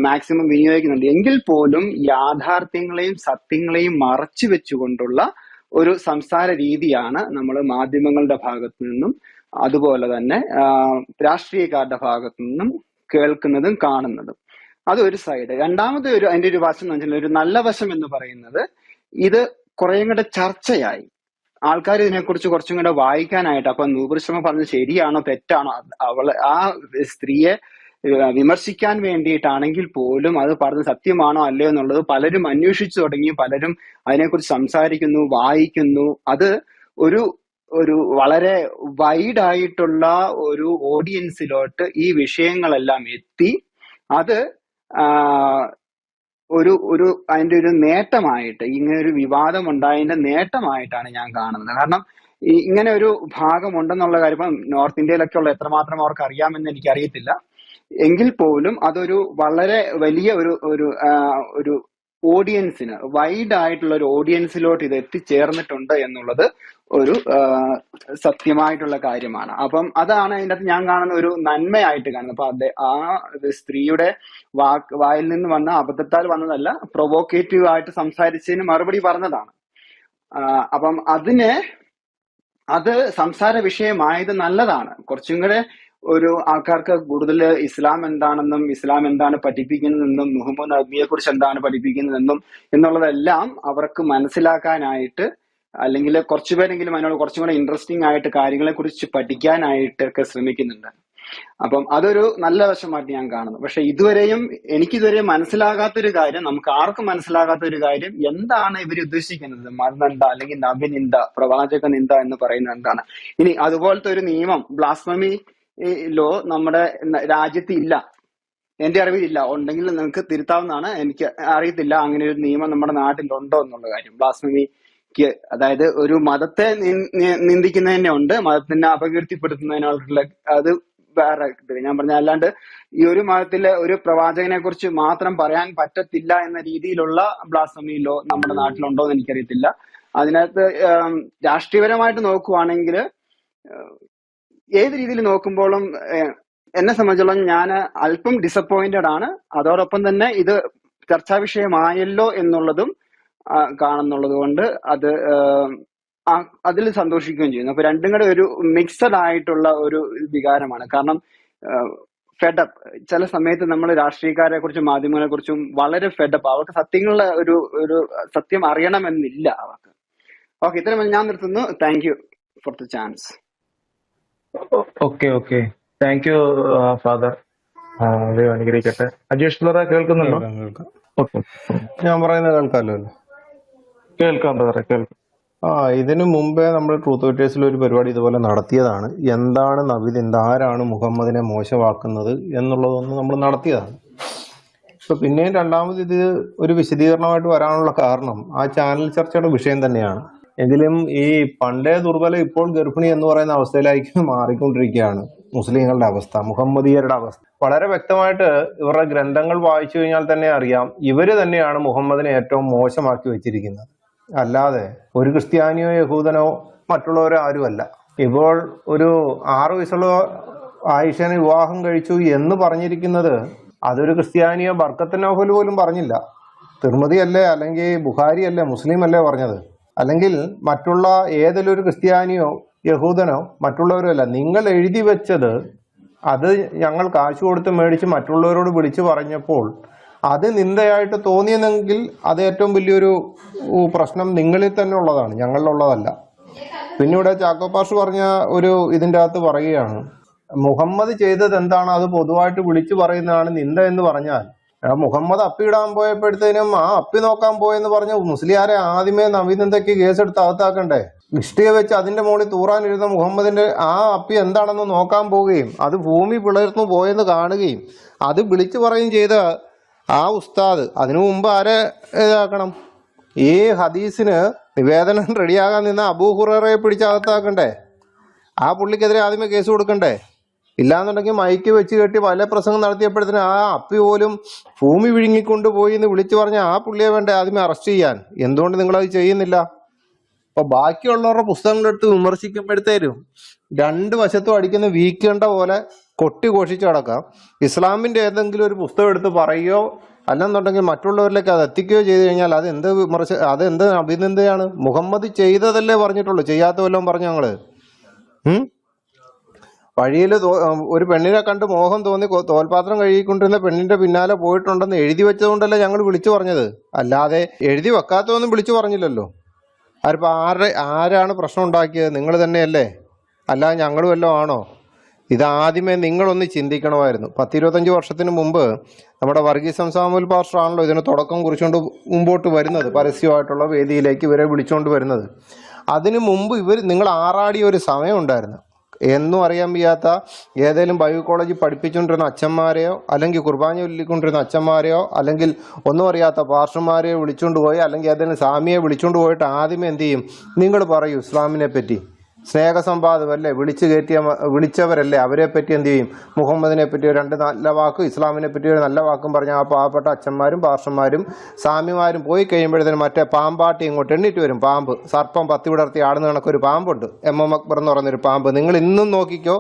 മാക്സിമം വിനിയോഗിക്കുന്നുണ്ട്. എങ്കിൽ പോലും യാഥാർത്ഥ്യങ്ങളെയും സത്യങ്ങളെയും മറച്ചു വെച്ചുകൊണ്ടുള്ള ഒരു സംസാര രീതിയാണ് നമ്മൾ മാധ്യമങ്ങളുടെ ഭാഗത്തു നിന്നും അതുപോലെ തന്നെ രാഷ്ട്രീയക്കാരുടെ ഭാഗത്തു നിന്നും കേൾക്കുന്നതും കാണുന്നതും. അതൊരു സൈഡ്. രണ്ടാമത്തെ അതിന്റെ ഒരു വശം എന്ന് വെച്ചാൽ, ഒരു നല്ല വശം എന്ന് പറയുന്നത്, ഇത് കുറേയും കൂടെ ചർച്ചയായി, ആൾക്കാർ ഇതിനെക്കുറിച്ച് കുറച്ചും കൂടെ വായിക്കാനായിട്ട്. അപ്പൊ നൂപുർ ശർമ്മ പറഞ്ഞത് ശരിയാണോ തെറ്റാണോ, ആ സ്ത്രീയെ വിമർശിക്കാൻ വേണ്ടിയിട്ടാണെങ്കിൽ പോലും അത് പറഞ്ഞത് സത്യമാണോ അല്ലയോ എന്നുള്ളത് പലരും അന്വേഷിച്ചു തുടങ്ങി, പലരും അതിനെക്കുറിച്ച് സംസാരിക്കുന്നു, വായിക്കുന്നു. അത് ഒരു വളരെ വൈഡ് ആയിട്ടുള്ള ഒരു ഓഡിയൻസിലോട്ട് ഈ വിഷയങ്ങളെല്ലാം എത്തി. അത് അതിന്റെ ഒരു നേട്ടമായിട്ട്, ഇങ്ങനെ ഒരു വിവാദം ഉണ്ടായതിന്റെ നേട്ടമായിട്ടാണ് ഞാൻ കാണുന്നത്. കാരണം ഇങ്ങനെ ഒരു ഭാഗം ഉണ്ടെന്നുള്ള കാര്യം ഇപ്പം നോർത്ത് ഇന്ത്യയിലൊക്കെ ഉള്ള എത്രമാത്രം അവർക്ക് അറിയാമെന്ന് എനിക്കറിയത്തില്ല. എങ്കിൽ പോലും അതൊരു വളരെ വലിയ ഒരു ഓഡിയൻസിന്, വൈഡ് ആയിട്ടുള്ള ഒരു ഓഡിയൻസിലോട്ട് ഇത് എത്തിച്ചേർന്നിട്ടുണ്ട് എന്നുള്ളത് ഒരു സത്യമായിട്ടുള്ള കാര്യമാണ്. അപ്പം അതാണ് അതിൻ്റെ അകത്ത് ഞാൻ കാണുന്ന ഒരു നന്മയായിട്ട് കാണുന്നത്. അപ്പൊ ആ സ്ത്രീയുടെ വായിൽ നിന്ന് വന്ന അബദ്ധത്താൽ വന്നതല്ല, പ്രൊവോക്കേറ്റീവ് ആയിട്ട് സംസാരിച്ചതിന് മറുപടി പറഞ്ഞതാണ്. അപ്പം അത് സംസാര വിഷയമായത് നല്ലതാണ്. കുറച്ചും കൂടെ ഒരു ആൾക്കാർക്ക് കൂടുതൽ ഇസ്ലാം എന്താണെന്നും ഇസ്ലാം എന്താണ് പഠിപ്പിക്കുന്നതെന്നും മുഹമ്മദ് നബിയെ കുറിച്ച് എന്താണ് പഠിപ്പിക്കുന്നതെന്നും എന്നുള്ളതെല്ലാം അവർക്ക് മനസ്സിലാക്കാനായിട്ട്, അല്ലെങ്കിൽ കുറച്ചുപേരെങ്കിലും അതിനോട് കുറച്ചും കൂടെ ഇൻട്രസ്റ്റിംഗ് ആയിട്ട് കാര്യങ്ങളെ കുറിച്ച് പഠിക്കാനായിട്ടൊക്കെ ശ്രമിക്കുന്നുണ്ട്. അപ്പം അതൊരു നല്ല വശമായിട്ട് ഞാൻ കാണുന്നു. പക്ഷെ എനിക്കിതുവരെയും മനസ്സിലാകാത്തൊരു കാര്യം, നമുക്ക് ആർക്കും മനസ്സിലാകാത്തൊരു കാര്യം, എന്താണ് ഇവർ ഉദ്ദേശിക്കുന്നത്, മതനിന്ദ അല്ലെങ്കിൽ നബിനിന്ദ, പ്രവാചക നിന്ദ എന്ന് പറയുന്നത് എന്താണ്. ഇനി അതുപോലത്തെ ഒരു നിയമം, ബ്ലാസ്ഫമി ലോ നമ്മുടെ രാജ്യത്ത് ഇല്ല, എന്റെ അറിവിലില്ല. ഉണ്ടെങ്കിൽ നിങ്ങൾക്ക് തിരുത്താവുന്നതാണ്, എനിക്ക് അറിയത്തില്ല അങ്ങനെ ഒരു നിയമം നമ്മുടെ നാട്ടിലുണ്ടോ എന്നുള്ള കാര്യം. ബ്ലാസ്ഫമിക്ക്, അതായത് ഒരു മതത്തെ നിന്ദിക്കുന്നതന്നെ ഉണ്ട്, മതത്തിനെ അപകീർത്തിപ്പെടുത്തുന്നതിനുള്ള അത് വേറെ ഇത്. ഞാൻ പറഞ്ഞ അല്ലാണ്ട് ഈ ഒരു മതത്തിലെ ഒരു പ്രവാചകനെ കുറിച്ച് മാത്രം പറയാൻ പറ്റത്തില്ല എന്ന രീതിയിലുള്ള ബ്ലാസ്ഫമി ലോ നമ്മുടെ നാട്ടിലുണ്ടോ എന്ന് എനിക്കറിയത്തില്ല. അതിനകത്ത് രാഷ്ട്രീയപരമായിട്ട് നോക്കുവാണെങ്കിൽ ഏത് രീതിയിൽ നോക്കുമ്പോഴും എന്നെ സംബന്ധിച്ചോളം ഞാൻ അല്പം ഡിസപ്പോയിന്റഡ് ആണ്. അതോടൊപ്പം തന്നെ ഇത് ചർച്ചാ വിഷയമായല്ലോ എന്നുള്ളതും കാണുന്നുള്ളത് കൊണ്ട് അതിൽ സന്തോഷിക്കുകയും ചെയ്യുന്നു. അപ്പൊ രണ്ടും കൂടെ ഒരു മിക്സഡ് ആയിട്ടുള്ള ഒരു വികാരമാണ്. കാരണം ഫെഡപ്പ്, ചില സമയത്ത് നമ്മൾ രാഷ്ട്രീയക്കാരെ കുറിച്ചും മാധ്യമങ്ങളെ കുറിച്ചും വളരെ ഫെഡപ്പ്, അവർക്ക് സത്യങ്ങളുടെ ഒരു സത്യം അറിയണമെന്നില്ല അവർക്ക്. ഓക്കെ, ഇത്രയും ഞാൻ നിർത്തുന്നു. Thank you for the chance. Okay thank you father. ദൈവം അനുഗ്രഹിക്കട്ടെ. അജേഷ് ബ്രദറെ കേൾക്കുന്നുണ്ടോ? ഓക്കെ, ഞാൻ പറയുന്നത് കേൾക്കാമല്ലോ? കേൾക്കാം ബ്രദറെ, കേൾക്കാം. ഇതിനു മുമ്പേ നമ്മൾ ട്രൂത്ത് വിറ്റേഴ്സിൽ ഒരു പരിപാടി ഇതുപോലെ നടത്തിയതാണ്. എന്താണ് നബിനിന്ദ, ആരാണ് മുഹമ്മദിനെ മോശമാക്കുന്നത് എന്നുള്ളതൊന്നും നമ്മൾ നടത്തിയതാണ്. ഇപ്പൊ പിന്നെയും രണ്ടാമത് ഇത് ഒരു വിശദീകരണമായിട്ട് വരാനുള്ള കാരണം ആ ചാനൽ ചർച്ചയുടെ വിഷയം തന്നെയാണ്. എങ്കിലും ഈ പണ്ടേ ദുർബലം ഇപ്പോൾ ഗർഭിണി എന്ന് പറയുന്ന അവസ്ഥയിലേക്ക് മാറിക്കൊണ്ടിരിക്കുകയാണ് മുസ്ലിങ്ങളുടെ അവസ്ഥ, മുഹമ്മദീയരുടെ അവസ്ഥ. വളരെ വ്യക്തമായിട്ട് ഇവരുടെ ഗ്രന്ഥങ്ങൾ വായിച്ചു കഴിഞ്ഞാൽ തന്നെ അറിയാം, ഇവര് തന്നെയാണ് മുഹമ്മദിനെ ഏറ്റവും മോശമാക്കി വെച്ചിരിക്കുന്നത്. അല്ലാതെ ഒരു ക്രിസ്ത്യാനിയോ യഹൂദനോ മറ്റുള്ളവരോ ആരുമല്ല. ഇപ്പോൾ ഒരു 6 വയസ്സുള്ള ആയിഷനെ വിവാഹം കഴിച്ചു എന്ന് പറഞ്ഞിരിക്കുന്നത് അതൊരു ക്രിസ്ത്യാനിയോ ബർക്കത്ത് നൗഫൽ പോലും പറഞ്ഞില്ല. തിർമിദിയല്ലേ, അല്ലെങ്കിൽ ബുഖാരി അല്ലേ, മുസ്ലിം അല്ലേ പറഞ്ഞത്? അല്ലെങ്കിൽ മറ്റുള്ള ഏതെങ്കിലും ഒരു ക്രിസ്ത്യാനിയോ യഹൂദനോ മറ്റുള്ളവരോ അല്ല. നിങ്ങൾ എഴുതി വെച്ചത് അത് ഞങ്ങൾ കാശ് കൊടുത്ത് മേടിച്ച് മറ്റുള്ളവരോട് വിളിച്ചു പറഞ്ഞപ്പോൾ അത് നിന്ദയായിട്ട് തോന്നിയെങ്കിൽ അത് ഏറ്റവും വലിയൊരു പ്രശ്നം നിങ്ങളിൽ തന്നെ ഉള്ളതാണ്, ഞങ്ങളിലുള്ളതല്ല. പിന്നെ ഇവിടെ ചാക്കോ പാഷ് പറഞ്ഞ ഒരു ഇതിൻ്റെ അകത്ത് പറയുകയാണ്, മുഹമ്മദ് ചെയ്തത് എന്താണ് അത് പൊതുവായിട്ട് വിളിച്ചു പറയുന്നതാണ് നിന്ദ എന്ന് പറഞ്ഞാൽ, മുഹമ്മദ് അപ്പിയിടാൻ പോയപ്പോഴത്തേനും ആ അപ്പി നോക്കാൻ പോയെന്ന് പറഞ്ഞ മുസ്ലിയാരെ ആദ്യമേ നവീനന്ദയ്ക്ക് കേസെടുത്ത് അകത്താക്കണ്ടേ? ഇഷ്ടിക വെച്ച് അതിന്റെ മുകളിൽ തൂറാനിരുന്ന മുഹമ്മദിന്റെ ആ അപ്പി എന്താണെന്ന് നോക്കാൻ പോവുകയും അത് ഭൂമി പിളർന്നു പോയെന്ന് കാണുകയും അത് വിളിച്ചു പറയുകയും ചെയ്ത ആ ഉസ്താദ് അതിനു മുമ്പ് ആരെ ഇതാക്കണം? ഈ ഹദീസിന് നിവേദനം റെഡിയാകാൻ നിന്ന അബൂ ഹുറൈറയെ പിടിച്ചകത്താക്കണ്ടേ? ആ പുള്ളിക്കെതിരെ ആദ്യമേ കേസ് കൊടുക്കണ്ടേ? ഇല്ലാന്നുണ്ടെങ്കിൽ മൈക്ക് വെച്ച് കെട്ടി പല പ്രസംഗം നടത്തിയപ്പോഴത്തേനും ആ അപ്പി പോലും ഭൂമി വിഴുങ്ങിക്കൊണ്ട് പോയി എന്ന് വിളിച്ചു പറഞ്ഞ ആ പുള്ളിയെ വേണ്ടേ ആദ്യമേ അറസ്റ്റ് ചെയ്യാൻ? എന്തുകൊണ്ട് നിങ്ങളത് ചെയ്യുന്നില്ല? അപ്പൊ ബാക്കിയുള്ളവരുടെ പുസ്തകങ്ങളെടുത്ത് വിമർശിക്കുമ്പോഴത്തേരും 2 വശത്തും അടിക്കുന്ന വീക്കേണ്ട പോലെ കൊട്ടി ഘോഷിച്ച് കിടക്കാം. ഇസ്ലാമിന്റെ ഏതെങ്കിലും ഒരു പുസ്തകം എടുത്ത് പറയുകയോ അല്ലെന്നുണ്ടെങ്കിൽ മറ്റുള്ളവരിലേക്ക് അത് എത്തിക്കുകയോ ചെയ്തു കഴിഞ്ഞാൽ അതെന്ത് അഭിനന്ദയാണ്? മുഹമ്മദ് ചെയ്തതല്ലേ പറഞ്ഞിട്ടുള്ളൂ, ചെയ്യാത്ത വല്ലതും പറഞ്ഞു ഞങ്ങള്? വഴിയിൽ ഒരു പെണ്ണിനെ കണ്ട് മോഹം തോന്നി തോൽപാത്രം കഴുകിക്കൊണ്ടിരുന്ന പെണ്ണിന്റെ പിന്നാലെ പോയിട്ടുണ്ടെന്ന് എഴുതി വെച്ചതുകൊണ്ടല്ലേ ഞങ്ങൾ വിളിച്ചു പറഞ്ഞത്, അല്ലാതെ എഴുതി വെക്കാത്തതൊന്നും വിളിച്ചു പറഞ്ഞില്ലല്ലോ. അതിപ്പോ ആരാണ് പ്രശ്നം ഉണ്ടാക്കിയത്? നിങ്ങൾ തന്നെയല്ലേ, അല്ലാതെ ഞങ്ങളും വല്ലതും ആണോ? ഇതാദ്യമേ നിങ്ങളൊന്ന് ചിന്തിക്കണമായിരുന്നു. 10-25 വർഷത്തിന് മുമ്പ് നമ്മുടെ വർഗീസ് സാമുൽ പാസ്റ്റർ ആണല്ലോ ഇതിന് തുടക്കം കുറിച്ചുകൊണ്ട് മുമ്പോട്ട് വരുന്നത്, പരസ്യമായിട്ടുള്ള വേദിയിലേക്ക് ഇവരെ വിളിച്ചുകൊണ്ട് വരുന്നത്. അതിനു മുമ്പ് നിങ്ങൾ ആറാടിയ ഒരു സമയം ഉണ്ടായിരുന്നു. എന്നും അറിയാൻ വയ്യാത്ത ഏതെങ്കിലും ബൈബിൾ കോളേജിൽ പഠിപ്പിച്ചുകൊണ്ടിരുന്ന അച്ഛന്മാരെയോ അല്ലെങ്കിൽ കുർബാന ചൊല്ലിക്കൊണ്ടിരുന്ന അച്ഛന്മാരെയോ അല്ലെങ്കിൽ ഒന്നും അറിയാത്ത പാസ്റ്റർമാരെയോ വിളിച്ചുകൊണ്ട് പോയി അല്ലെങ്കിൽ ഏതെങ്കിലും സ്വാമിയെ വിളിച്ചുകൊണ്ട് പോയിട്ട് ആദ്യമേ എന്ത് ചെയ്യും? നിങ്ങൾ പറയൂ ഇസ്ലാമിനെ പറ്റി, സ്നേഹസമ്പാദമല്ലേ, വിളിച്ചവരല്ലേ, അവരെ പറ്റി എന്ത് ചെയ്യും? മുഹമ്മദിനെ പറ്റി 2 നല്ല വാക്കും ഇസ്ലാമിനെ പറ്റി ഒരു നല്ല വാക്കും പറഞ്ഞ ആ പാവപ്പെട്ട അച്ഛന്മാരും പാസ്റ്റർമാരും സ്വാമിമാരും പോയി കഴിയുമ്പോഴത്തേനും മറ്റേ പാമ്പാട്ടി ഇങ്ങോട്ട് എണ്ണീറ്റ് വരും. പാമ്പ്, സർപ്പം 10 വിടർത്തി ആടുന്ന കണക്കൊരു പാമ്പുണ്ട്, MM അക്ബർ എന്ന് പറയുന്നൊരു പാമ്പ്. നിങ്ങൾ ഇന്നും നോക്കിക്കോ,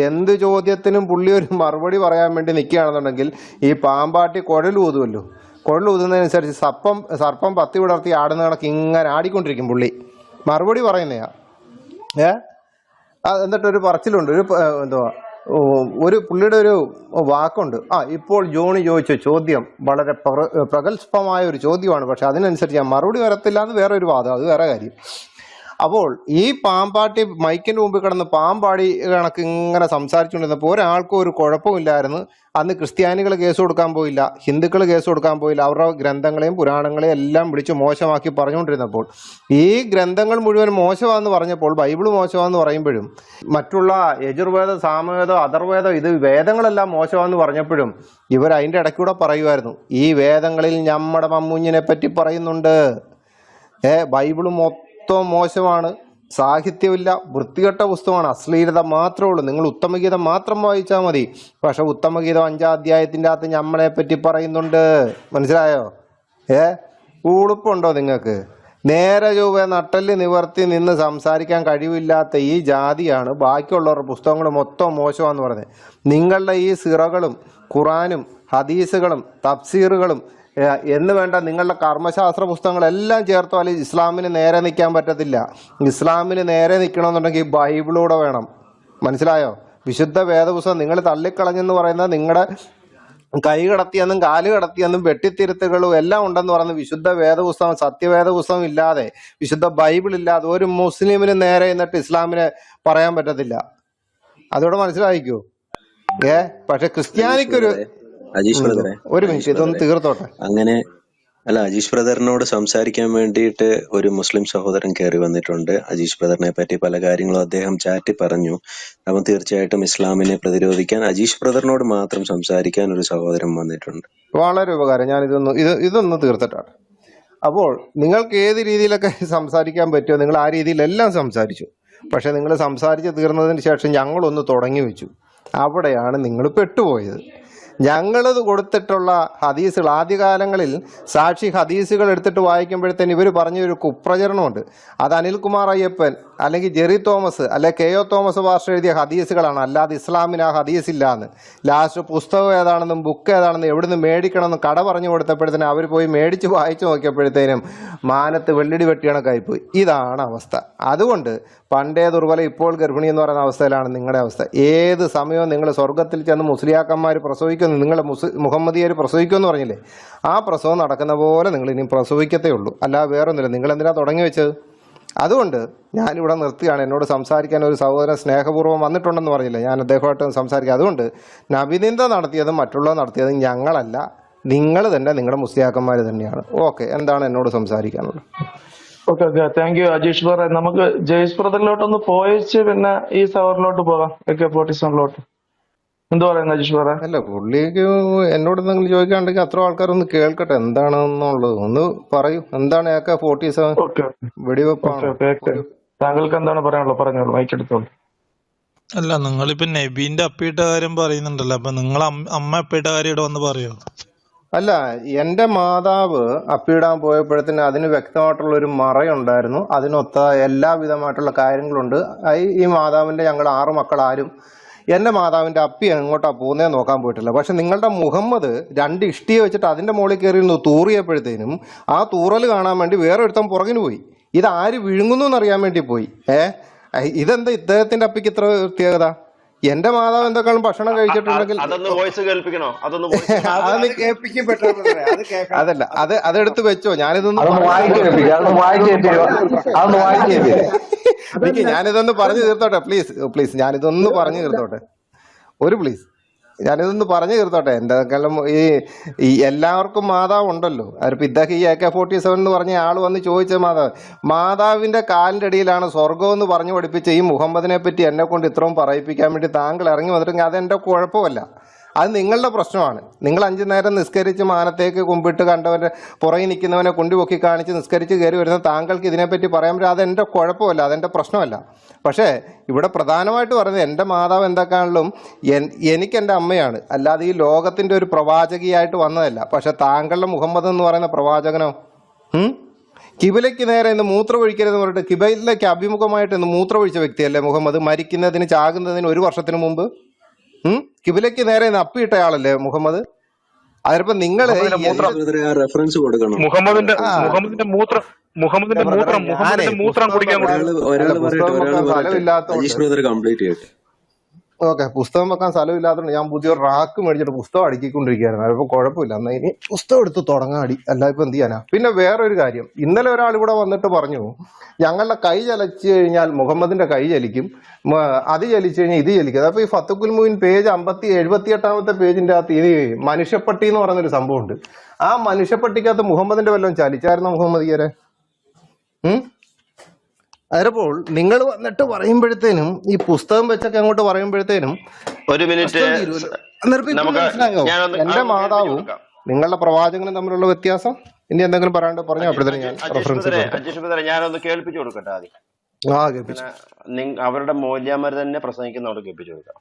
എന്ത് ചോദ്യത്തിനും പുള്ളി ഒരു മറുപടി പറയാൻ വേണ്ടി നിൽക്കുകയാണെന്നുണ്ടെങ്കിൽ ഈ പാമ്പാട്ടി കുഴലൂതുമല്ലോ, കുഴലൂതുന്നതിനനുസരിച്ച് സർപ്പം 10 വിടർത്തി ആടുന്ന കണക്ക് ഇങ്ങനെ ആടിക്കൊണ്ടിരിക്കും പുള്ളി, മറുപടി പറയുന്നയാ. എന്നിട്ടൊരു പറച്ചിലുണ്ട്, ഒരു പുള്ളിയുടെ ഒരു വാക്കുണ്ട്, ഇപ്പോൾ ജോണി ചോദിച്ച ചോദ്യം വളരെ പ്രഗത്ഭമായ ഒരു ചോദ്യമാണ്, പക്ഷെ അതിനനുസരിച്ച് ഞാൻ മറുപടി വരത്തില്ല എന്ന് വേറെ ഒരു വാദം, അത് വേറെ കാര്യം. അപ്പോൾ ഈ പാമ്പാട്ടി മൈക്കിന്റെ മുമ്പിൽ കിടന്ന് പാമ്പാടി കണക്ക് ഇങ്ങനെ സംസാരിച്ചുകൊണ്ടിരുന്നപ്പോൾ ഒരാൾക്കും ഒരു കുഴപ്പമില്ലായിരുന്നു. അന്ന് ക്രിസ്ത്യാനികൾ കേസ് കൊടുക്കാൻ പോയില്ല, ഹിന്ദുക്കൾ കേസ് കൊടുക്കാൻ പോയില്ല. അവരുടെ ഗ്രന്ഥങ്ങളെയും പുരാണങ്ങളെയും എല്ലാം വിളിച്ച് മോശമാക്കി പറഞ്ഞുകൊണ്ടിരുന്നപ്പോൾ, ഈ ഗ്രന്ഥങ്ങൾ മുഴുവൻ മോശമാണെന്ന് പറഞ്ഞപ്പോൾ, ബൈബിള് മോശമാണെന്ന് പറയുമ്പോഴും, മറ്റുള്ള യജുർവേദം, സാമവേദം, അഥർവേദം, ഇത് വേദങ്ങളെല്ലാം മോശമാണെന്ന് പറഞ്ഞപ്പോഴും ഇവർ അതിൻ്റെ ഇടയ്ക്കൂടെ പറയുമായിരുന്നു, ഈ വേദങ്ങളിൽ നമ്മുടെ മമ്മൂഞ്ഞിനെ പറ്റി പറയുന്നുണ്ട്, ബൈബിള് മൊത്തം മോശമാണ്, സാഹിത്യമില്ല, വൃത്തികെട്ട പുസ്തകമാണ്, അശ്ലീലത മാത്രമേ ഉള്ളൂ, നിങ്ങൾ ഉത്തമഗീതം മാത്രം വായിച്ചാൽ മതി. പക്ഷെ ഉത്തമഗീതം 5-ാം അധ്യായത്തിൻ്റെ അകത്ത് നമ്മളെ പറ്റി പറയുന്നുണ്ട്. മനസ്സിലായോ? ഉളുപ്പുണ്ടോ നിങ്ങൾക്ക്? നേരെ ചൊവ്വേ നട്ടല് നിവർത്തി നിന്ന് സംസാരിക്കാൻ കഴിവില്ലാത്ത ഈ ജാതിയാണ് ബാക്കിയുള്ളവരുടെ പുസ്തകങ്ങൾ മൊത്തം മോശമാണെന്ന് പറഞ്ഞത്. നിങ്ങളുടെ ഈ സിറകളും ഖുറാനും ഹദീസുകളും തഫ്സീറുകളും എന്ന് വേണ്ട നിങ്ങളുടെ കർമ്മശാസ്ത്ര പുസ്തകങ്ങളെല്ലാം ചേർത്താൽ ഇസ്ലാമിന് നേരെ നിൽക്കാൻ പറ്റത്തില്ല. ഇസ്ലാമിന് നേരെ നിൽക്കണമെന്നുണ്ടെങ്കിൽ ബൈബിളൂടെ വേണം. മനസ്സിലായോ? വിശുദ്ധ വേദപുസ്തകം നിങ്ങൾ തള്ളിക്കളഞ്ഞെന്ന് പറയുന്നത് നിങ്ങളുടെ കൈ കടത്തിയെന്നും കാല് കടത്തിയെന്നും വെട്ടിത്തിരുത്തുകളും എല്ലാം ഉണ്ടെന്ന് പറയുന്ന വിശുദ്ധ വേദപുസ്തകം, സത്യവേദ പുസ്തകം ഇല്ലാതെ, വിശുദ്ധ ബൈബിൾ ഇല്ലാതെ ഒരു മുസ്ലിമിന് നേരെ എന്നിട്ട് ഇസ്ലാമിനെ പറയാൻ പറ്റത്തില്ല. അതോടെ മനസ്സിലായിക്കോ? പക്ഷെ ക്രിസ്ത്യാനിക്കൊരു ഒരു മിനിറ്റ് ഇതൊന്ന് തീർത്തോട്ടെ. അങ്ങനെ അല്ല, അജീഷ് ബ്രദറിനോട് സംസാരിക്കാൻ വേണ്ടിയിട്ട് ഒരു മുസ്ലിം സഹോദരൻ കയറി വന്നിട്ടുണ്ട്. അജീഷ് ബ്രദറിനെ പറ്റി പല കാര്യങ്ങളും അദ്ദേഹം ചാറ്റി പറഞ്ഞു. അപ്പം തീർച്ചയായിട്ടും ഇസ്ലാമിനെ പ്രതിരോധിക്കാൻ അജീഷ് ബ്രദറിനോട് മാത്രം സംസാരിക്കാൻ ഒരു സഹോദരൻ വന്നിട്ടുണ്ട്. വളരെ ഉപകാരം. ഞാൻ ഇതൊന്ന് തീർത്തിട്ടാണ്. അപ്പോൾ നിങ്ങൾക്ക് ഏത് രീതിയിലൊക്കെ സംസാരിക്കാൻ പറ്റുമോ നിങ്ങൾ ആ രീതിയിലെല്ലാം സംസാരിച്ചു. പക്ഷെ നിങ്ങൾ സംസാരിച്ച് തീർന്നതിന് ശേഷം ഞങ്ങളൊന്ന് തുടങ്ങി വെച്ചു. അവിടെയാണ് നിങ്ങൾ പെട്ടുപോയത്. ഞങ്ങളത് കൊടുത്തിട്ടുള്ള ഹദീസുകൾ ആദ്യകാലങ്ങളിൽ സാക്ഷി ഹദീസുകൾ എടുത്തിട്ട് വായിക്കുമ്പോഴത്തേന് ഇവർ പറഞ്ഞൊരു കുപ്രചരണമുണ്ട്. അത് അനിൽകുമാർ അയ്യപ്പൻ അല്ലെങ്കിൽ ജെറി തോമസ് അല്ലെ കെ.ഒ. തോമസ് പാസ്റ്റർ എഴുതിയ ഹദീസുകളാണ്, അല്ലാതെ ഇസ്ലാമിന് ആ ഹദീസ് ഇല്ലാന്ന്. ലാസ്റ്റ് പുസ്തകം ഏതാണെന്നും ബുക്ക് ഏതാണെന്നും എവിടുന്ന് മേടിക്കണമെന്നും കട പറഞ്ഞു കൊടുത്തപ്പോഴത്തേനും അവർ പോയി മേടിച്ച് വായിച്ചു നോക്കിയപ്പോഴത്തേനും മാനത്ത് വെള്ളിടി വെട്ടി കണക്കായിപ്പോയി. ഇതാണ് അവസ്ഥ. അതുകൊണ്ട് പണ്ടേ ദുർബല ഇപ്പോൾ ഗർഭിണി എന്ന് പറയുന്ന അവസ്ഥയിലാണ് നിങ്ങളുടെ അവസ്ഥ. ഏത് സമയവും നിങ്ങൾ സ്വർഗത്തിൽ ചെന്ന് മുസ്ലിയാക്കന്മാർ പ്രസവിക്കുന്നു, നിങ്ങളെ മുഹമ്മദിയർ പ്രസവിക്കുമെന്ന് പറഞ്ഞില്ലേ, ആ പ്രസവം നടക്കുന്ന പോലെ നിങ്ങൾ ഇനി പ്രസവിക്കത്തേ ഉള്ളൂ, അല്ലാതെ വേറൊന്നുമില്ല. നിങ്ങൾ എന്തിനാ തുടങ്ങി വെച്ചത്? അതുകൊണ്ട് ഞാനിവിടെ നിർത്തുകയാണ്. എന്നോട് സംസാരിക്കാൻ ഒരു സഹോദരൻ സ്നേഹപൂർവ്വം വന്നിട്ടുണ്ടെന്ന് പറഞ്ഞില്ല, ഞാൻ അദ്ദേഹമായിട്ട് സംസാരിക്കുക. അതുകൊണ്ട് നബിനിന്ദ നടത്തിയതും മറ്റുള്ളത് നടത്തിയതും ഞങ്ങളല്ല, നിങ്ങൾ തന്നെ, നിങ്ങളുടെ മുസ്ലിയാക്കന്മാർ തന്നെയാണ്. ഓക്കെ, എന്താണ് എന്നോട് സംസാരിക്കാനുള്ളത്? Okay okay, thank you Ajeesh ബ്രദറെ. നമുക്ക് ജയ്സ് ബ്രദറിലോട്ടൊന്ന് പോയിച്ച് പിന്നെ ഈ സവറിലോട്ട് പോകാം, AK-47 എന്ത് പറയുന്നു അജീഷ് ബ്രദറെ? അല്ല, പുള്ളിക്ക് എന്നോട് എന്തെങ്കിലും ചോദിക്കാണ്ടെങ്കിൽ അത്ര ആൾക്കാരൊന്ന് കേൾക്കട്ടെ എന്താണെന്നുള്ളത്. ഒന്ന് പറയൂ, എന്താണ് AK-47 ഓക്കെ വെടിവെപ്പാണോ? ഓക്കെ, താങ്കൾക്ക് എന്താണ് പറയാനുള്ളത്? പറഞ്ഞോളൂ, മൈക്കെടുത്തോളൂ. അല്ല, നിങ്ങളിപ്പോ നബീന്റെ അപ്പിയിട്ട കാര്യം പറയുന്നുണ്ടല്ലോ, അപ്പൊ നിങ്ങൾ അമ്മ അപ്പിയിട്ട കാര്യം ഇവിടെ വന്ന് പറയോ? അല്ല, എന്റെ മാതാവ് അപ്പിയിടാൻ പോയപ്പോഴത്തേന് അതിന് വ്യക്തമായിട്ടുള്ള ഒരു മറയുണ്ടായിരുന്നു, അതിനൊത്ത എല്ലാവിധമായിട്ടുള്ള കാര്യങ്ങളുണ്ട്. ഈ മാതാവിന്റെ ഞങ്ങൾ 6 മക്കൾ ആരും എന്റെ മാതാവിന്റെ അപ്പി എങ്ങോട്ടാ പോകുന്നതെന്ന് നോക്കാൻ പോയിട്ടില്ല. പക്ഷെ നിങ്ങളുടെ മുഹമ്മദ് 2 ഇഷ്ടിയെ വെച്ചിട്ട് അതിന്റെ മുകളിൽ കയറി തൂറിയപ്പോഴത്തേനും ആ തൂറൽ കാണാൻ വേണ്ടി വേറെ ഒരുത്തം പുറകിന് പോയി. ഇത് ആര് വിഴുങ്ങുന്നു എന്നറിയാൻ വേണ്ടി പോയി. ഇതെന്താ ഇദ്ദേഹത്തിന്റെ അപ്പിക്ക് ഇത്ര പ്രത്യേകത? എന്റെ മാതാവ് എന്തൊക്കെയാണ് ഭക്ഷണം കഴിച്ചിട്ടുണ്ടെങ്കിൽ അതൊന്ന് വോയിസ് കേൾപ്പിക്കണോ? അതൊന്ന് അതൊന്ന് അതല്ല, അതെടുത്ത് വെച്ചോ. ഞാനിതൊന്ന് ഞാനിതൊന്ന് പറഞ്ഞു തീർത്തോട്ടെ, പ്ലീസ് ഞാനിതൊന്ന് പറഞ്ഞു തീർത്തോട്ടെ, ഞാനിതൊന്ന് പറഞ്ഞു തീർത്തോട്ടെ. എൻ്റെ ഈ എല്ലാവർക്കും മാതാവ് ഉണ്ടല്ലോ. അതിപ്പോൾ ഇദ്ദേഹം ഈ AK-47 എന്ന് പറഞ്ഞ ആൾ വന്ന് ചോദിച്ച മാതാവിൻ്റെ കാലിൻ്റെ അടിയിലാണ് സ്വർഗം എന്ന് പറഞ്ഞു പഠിപ്പിച്ച ഈ മുഹമ്മദിനെ പറ്റി എന്നെ കൊണ്ട് ഇത്രയും പറയിപ്പിക്കാൻ വേണ്ടി താങ്കൾ ഇറങ്ങി വന്നിട്ടെങ്കിൽ അതെൻ്റെ കുഴപ്പമല്ല, അത് നിങ്ങളുടെ പ്രശ്നമാണ്. നിങ്ങൾ 5 നേരം നിസ്കരിച്ച് മാനത്തേക്ക് കുമ്പിട്ട് കണ്ടവൻ്റെ പുറകിൽ നിൽക്കുന്നവനെ കൊണ്ടുപൊക്കി കാണിച്ച് നിസ്കരിച്ച് കയറി വരുന്ന താങ്കൾക്ക് ഇതിനെപ്പറ്റി പറയാൻ പറ്റും, അതെൻ്റെ കുഴപ്പമല്ല, അതെൻ്റെ പ്രശ്നമല്ല. പക്ഷേ ഇവിടെ പ്രധാനമായിട്ട് പറയുന്നത് എൻ്റെ മാതാവ് എന്തൊക്കെയാണെങ്കിലും എനിക്കെൻ്റെ അമ്മയാണ്, അല്ലാതെ ഈ ലോകത്തിൻ്റെ ഒരു പ്രവാചകിയായിട്ട് വന്നതല്ല. പക്ഷെ താങ്കളുടെ മുഹമ്മദ് എന്ന് പറയുന്ന പ്രവാചകനോ കിബിലയ്ക്ക് നേരെ ഇന്ന് മൂത്രമൊഴിക്കരുതെന്ന് പറഞ്ഞിട്ട് കിബിലയ്ക്ക് അഭിമുഖമായിട്ട് ഇന്ന് മൂത്രമൊഴിച്ച വ്യക്തിയല്ലേ മുഹമ്മദ്? മരിക്കുന്നതിന് ചാകുന്നതിന് 1 വർഷത്തിന് മുമ്പ് കിബിലയ്ക്ക് നേരെ അപ്പിയിട്ടയാളല്ലേ മുഹമ്മദ്? അതിപ്പോ നിങ്ങള് റെഫറൻസ് കൊടുക്കണം. ഓക്കെ, പുസ്തകം വെക്കാൻ സ്ഥലമില്ലാത്തതുകൊണ്ട് ഞാൻ പുതിയൊരു റാക്ക് മേടിച്ചിട്ട് പുസ്തകം അടുക്കിക്കൊണ്ടിരിക്കുകയായിരുന്നു. അതിപ്പോ കുഴപ്പമില്ല, എന്നാ ഇനി പുസ്തകം എടുത്ത് തുടങ്ങാടി, അല്ല ഇപ്പൊ എന്ത് ചെയ്യാനാ. പിന്നെ വേറൊരു കാര്യം, ഇന്നലെ ഒരാൾ ഇവിടെ വന്നിട്ട് പറഞ്ഞു ഞങ്ങളുടെ കൈ ചലിച്ചു കഴിഞ്ഞാൽ മുഹമ്മദിന്റെ കൈ ചലിക്കും, അത് ചലിച്ചു കഴിഞ്ഞാൽ ഇത് ചലിക്കും. അപ്പൊ ഈ ഫത്തുൽ മുബീൻ പേജ് 78-ാമത്തെ പേജിന്റെ അകത്ത് ഈ മനുഷ്യപ്പട്ടി എന്ന് പറയുന്നൊരു സംഭവമുണ്ട്. ആ മനുഷ്യപ്പട്ടിക്കകത്ത് മുഹമ്മദിന്റെ വല്ലതും ചലിച്ചായിരുന്നോ മുഹമ്മദിയരെ? അതിപ്പോൾ നിങ്ങൾ വന്നിട്ട് പറയുമ്പോഴത്തേനും ഈ പുസ്തകം വെച്ചൊക്കെ അങ്ങോട്ട് പറയുമ്പോഴത്തേനും ഒരു മിനിറ്റ് എന്റെ മാതാവും നിങ്ങളുടെ പ്രവാചകനും തമ്മിലുള്ള വ്യത്യാസം ഇനി എന്തെങ്കിലും പറയാണ്ട് പറഞ്ഞോ. അപ്പോഴത്തേനും ഞാൻ റെഫറൻസ് ഞാനൊന്ന് കേൾപ്പിച്ചു കൊടുക്കട്ടെ ആദ്യം. അവരുടെ മൗല്യമാർ തന്നെ പ്രസംഗിക്കുന്നവർ കേൾപ്പിച്ചു കൊടുക്കാം.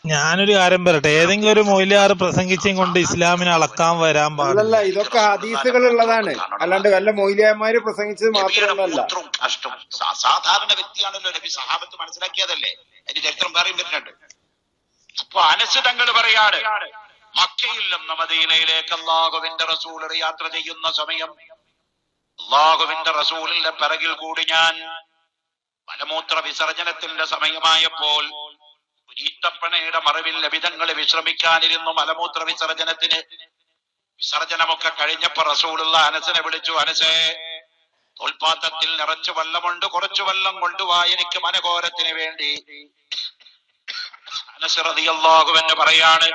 ഞാനൊരു കാര്യം പറയട്ടെ, ഏതെങ്കിലും ഒരു മൗലിയാർ പ്രസംഗിച്ചും കൊണ്ട് ഇസ്ലാമിനെ അളക്കാൻ വരാൻ പാടില്ല. ഇതൊക്കെ ഹദീസുകൾ ഉള്ളതാണ്, അല്ലാണ്ട് വല്ല മൗലിയാമാര് പ്രസംഗിച്ചത് മാത്രമല്ല. സാധാരണ വ്യക്തിയാണല്ലോ നബി, സഹാബത്ത് മനസ്സിലാക്കിയതല്ലേ, അതിന്റെ ചരിത്രം വേറെയും വരുന്നുണ്ട്. അപ്പൊ അനസ് തങ്ങൾ പറയാണ്, മക്കയിൽ നിന്ന് മദീനയിലേക്ക് അള്ളാഹുവിന്റെ റസൂൽ യാത്ര ചെയ്യുന്ന സമയം അള്ളാഹുവിന്റെ റസൂലിന്റെ പിറകിൽ കൂടി ഞാൻ മലമൂത്ര വിസർജനത്തിന്റെ സമയമായപ്പോൾ ഈത്തപ്പണയുടെ മറവിൽ ലഭിതങ്ങളെ വിശ്രമിക്കാനിരുന്നു. മലമൂത്ര വിസർജനമൊക്കെ കഴിഞ്ഞപ്പോ റസൂലുള്ള അനസിനെ വിളിച്ചു, അനസേ തോൽപാത്രത്തിൽ നിറച്ചു വെള്ളമുണ്ട്, കുറച്ചു വെള്ളം കൊണ്ടുവാ എനിക്ക് മനഘോരത്തിന് വേണ്ടി. അനസ് റളിയല്ലാഹു അൻഹു പറയാണ്,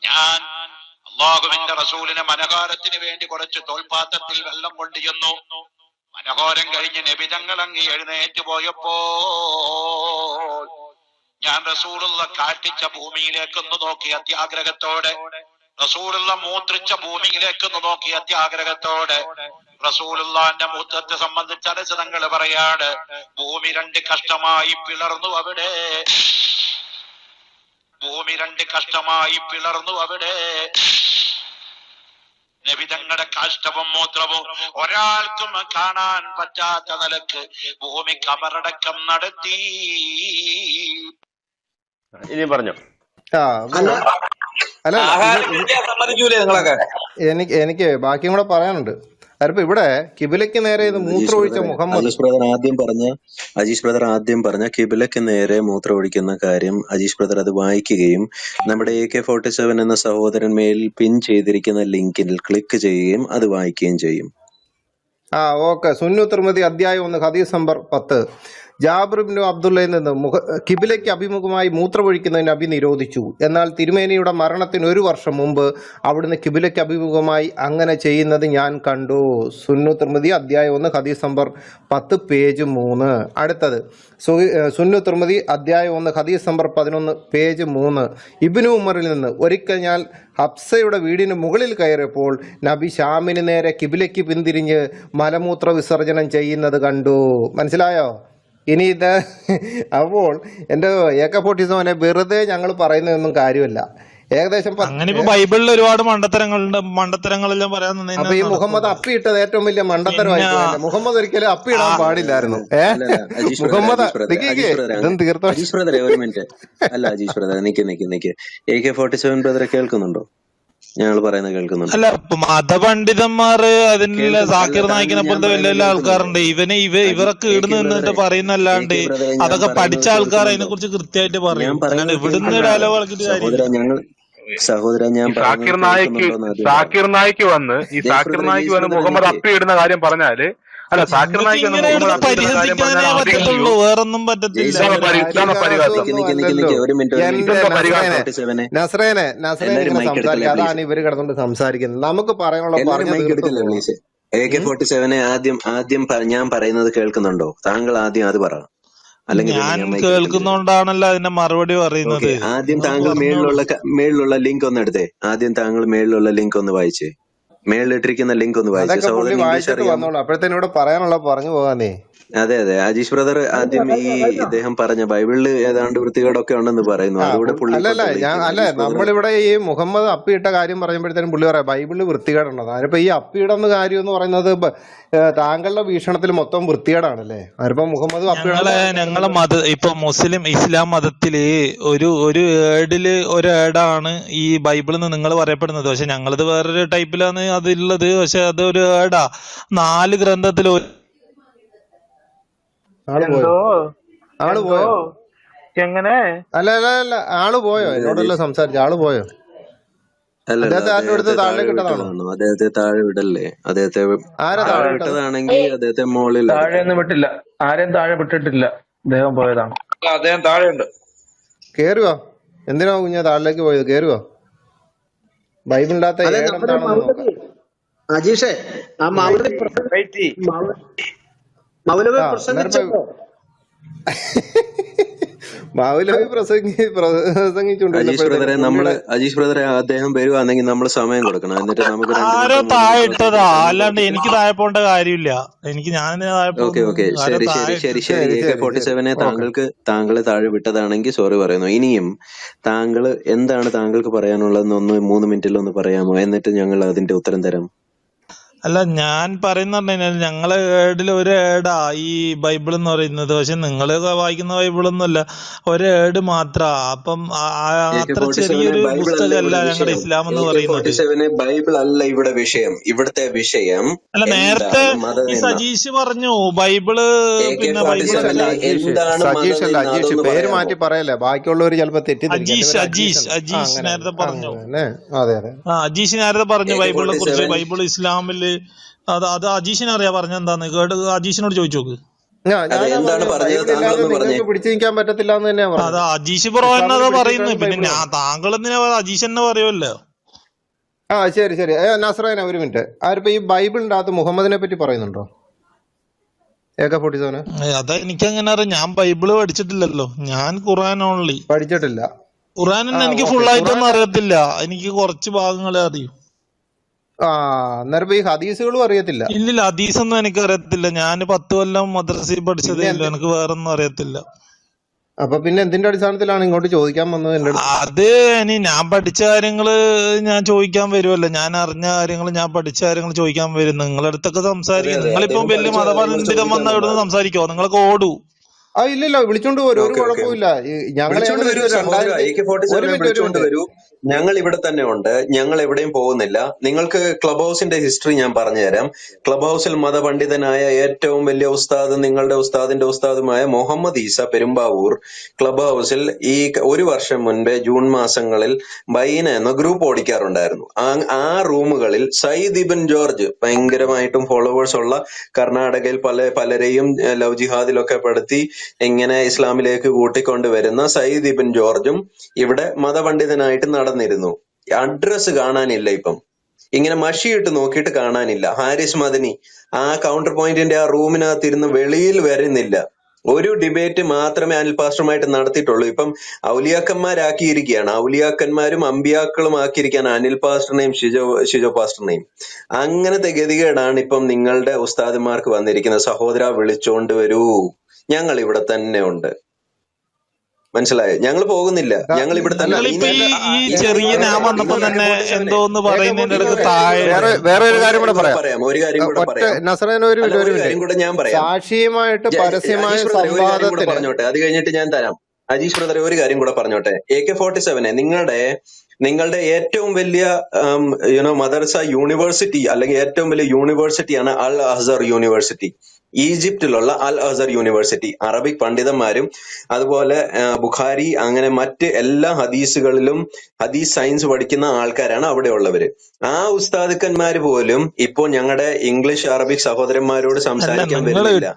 ഞാൻ അള്ളാഹുവിന്റെ റസൂലിന് മനഘോരത്തിന് വേണ്ടി കുറച്ച് തോൽപാത്രത്തിൽ വെള്ളം കൊണ്ടുചെന്നു. മനഘോരം കഴിഞ്ഞ് നബിതങ്ങൾ അങ്ങ് എഴുന്നേറ്റ് പോയപ്പോ ഞാൻ റസൂലുള്ള കാട്ടിച്ച ഭൂമിയിലേക്കൊന്ന് നോക്കി അത്യാഗ്രഹത്തോടെ, റസൂലുള്ള മൂത്രിച്ച ഭൂമിയിലേക്കൊന്ന് നോക്കി അത്യാഗ്രഹത്തോടെ. റസൂലുള്ളാന്റെ മൂത്രത്തെ സംബന്ധിച്ച് അനസ് തങ്ങൾ പറയാണ്, ഭൂമി 2 കഷ്ടമായി പിളർന്നു അവിടെ. ഭൂമി 2 കഷ്ടമായി പിളർന്നു. അവിടെ നബിതങ്ങളുടെ കാഷ്ടവും മൂത്രവും ഒരാൾക്കും കാണാൻ പറ്റാത്ത നിലക്ക് ഭൂമി കബറടക്കം നടത്തി. ഇനി പറഞ്ഞോ. ആ അപ്പൊ അല്ല എനിക്ക് ബാക്കിയും കൂടെ പറയാനുണ്ട്. അതിപ്പോ ഇവിടെ കിബിലയ്ക്ക് നേരെ ഇത് മൂത്രമൊഴിച്ച മുഹമ്മദ് അജീഷ് ബ്രദർ ആദ്യം പറഞ്ഞ കിബിലയ്ക്ക് നേരെ മൂത്രമൊഴിക്കുന്ന കാര്യം അജീഷ് ബ്രദർ അത് വായിക്കുകയും നമ്മുടെ AK-47 എന്ന സഹോദരൻ മേൽ പിൻ ചെയ്തിരിക്കുന്ന ലിങ്കിൽ ക്ലിക്ക് ചെയ്യുകയും അത് വായിക്കുകയും ചെയ്യും. ഓക്കെ. സുന്നു തിർമിദി അധ്യായം 1 ഹദീസ് നമ്പർ 10. ജാബിർ ഇബ്നു അബ്ദുള്ളയിൽ നിന്ന് കിബിലയ്ക്ക് അഭിമുഖമായി മൂത്രമൊഴിക്കുന്നതിന് നബി നിരോധിച്ചു. എന്നാൽ തിരുമേനിയുടെ മരണത്തിന് 1 വർഷം മുമ്പ് അവിടുന്ന് കിബിലയ്ക്ക് അഭിമുഖമായി അങ്ങനെ ചെയ്യുന്നത് ഞാൻ കണ്ടു. സുന്നു തിർമിദി അധ്യായം 1 ഹദീസ് നമ്പർ 10 പേജ് 3. അടുത്തത് സുന്നു തിർമിദി അധ്യായം 1 ഹദീസ് നമ്പർ 11 പേജ് 3. ഇബ്നു ഉമറിൽ നിന്ന് ഒരിക്കൽ ഞാൻ ഹബ്സയുടെ വീടിന് മുകളിൽ കയറിയപ്പോൾ നബി ഷാമിന് നേരെ കിബിലയ്ക്ക് പിന്തിരിഞ്ഞ് മലമൂത്ര വിസർജനം ചെയ്യുന്നത് കണ്ടു. മനസ്സിലായോ? ഇനി ഇത് അപ്പോൾ എൻ്റെ AK-47 വെറുതെ ഞങ്ങൾ പറയുന്നതൊന്നും കാര്യമല്ല. ഏകദേശം അങ്ങനെ ബൈബിളിൽ ഒരുപാട് മണ്ടത്തരങ്ങളെല്ലാം പറയാൻ അപ്പൊ ഈ മുഹമ്മദ് അപ്പിയിട്ടത് ഏറ്റവും വലിയ മണ്ടത്തരമായിട്ട്. മുഹമ്മദ് ഒരിക്കലും അപ്പിയിടാൻ പാടില്ലായിരുന്നു. മുഹമ്മദ് തീർത്തോ. അജീഷ് ബ്രദർ നിക്ക് AK-47 ബ്രദറെ കേൾക്കുന്നുണ്ടോ? ഞങ്ങൾ പറയുന്നത് കേൾക്കുന്നുണ്ട്. അല്ല, മതപണ്ഡിതന്മാര് അതിനുള്ള സാക്കിർ നായിക്കിനെ പോലത്തെ വലിയ വലിയ ആൾക്കാരുണ്ട്. ഇവരൊക്കെ ഇടുന്ന് നിന്നിട്ട് പറയുന്നല്ലാണ്ട് അതൊക്കെ പഠിച്ച ആൾക്കാർ അതിനെ കുറിച്ച് കൃത്യമായിട്ട് പറയും. ഇവിടുന്ന് ഡയലോഗ് കളിച്ചിട്ട് കാര്യം. സഹോദര ഞാൻ സാക്കിർ നായിക്ക് വന്ന് മുഹമ്മദ് അപ്പി ഇടുന്ന കാര്യം പറഞ്ഞാല് അല്ല സാക്കിർ നായിക്ക് വേറൊന്നും പറ്റത്തില്ല. അതാണ് ഇവര് കിടന്നുകൊണ്ട് സംസാരിക്കുന്നത്. നമുക്ക് പറയാനുള്ള AK-47 ആദ്യം ഞാൻ പറയുന്നത് കേൾക്കുന്നുണ്ടോ? താങ്കൾ ആദ്യം അത് പറ. ഞാൻ കേൾക്കുന്നോണ്ടാണല്ലോ അതിന്റെ മറുപടി പറയുന്നത്. ആദ്യം താങ്കൾ മേളിലുള്ള ലിങ്ക് ഒന്ന് എടുത്തേ. ആദ്യം താങ്കൾ മേളിലുള്ള ലിങ്ക് ഒന്ന് വായിച്ചേ. മേളിലിട്ടിരിക്കുന്ന ലിങ്ക് ഒന്ന് വായിച്ചു. അപ്പോഴത്തേനും ഇവിടെ പറയാനുള്ള പറഞ്ഞു പോകാനേ. അതെ അജീഷ് ബ്രദർ ആദ്യം ഇദ്ദേഹം പറഞ്ഞ ബൈബിളിൽ ഏതാണ്ട് വൃത്തികേടൊക്കെ ഉണ്ടെന്ന് പറയുന്നു. അതുകൂടെ അല്ല നമ്മളിവിടെ ഈ മുഹമ്മദ് അപ്പിയിട്ട കാര്യം പറയുമ്പോഴത്തേനും പുള്ളി പറയാം ബൈബിളിൽ വൃത്തികേടുണ്ടോ. അതിപ്പോ ഈ അപ്പിയിടുന്ന കാര്യം എന്ന് പറയുന്നത് താങ്കളുടെ വീക്ഷണത്തിൽ മൊത്തം വൃത്തികേടാണല്ലേ. അതിപ്പോ മുഹമ്മദ് ഞങ്ങളെ ഇപ്പൊ ഇസ്ലാം മതത്തില് ഒരു ഏടില് ഒരു ഏടാണ് ഈ ബൈബിളിൽ നിന്ന് നിങ്ങൾ പറയപ്പെടുന്നത്. പക്ഷെ ഞങ്ങളത് വേറൊരു ടൈപ്പിലാണ് അതുള്ളത്. പക്ഷെ അത് ഒരു ഏടാ. 4 ഗ്രന്ഥത്തിൽ ആള് പോയോ? എങ്ങനെ? അല്ല ആള് പോയോ? എന്നോടല്ല സംസാരിച്ച ആള് പോയോ? അദ്ദേഹത്തെ താഴെ വിടല്ലേ. അദ്ദേഹത്തെ വിട്ടതാണെങ്കിൽ അദ്ദേഹത്തെ മുകളിൽ താഴെയൊന്നും വിട്ടില്ല. ആരെയും താഴെ വിട്ടിട്ടില്ല. അദ്ദേഹം പോയതാണ്. അദ്ദേഹം താഴെയുണ്ട്. കേറുവാ. എന്തിനാ കുഞ്ഞാ താഴിലേക്ക് പോയത്? കേറുവാ. ബൈബിളിനകത്ത് അജീഷേ ആ മൗലവി അജീഷ് ബ്രദറെ അദ്ദേഹം വരുവാണെങ്കിൽ നമ്മൾ സമയം കൊടുക്കണം. എന്നിട്ട് നമുക്ക് ആരോ താഴെ ഇട്ടതാ, അല്ലാണ്ട് എനിക്ക് താഴെ പോകേണ്ട കാര്യമില്ല. എനിക്ക് ശരി AK-47 താങ്കളെ താഴെ വിട്ടതാണെങ്കിൽ സോറി പറയുന്നു. ഇനിയും താങ്കൾ എന്താണ് താങ്കൾക്ക് പറയാനുള്ളതെന്ന് 3 മിനിറ്റിൽ ഒന്ന് പറയാമോ? എന്നിട്ട് ഞങ്ങൾ അതിന്റെ ഉത്തരം തരാം. അല്ല, ഞാൻ പറയുന്ന ഞങ്ങളെ ഏടിൽ ഒരു ഏടാ ഈ ബൈബിൾ എന്ന് പറയുന്നത്. പക്ഷെ നിങ്ങള് വായിക്കുന്ന ബൈബിളൊന്നും അല്ല, ഒരു ഏട് മാത്ര. അപ്പം അത്ര ചെറിയൊരു പുസ്തകമല്ല ഞങ്ങളുടെ ഇസ്ലാം എന്ന് പറയുന്നത്. ബൈബിൾ അല്ല ഇവിടെ വിഷയം. ഇവിടുത്തെ വിഷയം അല്ല, നേരത്തെ ഈ സജീഷ് പറഞ്ഞു ബൈബിള് പിന്നെ പേര് മാറ്റി പറയല്ലേ, ബാക്കിയുള്ളവർ ചിലപ്പോ അജീഷ് നേരത്തെ പറഞ്ഞു. അജീഷ് നേരത്തെ പറഞ്ഞു ബൈബിളിനെ കുറിച്ച്. ബൈബിൾ ഇസ്ലാമില് അത് അജീഷിനെ അറിയാ പറഞ്ഞെന്താന്ന് കേട്ട് അജീഷിനോട് ചോദിച്ചു നോക്ക്. പിടിച്ചു നിൽക്കാൻ പറ്റത്തില്ല എന്ന് തന്നെയാ പറഞ്ഞത്. അത് അജീഷ് ബ്രോ എന്നതാ പറയുന്നത്. പിന്നെ താങ്കൾ എന്തിനാ അജീഷ് തന്നെ പറയുമല്ലോ. ശരി നസ്രായന ഒരു മിനിറ്റ്. ആരിപ്പോ ഈ ബൈബിളിന്റെ അകത്ത് മുഹമ്മദിനെ പറ്റി പറയുന്നുണ്ടോ? AK-47 അതാ എനിക്കങ്ങനെ അറിയാം. ഞാൻ ബൈബിള് പഠിച്ചിട്ടില്ലല്ലോ. ഞാൻ ഖുർആൻ ഓൺലി പഠിച്ചിട്ടില്ല. ഖുർആൻ എനിക്ക് ഫുള്ളായിട്ടൊന്നും അറിയത്തില്ല. എനിക്ക് കുറച്ച് ഭാഗങ്ങളെ അറിയൂ. അന്നേരം ഈ ഹദീസുകളും അറിയത്തില്ല? ഇല്ലില്ല, ഹദീസൊന്നും എനിക്ക് അറിയത്തില്ല. ഞാൻ 10 കൊല്ലം മദ്രസയിൽ പഠിച്ചതേ ഇല്ല. എനിക്ക് വേറൊന്നും അറിയത്തില്ല. അപ്പൊ പിന്നെ എന്തിന്റെ അടിസ്ഥാനത്തിലാണ് ഇങ്ങോട്ട് ചോദിക്കാൻ വന്നത് എന്റെ അടുത്ത്? അത് ഇനി ഞാൻ പഠിച്ച കാര്യങ്ങള് ഞാൻ ചോദിക്കാൻ വരുമല്ലോ, ഞാൻ അറിഞ്ഞ കാര്യങ്ങൾ ഞാൻ പഠിച്ച കാര്യങ്ങൾ ചോദിക്കാൻ വരും. നിങ്ങളുടെ അടുത്തൊക്കെ അതെ സംസാരിക്കും. അതെ നിങ്ങളിപ്പം അദ്ദേഹം വലിയ പഠിച്ചു, അദ്ദേഹം മതപണ്ഡിതം ചോദിക്കാൻ വന്ന ഇവിടുന്ന് വന്നതാണ്. സംസാരിക്കോ? നിങ്ങളൊക്കെ ഓടൂ. ഇല്ലില്ല, വിളിച്ചോണ്ട് പോരും, ഒരു ഓക്കെ ഓക്കെ കുഴപ്പമില്ല. ഞങ്ങൾ വിളിച്ചോണ്ട് വരൂ ഏകദേശം സഹോദര, 2000 ഒരു AK-47 മിനിറ്റ് വിളിച്ചോണ്ട് വരൂ. ഞങ്ങൾ ഇവിടെ തന്നെ ഉണ്ട്, ഞങ്ങൾ എവിടെയും പോകുന്നില്ല. നിങ്ങൾക്ക് ക്ലബ് ഹൗസിന്റെ ഹിസ്റ്ററി ഞാൻ പറഞ്ഞുതരാം. ക്ലബ് ഹൗസിൽ മതപണ്ഡിതനായ ഏറ്റവും വലിയ ഉസ്താദ്, നിങ്ങളുടെ ഉസ്താദിന്റെ ഉസ്താദുമായ മുഹമ്മദ് ഈസ പെരുമ്പാവൂർ ക്ലബ് ഹൗസിൽ ഈ ഒരു വർഷം മുൻപേ ജൂൺ മാസങ്ങളിൽ ബൈന എന്ന ഗ്രൂപ്പ് ഓടിക്കാറുണ്ടായിരുന്നു. ആ റൂമുകളിൽ സയ്യിദ് ഇബിൻ ജോർജ്, ഭയങ്കരമായിട്ടും ഫോളോവേഴ്സ് ഉള്ള, കർണാടകയിൽ പലരെയും ലവ് ജിഹാദിലൊക്കെ പെടുത്തി ഇങ്ങനെ ഇസ്ലാമിലേക്ക് കൂട്ടിക്കൊണ്ടുവരുന്ന സയ്യിദ് ഇബിൻ ജോർജും ഇവിടെ മതപണ്ഡിതനായിട്ട് നടന്നിരുന്നു. അഡ്രസ് കാണാനില്ല ഇപ്പം, ഇങ്ങനെ മഷിയിട്ട് നോക്കിയിട്ട് കാണാനില്ല. ഹാരിസ് മദനി ആ കൗണ്ടർ പോയിന്റിന്റെ ആ റൂമിനകത്ത് ഇരുന്ന് വെളിയിൽ വരുന്നില്ല. ഒരു ഡിബേറ്റ് മാത്രമേ അനിൽ പാസ്റ്ററുമായിട്ട് നടത്തിയിട്ടുള്ളൂ. ഇപ്പം ഔലിയാക്കന്മാരാക്കിയിരിക്കുകയാണ്, ഔലിയാക്കന്മാരും അമ്പിയാക്കളും ആക്കിയിരിക്കുകയാണ് അനിൽ പാസ്റ്ററിനെയും ഷിജോ പാസ്റ്ററിനെയും. അങ്ങനത്തെ ഗതികേടാണ് ഇപ്പം നിങ്ങളുടെ ഉസ്താദുമാർക്ക് വന്നിരിക്കുന്നത്. സഹോദര, വിളിച്ചോണ്ട് വരൂ, ഞങ്ങൾ ഇവിടെ തന്നെ ഉണ്ട്. മനസ്സിലായോ? ഞങ്ങൾ പോകുന്നില്ല, ഞങ്ങൾ ഇവിടെ തന്നെ. നിങ്ങളിപ്പോ ഈ ചെറിയ ഞാൻ വന്നപ്പോ തന്നെ എന്തോന്ന് പറയുന്നതിന്റെ അടുത്ത് വേറെ ഒരു കാര്യം കൂടെ പറയാം. ഒരു കാര്യം കൂടെ പറയാം. നസറേന ഒരു കാര്യം കൂടെ ഞാൻ പറയാം. സാക്ഷിയുമായിട്ട് പരസ്യമായ ഒരു കാര്യം കൂടെ സംവാദത്തിന് പറഞ്ഞോട്ടെ, അത് കഴിഞ്ഞിട്ട് ഞാൻ തരാം. അജീഷ് ബ്രദറെ ഒരു കാര്യം കൂടെ പറഞ്ഞോട്ടെ. AK-47 നിങ്ങളുടെ ഏറ്റവും വലിയ മദർസ യൂണിവേഴ്സിറ്റി, അല്ലെങ്കിൽ ഏറ്റവും വലിയ യൂണിവേഴ്സിറ്റിയാണ് അൽ അസ്ഹർ യൂണിവേഴ്സിറ്റി, ഈജിപ്തിലുള്ള അൽ അസ്ഹർ യൂണിവേഴ്സിറ്റി. അറബിക് പണ്ഡിതന്മാരും അതുപോലെ ബുഖാരി അങ്ങനെ മറ്റ് എല്ലാ ഹദീസുകളിലും ഹദീസ് സയൻസ് പഠിക്കുന്ന ആൾക്കാരാണ് അവിടെ ഉള്ളവര്. ആ ഉസ്താദുക്കന്മാര് പോലും ഇപ്പോ ഞങ്ങളുടെ ഇംഗ്ലീഷ് അറബിക് സഹോദരന്മാരോട് സംസാരിക്കാൻ വരുന്നില്ല.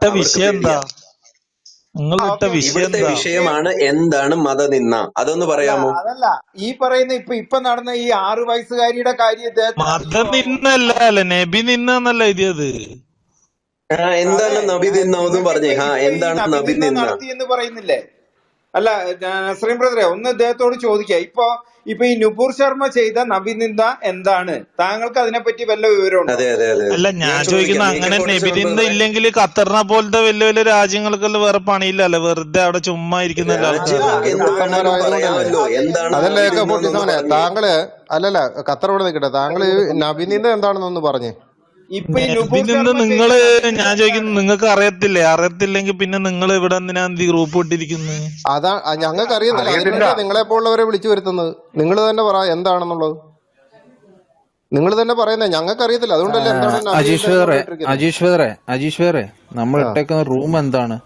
ഇവിടുത്തെ വിഷയമാണ് എന്താണ് മതനിന്ദ, അതൊന്ന് പറയാമോ? അതല്ല ഈ പറയുന്ന ഇപ്പൊ നടന്ന ഈ 6 വയസ്സുകാരിയുടെ കാര്യം മതനിന്ദല്ല, നബി നിന്നല്ല എഴുതിയത്. എന്താണ് നബി നിന്ന എന്ന് പറഞ്ഞേ. എന്താണ് നബി നിന്ന നടത്തിയെന്ന് പറയുന്നില്ലേ? അല്ല നസ്രീം ബ്രദറെ, ഒന്ന് ഇദ്ദേഹത്തോട് ചോദിക്കുക. ഇപ്പൊ ഈ നുപൂർ ശർമ്മ ചെയ്ത നബിനിന്ദ എന്താണ്? താങ്കൾക്ക് അതിനെപ്പറ്റി വല്ല വിവരമുണ്ടോ? അല്ല, ഞാൻ ചോദിക്കുന്ന അങ്ങനെ നബിനിന്ദ ഇല്ലെങ്കിൽ ഖത്തറിനെ പോലത്തെ വലിയ വലിയ രാജ്യങ്ങൾക്കല്ല വേറെ പണിയില്ലല്ലോ, വെറുതെ അവിടെ ചുമ്മാ ഇരിക്കുന്ന അതല്ലേ താങ്കള് അല്ലല്ല ഖത്തറോട് നിൽക്കട്ടെ, താങ്കള് നബിനിന്ദ എന്താണെന്നൊന്ന് പറഞ്ഞേ. നബിനിന്ദ നിങ്ങള്, ഞാൻ ചോദിക്കുന്നത് നിങ്ങൾക്ക് അറിയത്തില്ലെങ്കിൽ പിന്നെ നിങ്ങൾ ഇവിടെ എന്തിനാ ഗ്രൂപ്പ് ഇട്ടിരിക്കുന്നത്? അതാ ഞങ്ങൾക്ക് അറിയത്തില്ല, നിങ്ങളെ പോലുള്ളവരെ വിളിച്ചു വരുത്തുന്നത്. നിങ്ങൾ തന്നെ പറ എന്താണെന്നുള്ളത്, നിങ്ങൾ തന്നെ പറയുന്നത്. ഞങ്ങൾക്ക് അറിയത്തില്ല, അതുകൊണ്ടല്ലേ എന്താണ് അജീഷ് വേറെ നമ്മൾ ഇട്ടേക്കുന്ന റൂം എന്താണ്?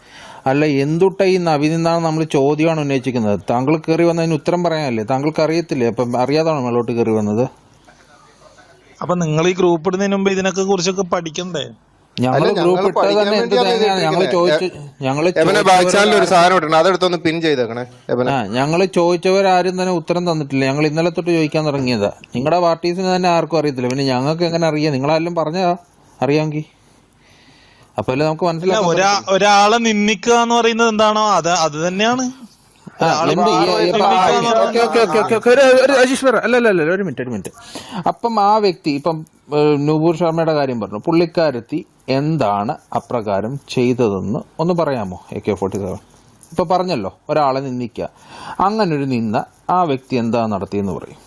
അല്ല, എന്തുട്ട ഈ നബിനിന്ദാണ് നമ്മൾ ചോദ്യമാണ് ഉന്നയിച്ചിരിക്കുന്നത്. താങ്കൾ കയറി വന്നതിന് ഉത്തരം പറയാനല്ലേ? താങ്കൾക്ക് അറിയത്തില്ലേ? അപ്പം അറിയാതാണോ മേലോട്ട് കയറി വന്നത്? അപ്പൊ നിങ്ങൾ ഈ ഗ്രൂപ്പ് ഇടുന്നതിന് മുമ്പ് ഇതിനൊക്കെ കുറിച്ചൊക്കെ പഠിക്കണ്ടേ? ഞങ്ങൾ ഗ്രൂപ്പ് ഇട്ടത് തന്നെ എന്ത് തന്നെയാണ് ഞങ്ങൾ ചോദിച്ചവരാരും തന്നെ ഉത്തരം തന്നിട്ടില്ല. ഞങ്ങൾ ഇന്നലെ തൊട്ട് ചോദിക്കാൻ തുടങ്ങിയതാ. നിങ്ങളുടെ പാർട്ടീസിന് തന്നെ ആർക്കും അറിയത്തില്ല, പിന്നെ ഞങ്ങൾക്ക് എങ്ങനെ അറിയാം? നിങ്ങളാരെല്ലാം പറഞ്ഞാ അറിയാമെങ്കിൽ അപ്പൊ അല്ലേ നമുക്ക് മനസ്സിലാക്കാം. ഒരാളെ നിന്ദിക്കുക എന്ന് പറയുന്നത് എന്താണോ അത് തന്നെയാണ്. അല്ലല്ല, ഒരു മിനിറ്റ്. അപ്പം ആ വ്യക്തി, ഇപ്പം നുപൂർ ശർമ്മയുടെ കാര്യം പറഞ്ഞു, പുള്ളിക്കാരത്തി എന്താണ് അപ്രകാരം ചെയ്തതെന്ന് ഒന്ന് പറയാമോ? AK-47 ഇപ്പൊ പറഞ്ഞല്ലോ, ഒരാളെ നിന്ദിക്കുക, അങ്ങനൊരു നിന്ന ആ വ്യക്തി എന്താ നടത്തിയെന്ന് പറയും.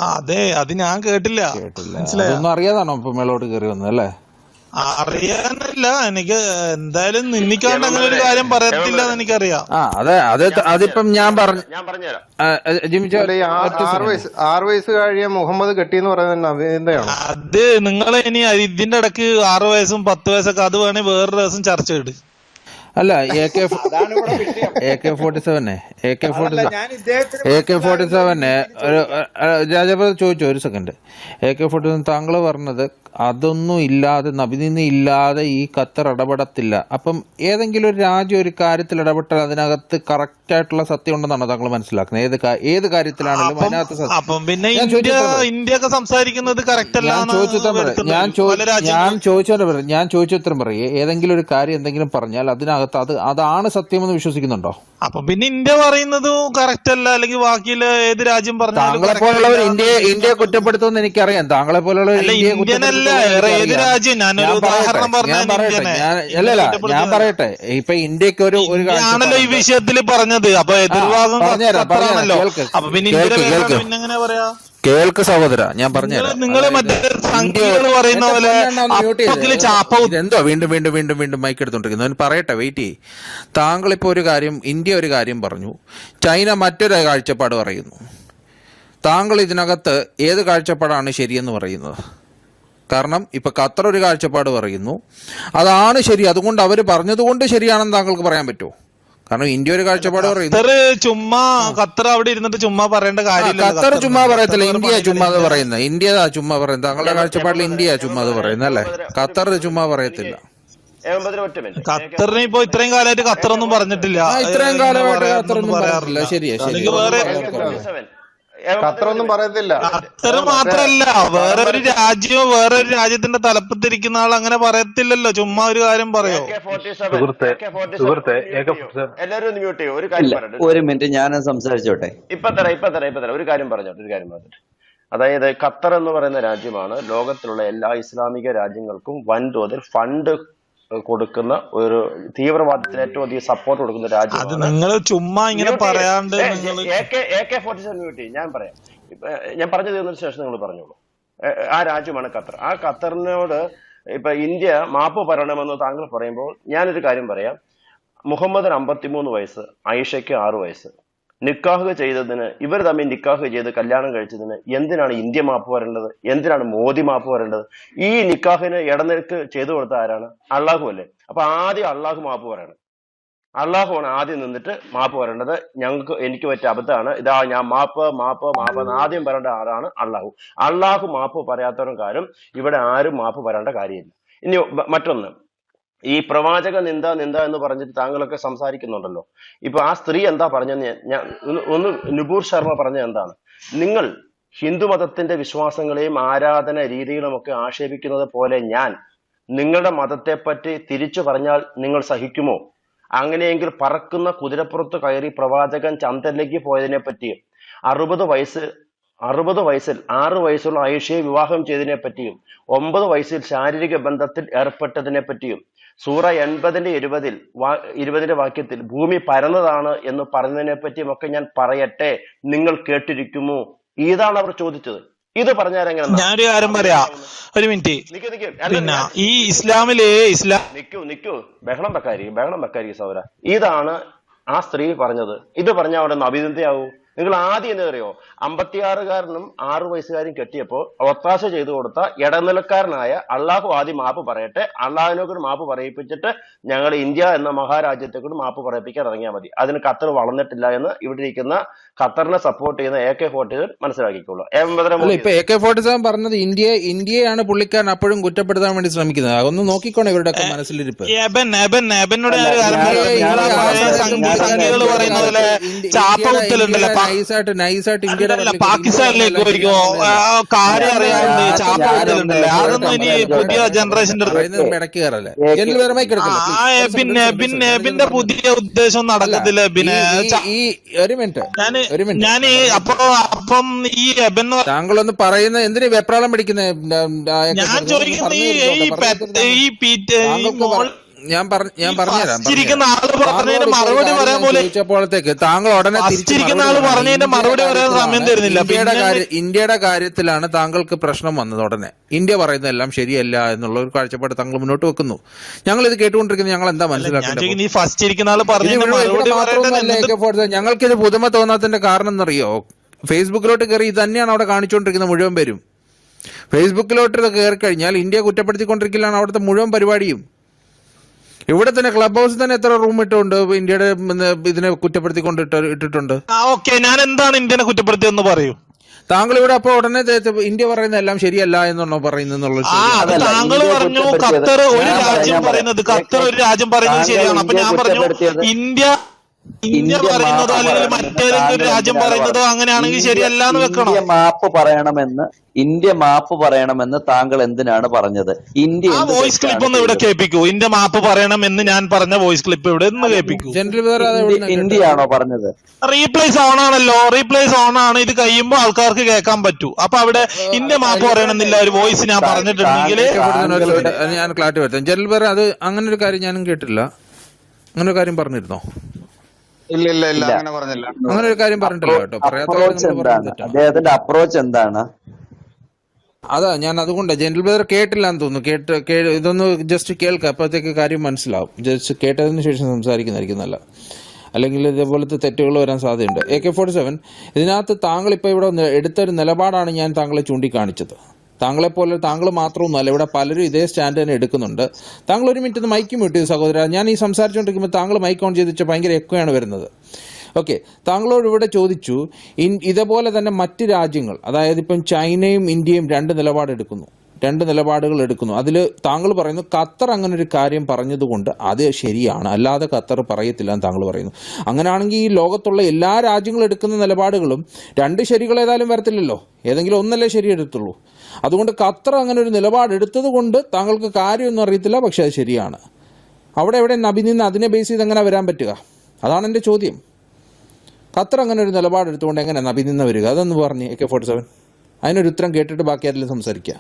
അതെ, അത് ഞാൻ കേട്ടില്ല. അതൊന്നും അറിയാതാണോ ഇപ്പൊ മേളോട്ട് കയറി വന്നത്? അല്ലേ, അറിയാനല്ല, എനിക്ക് എന്തായാലും നിന്ദിക്കാണ്ട് അങ്ങനെ ഒരു കാര്യം പറയത്തില്ല എന്ന് എനിക്കറിയാം. അതിപ്പം ഞാൻ പറഞ്ഞു. 6 വയസ്സ് കഴിയാൻ മുഹമ്മദ് കെട്ടിയെന്ന് പറയുന്നത് എന്താണ്? അത് നിങ്ങൾ ഇനി ഇതിന്റെ ഇടയ്ക്ക് 6 വയസ്സും 10 വയസ്സൊക്കെ അത് വേണമെങ്കിൽ വേറൊരു ദിവസം ചർച്ച ചെയ്ത്. അല്ല, AK-47 രാജാപുരം ചോദിച്ചു, ഒരു സെക്കൻഡ്. AK-47 താങ്കൾ പറഞ്ഞത് അതൊന്നും ഇല്ലാതെ, നബിനിന്ദ ഇല്ലാതെ ഈ ഖത്തർ ഇടപെടത്തില്ല. അപ്പം ഏതെങ്കിലും ഒരു രാജ്യം ഒരു കാര്യത്തിൽ ഇടപെട്ടാൽ അതിനകത്ത് കറക്റ്റ് ആയിട്ടുള്ള സത്യം ഉണ്ടെന്നാണോ താങ്കൾ മനസ്സിലാക്കുന്നത്? ഏത് കാര്യത്തിലാണെങ്കിലും അതിനകത്ത് ഇന്ത്യ സംസാരിക്കുന്നത് ഞാൻ ചോദിച്ചുത്തരം പറയേ. ഏതെങ്കിലും ഒരു കാര്യം എന്തെങ്കിലും പറഞ്ഞാൽ അതിനകത്ത് അതാണ് സത്യമെന്ന് വിശ്വസിക്കുന്നുണ്ടോ? അപ്പൊ പിന്നെ ഇന്ത്യ പറയുന്നത് കറക്റ്റ് അല്ല, അല്ലെങ്കിൽ ബാക്കിയുള്ള ഏത് രാജ്യം പറഞ്ഞാലും താങ്കളെ പോലുള്ളവർ ഇന്ത്യയെ കുറ്റപ്പെടുത്തുമെന്ന് എനിക്കറിയാം. താങ്കളെ പോലുള്ളവർ ഏത് രാജ്യം? ഞാനൊരു ഉദാഹരണം ഞാൻ പറയട്ടെ. ഇപ്പൊ ഇന്ത്യക്ക് ഒരു ആണല്ലോ ഈ വിഷയത്തിൽ പറഞ്ഞത്. അപ്പൊ എതിർഭാഗം ഖത്തറാണല്ലോ. അപ്പൊ പിന്നെ പിന്നെങ്ങനെ പറയാ? കേൾക്ക് സഹോദര, ഞാൻ പറഞ്ഞുതരാം. നിങ്ങള് മറ്റേ സംഖ്യകള് പറയുന്ന പോലെ എന്തോ വീണ്ടും വീണ്ടും വീണ്ടും വീണ്ടും മൈക്ക് എടുത്തോണ്ടിരിക്കുന്നു. പറയട്ടെ, വെയിറ്റ് ചെയ്യ്. താങ്കൾ ഇപ്പോൾ ഇന്ത്യ ഒരു കാര്യം പറഞ്ഞു, ചൈന മറ്റൊരു കാഴ്ചപ്പാട് പറയുന്നു. താങ്കൾ ഇതിനകത്ത് ഏത് കാഴ്ചപ്പാടാണ് ശരിയെന്ന് പറയുന്നത്? കാരണം ഇപ്പൊ ഖത്തർ ഒരു കാഴ്ചപ്പാട് പറയുന്നു, അതാണ് ശരി, അതുകൊണ്ട് അവർ പറഞ്ഞതുകൊണ്ട് ശരിയാണെന്ന് താങ്കൾക്ക് പറയാൻ പറ്റുമോ? കാരണം ഇന്ത്യ ഒരു കാഴ്ചപ്പാട് പറയുന്നു. ചുമ്മാ ഖത്തർ അവിടെ ഇരുന്നിട്ട് ചുമ്മാ പറയേണ്ട കാര്യമില്ല. ഖത്തർ ചുമ്മാ പറയത്തില്ല, ഇന്ത്യ ചുമ്മാ അത് പറയുന്നത്. ഇന്ത്യ ചുമ്മാ പറയുന്നത്. താങ്കളുടെ കാഴ്ചപ്പാടിൽ ഇന്ത്യ ചുമ്മാ അത് പറയുന്നത് അല്ലേ? ഖത്തർ ചുമ്മാ പറയത്തില്ല. ഖത്തറിന് ഇപ്പൊ ഇത്രയും കാലമായിട്ട് ഖത്തറൊന്നും പറഞ്ഞിട്ടില്ല. ഇത്രയും കാലമായിട്ട് ഖത്തറൊന്നും പറയാറില്ല. ശരിയാ, ശരി. ഖത്തറൊന്നും പറയത്തില്ല. ഖത്തർ മാത്രല്ല, വേറെ ഒരു രാജ്യവും വേറെ ഒരു രാജ്യത്തിന്റെ തലപ്പത്തിരിക്കുന്ന ആൾ അങ്ങനെ പറയത്തില്ലല്ലോ. ചുമ്മാ ഒരു കാര്യം പറയോ? എല്ലാരും ഒന്ന് മ്യൂട്ട് ചെയ്യോ? ഒരു കാര്യം പറയട്ടെ, ഒരു മിനിറ്റ് ഞാൻ സംസാരിച്ചോട്ടെ. ഇപ്പൊ തരാം ഒരു കാര്യം പറഞ്ഞിട്ട്. അതായത് ഖത്തർ എന്ന് പറയുന്ന രാജ്യമാണ് ലോകത്തിലുള്ള എല്ലാ ഇസ്ലാമിക രാജ്യങ്ങൾക്കും വൻതോതിൽ ഫണ്ട് കൊടുക്കുന്ന ഒരു തീവ്രവാദത്തിന് ഏറ്റവും അധികം സപ്പോർട്ട് കൊടുക്കുന്ന രാജ്യമാണ്. നിങ്ങൾ ചുമ്മാ ഇങ്ങനെ പറയാണ്ട് ഞാൻ പറയാം. ഞാൻ പറഞ്ഞു തീർന്നതിന് ശേഷം നിങ്ങൾ പറഞ്ഞോളൂ. ആ രാജ്യമാണ് ഖത്തർ. ആ ഖത്തറിനോട് ഇപ്പൊ ഇന്ത്യ മാപ്പ് പറയണമെന്ന് താങ്കൾ പറയുമ്പോൾ ഞാനൊരു കാര്യം പറയാം. മുഹമ്മദിന് 53 വയസ്സ്, ആയിഷയ്ക്ക് 6 വയസ്സ്. നിക്കാഹ് ചെയ്തതിന്, ഇവർ തമ്മിൽ നിക്കാഹ് ചെയ്ത് കല്യാണം കഴിച്ചതിന് എന്തിനാണ് ഇന്ത്യ മാപ്പ് വരേണ്ടത്? എന്തിനാണ് മോദി മാപ്പ് വരേണ്ടത്? ഈ നിക്കാഹിന് ഇടനിരക്ക് ചെയ്തു കൊടുത്ത ആരാണ്? അള്ളാഹു അല്ലേ? അപ്പൊ ആദ്യം അള്ളാഹു മാപ്പ് പറയണം. അള്ളാഹുവാണ് ആദ്യം നിന്നിട്ട് മാപ്പ് പറയേണ്ടത്. എനിക്ക് പറ്റിയ അബദ്ധമാണ്, ഇതാ ഞാൻ മാപ്പ് ആദ്യം പറയേണ്ട ആളാണ് അള്ളാഹു. അള്ളാഹു മാപ്പ് പറയാത്തവരും കാര്യം ഇവിടെ ആരും മാപ്പ് പറയേണ്ട കാര്യമില്ല. ഇനി മറ്റൊന്ന്, ഈ പ്രവാചക നിന്ദ എന്ന് പറഞ്ഞിട്ട് താങ്കളൊക്കെ സംസാരിക്കുന്നുണ്ടല്ലോ. ഇപ്പൊ ആ സ്ത്രീ എന്താ പറഞ്ഞെന്ന് ഞാൻ ഒന്ന് നുപൂർ ശർമ്മ പറഞ്ഞത് എന്താണ്? നിങ്ങൾ ഹിന്ദു മതത്തിന്റെ വിശ്വാസങ്ങളെയും ആരാധന രീതികളും ഒക്കെ ആക്ഷേപിക്കുന്നത് പോലെ ഞാൻ നിങ്ങളുടെ മതത്തെപ്പറ്റി തിരിച്ചു പറഞ്ഞാൽ നിങ്ങൾ സഹിക്കുമോ? അങ്ങനെയെങ്കിൽ പറക്കുന്ന കുതിരപ്പുറത്ത് കയറി പ്രവാചകൻ ചന്ദ്രനിലേക്ക് പോയതിനെ പറ്റിയും 60 വയസ്സിൽ 6 വയസ്സുള്ള ആയിഷയെ വിവാഹം ചെയ്തതിനെ പറ്റിയും 9 വയസ്സിൽ ശാരീരിക ബന്ധത്തിൽ ഏർപ്പെട്ടതിനെ പറ്റിയും സൂറ 80-20 വാക്യത്തിൽ ഭൂമി പരന്നതാണ് എന്ന് പറഞ്ഞതിനെ പറ്റിയും ഒക്കെ ഞാൻ പറയട്ടെ, നിങ്ങൾ കേട്ടിരിക്കുമോ? ഇതാണ് അവർ ചോദിച്ചത്. ഇത് പറഞ്ഞാൽ എങ്ങനെ? ഞാനൊരു കാര്യം പറയാ, ഒരു മിനിറ്റ്. പിന്നെ ഈ ഇസ്ലാമിലെ നിക്കൂ ബഹളം വെക്കാരി സൗര. ഇതാണ് ആ സ്ത്രീ പറഞ്ഞത്. ഇത് പറഞ്ഞാൽ അവിടെ അഭിനന്ദയാവൂ? നിങ്ങൾ ആദ്യം എന്താ അറിയോ? 56-കാരനും 6 വയസ്സുകാരും കെട്ടിയപ്പോൾ ഒത്താശ ചെയ്തു കൊടുത്ത ഇടനിലക്കാരനായ അള്ളാഹു ആദ്യം മാപ്പ് പറയട്ടെ, അള്ളാഹുവിനോട് മാപ്പ് പറയിപ്പിച്ചിട്ട് ഞങ്ങൾ ഇന്ത്യ എന്ന മഹാരാജ്യത്തെ കൂടി മാപ്പ് പറയിപ്പിക്കാൻ ഇറങ്ങിയാൽ മതി. അതിന് ഖത്തർ വളർന്നിട്ടില്ല എന്ന് ഇവിടെ ഇരിക്കുന്ന ഖത്തറിനെ സപ്പോർട്ട് ചെയ്യുന്ന AK-47 മനസ്സിലാക്കിക്കോളൂ. ഇപ്പൊ AK-47 പറഞ്ഞത് ഇന്ത്യയാണ് പുള്ളിക്കാരൻ അപ്പോഴും കുറ്റപ്പെടുത്താൻ വേണ്ടി ശ്രമിക്കുന്നത്. അതൊന്ന് നോക്കിക്കോണേ ഇവരുടെ മനസ്സിലിരിപ്പ്. നൈസായിട്ട് ഇന്ത്യയുടെ പാകിസ്ഥാനിലേക്ക് കാര്യം അറിയാണ്ട് ചാപ്പുണ്ടല്ലേ, അതൊന്നും ഇനി പുതിയ ജനറേഷന്റെ ഇടയ്ക്ക് കയറല്ലേ. പിന്നെ പുതിയ ഉദ്ദേശം നടക്കത്തില്ല. പിന്നെ ഒരു മിനിറ്റ് ഞാൻ അപ്പം ഈ താങ്കളൊന്ന് പറയുന്നത് എന്തിനു വെപ്രാളം പിടിക്കുന്നത്? ഞാൻ ചോദിക്കുന്നത് ഞാൻ പറഞ്ഞുതരാം. ചോദിച്ചപ്പോഴത്തേക്ക് താങ്കൾ ഉടനെ ഇന്ത്യയുടെ കാര്യത്തിലാണ് താങ്കൾക്ക് പ്രശ്നം വന്നത്. ഉടനെ ഇന്ത്യ പറയുന്നതെല്ലാം ശരിയല്ല എന്നുള്ള ഒരു കാഴ്ചപ്പാട് താങ്കൾ മുന്നോട്ട് വെക്കുന്നു. ഞങ്ങൾ ഇത് കേട്ടുകൊണ്ടിരിക്കുന്നത് ഞങ്ങൾ എന്താ മനസ്സിലാക്കുന്നത്? ഞങ്ങൾക്കിത് പുതുമ തോന്നാത്തതിന്റെ കാരണം എന്നറിയോ? ഫേസ്ബുക്കിലോട്ട് കയറി ഇത് തന്നെയാണ് അവിടെ കാണിച്ചുകൊണ്ടിരിക്കുന്നത് മുഴുവൻ പേരും. ഫേസ്ബുക്കിലോട്ട് കയറി കഴിഞ്ഞാൽ ഇന്ത്യ കുറ്റപ്പെടുത്തിക്കൊണ്ടിരിക്കലാണ് അവിടുത്തെ മുഴുവൻ പരിപാടിയും. ഇവിടെ തന്നെ ക്ലബ് ഹൗസിൽ തന്നെ എത്ര റൂം ഇട്ടുണ്ട് ഇന്ത്യയുടെ ഇതിനെ കുറ്റപ്പെടുത്തിക്കൊണ്ട് ഇട്ടിട്ടുണ്ട്. ഞാൻ എന്താണ് ഇന്ത്യനെ കുറ്റപ്പെടുത്തിയെന്ന് പറയൂ. താങ്കൾ ഇവിടെ അപ്പൊ ഉടനെ ഇന്ത്യ പറയുന്ന എല്ലാം ശരിയല്ല എന്നാണോ പറയുന്നത്? താങ്കൾ പറഞ്ഞു ഖത്തർ ഒരു രാജ്യം പറയുന്നത് ശരിയാണ്. അപ്പൊ ഞാൻ പറഞ്ഞു ഇന്ത്യ ഇന്ത്യ ഇന്ത്യ പറയുന്നതോ മാപ്പ് അല്ലെങ്കിൽ പറയണമെന്ന് മറ്റേതെങ്കിലും ഒരു താങ്കൾ രാജ്യം എന്തിനാണ് പറയുന്നതോ പറഞ്ഞത്? അങ്ങനെയാണെങ്കിൽ ഇന്ത്യ ശരിയല്ല എന്ന് വെക്കണം. ഇന്ത്യ മാപ്പ് പറയണമെന്ന് താങ്കൾ എന്തിനാണ് പറഞ്ഞത്? ഇന്ത്യ ആ എന്ത് വോയിസ് ക്ലിപ്പ് തെറ്റാണ് ഒന്ന് ഇവിടെ ചെയ്തത്? കേൾപ്പിക്കൂ. ഇന്ത്യ മാപ്പ് പറയണം എന്ന് ഞാൻ പറഞ്ഞ വോയിസ് ക്ലിപ്പ് ഇവിടെ ഒന്ന് കേൾപ്പിക്കൂ. ജനറൽ വേറെ അത് എവിടെ നിന്ന് കേട്ടത്? ഇന്ത്യയാണോ പറഞ്ഞത്? റീപ്ലേസ് ഓൺ ആണല്ലോ, റീപ്ലേസ് ഓൺ ആണ്. ഇത് കഴിയുമ്പോൾ ആൾക്കാർക്ക് കേൾക്കാൻ പറ്റൂ. അപ്പൊ അവിടെ ഇന്ത്യ മാപ്പ് പറയണമെന്നില്ല ഒരു വോയിസ് ഞാൻ പറഞ്ഞിട്ടുണ്ടെങ്കിൽ ഞാൻ ക്ലാരിറ്റി വരുത്താം. ജനറൽ വേറെ അത് അങ്ങനെ ഒരു കാര്യം ഞാനും കേട്ടില്ല. അങ്ങനെ ഒരു കാര്യം പറഞ്ഞിരുന്നോ? ഇല്ല ഇല്ല. അങ്ങനെ പറഞ്ഞില്ല. അങ്ങനെ ഒരു കാര്യം പറഞ്ഞിട്ടില്ല കേട്ടോ. പറയാത്ത കാര്യം അപ്രോച്ച് നമ്മൾ പറയുന്നത് എന്താണ്? തെറ്റാണ്. അദ്ദേഹത്തിന്റെ അപ്രോച്ച് എന്താണ്? അതാ ഞാൻ അതുകൊണ്ട് ജനറൽ ബ്രദർ കേട്ടില്ല എന്ന് തോന്നുന്നു. ഇതൊന്ന് ജസ്റ്റ് കേൾക്കാം, അപ്പോഴത്തേക്ക് കാര്യം മനസ്സിലാവും. ജസ്റ്റ് കേട്ടതിന് ശേഷം സംസാരിക്കുന്നതായിരിക്കും നല്ല. അല്ലെങ്കിൽ ഇതേപോലത്തെ തെറ്റുകൾ വരാൻ സാധ്യതയുണ്ട്. AK-47 ഇതിനകത്ത് താങ്കൾ ഇപ്പോൾ ഇവിടെ എടുത്തൊരു നിലപാടാണ് ഞാൻ താങ്കളെ ചൂണ്ടിക്കാണിച്ചത്. താങ്കൾ മാത്രമൊന്നുമല്ല, ഇവിടെ പലരും ഇതേ സ്റ്റാൻഡ് തന്നെ എടുക്കുന്നുണ്ട്. താങ്കൾ ഒരു മിനിറ്റ് മൈക്ക് മ്യൂട്ട് ചെയ്ത് സഹോദര. ഞാൻ ഈ സംസാരിച്ചുകൊണ്ടിരിക്കുമ്പോൾ താങ്കൾ മൈക്ക് ഓൺ ചെയ്ത് വെച്ചാൽ ഭയങ്കര എക്കോയാണ് വരുന്നത്. ഓക്കെ, താങ്കളോട് ഇവിടെ ചോദിച്ചു ഇതേപോലെ തന്നെ മറ്റ് രാജ്യങ്ങൾ, അതായത് ഇപ്പം ചൈനയും ഇന്ത്യയും രണ്ട് നിലപാടുകൾ എടുക്കുന്നു. അതിൽ താങ്കൾ പറയുന്നു ഖത്തർ അങ്ങനെ ഒരു കാര്യം പറഞ്ഞതുകൊണ്ട് അത് ശരിയാണ്, അല്ലാതെ ഖത്തർ പറയത്തില്ല എന്ന് താങ്കൾ പറയുന്നു. അങ്ങനെയാണെങ്കിൽ ഈ ലോകത്തുള്ള എല്ലാ രാജ്യങ്ങളും എടുക്കുന്ന നിലപാടുകളും രണ്ട് ശരികൾ ഏതായാലും വരത്തില്ലല്ലോ, ഏതെങ്കിലും ഒന്നല്ലേ ശരിയെടുത്തുള്ളൂ. അതുകൊണ്ട് ഖത്തർ അങ്ങനെ ഒരു നിലപാടെടുത്തത് കൊണ്ട് താങ്കൾക്ക് കാര്യമൊന്നും അറിയത്തില്ല, പക്ഷെ അത് ശരിയാണ്. അവിടെ എവിടെ നബി നിന്ന് അതിനെ ബേസ് ചെയ്ത് എങ്ങനെ വരാൻ പറ്റുക? അതാണ് എൻ്റെ ചോദ്യം. ഖത്തർ അങ്ങനെ ഒരു നിലപാടെടുത്തുകൊണ്ട് എങ്ങനെ നബി നിന്ന് വരിക? അതൊന്ന് പറഞ്ഞ് AK-47 അതിനൊരു ഉത്തരം കേട്ടിട്ട് ബാക്കി ആരെങ്കിലും സംസാരിക്കാം.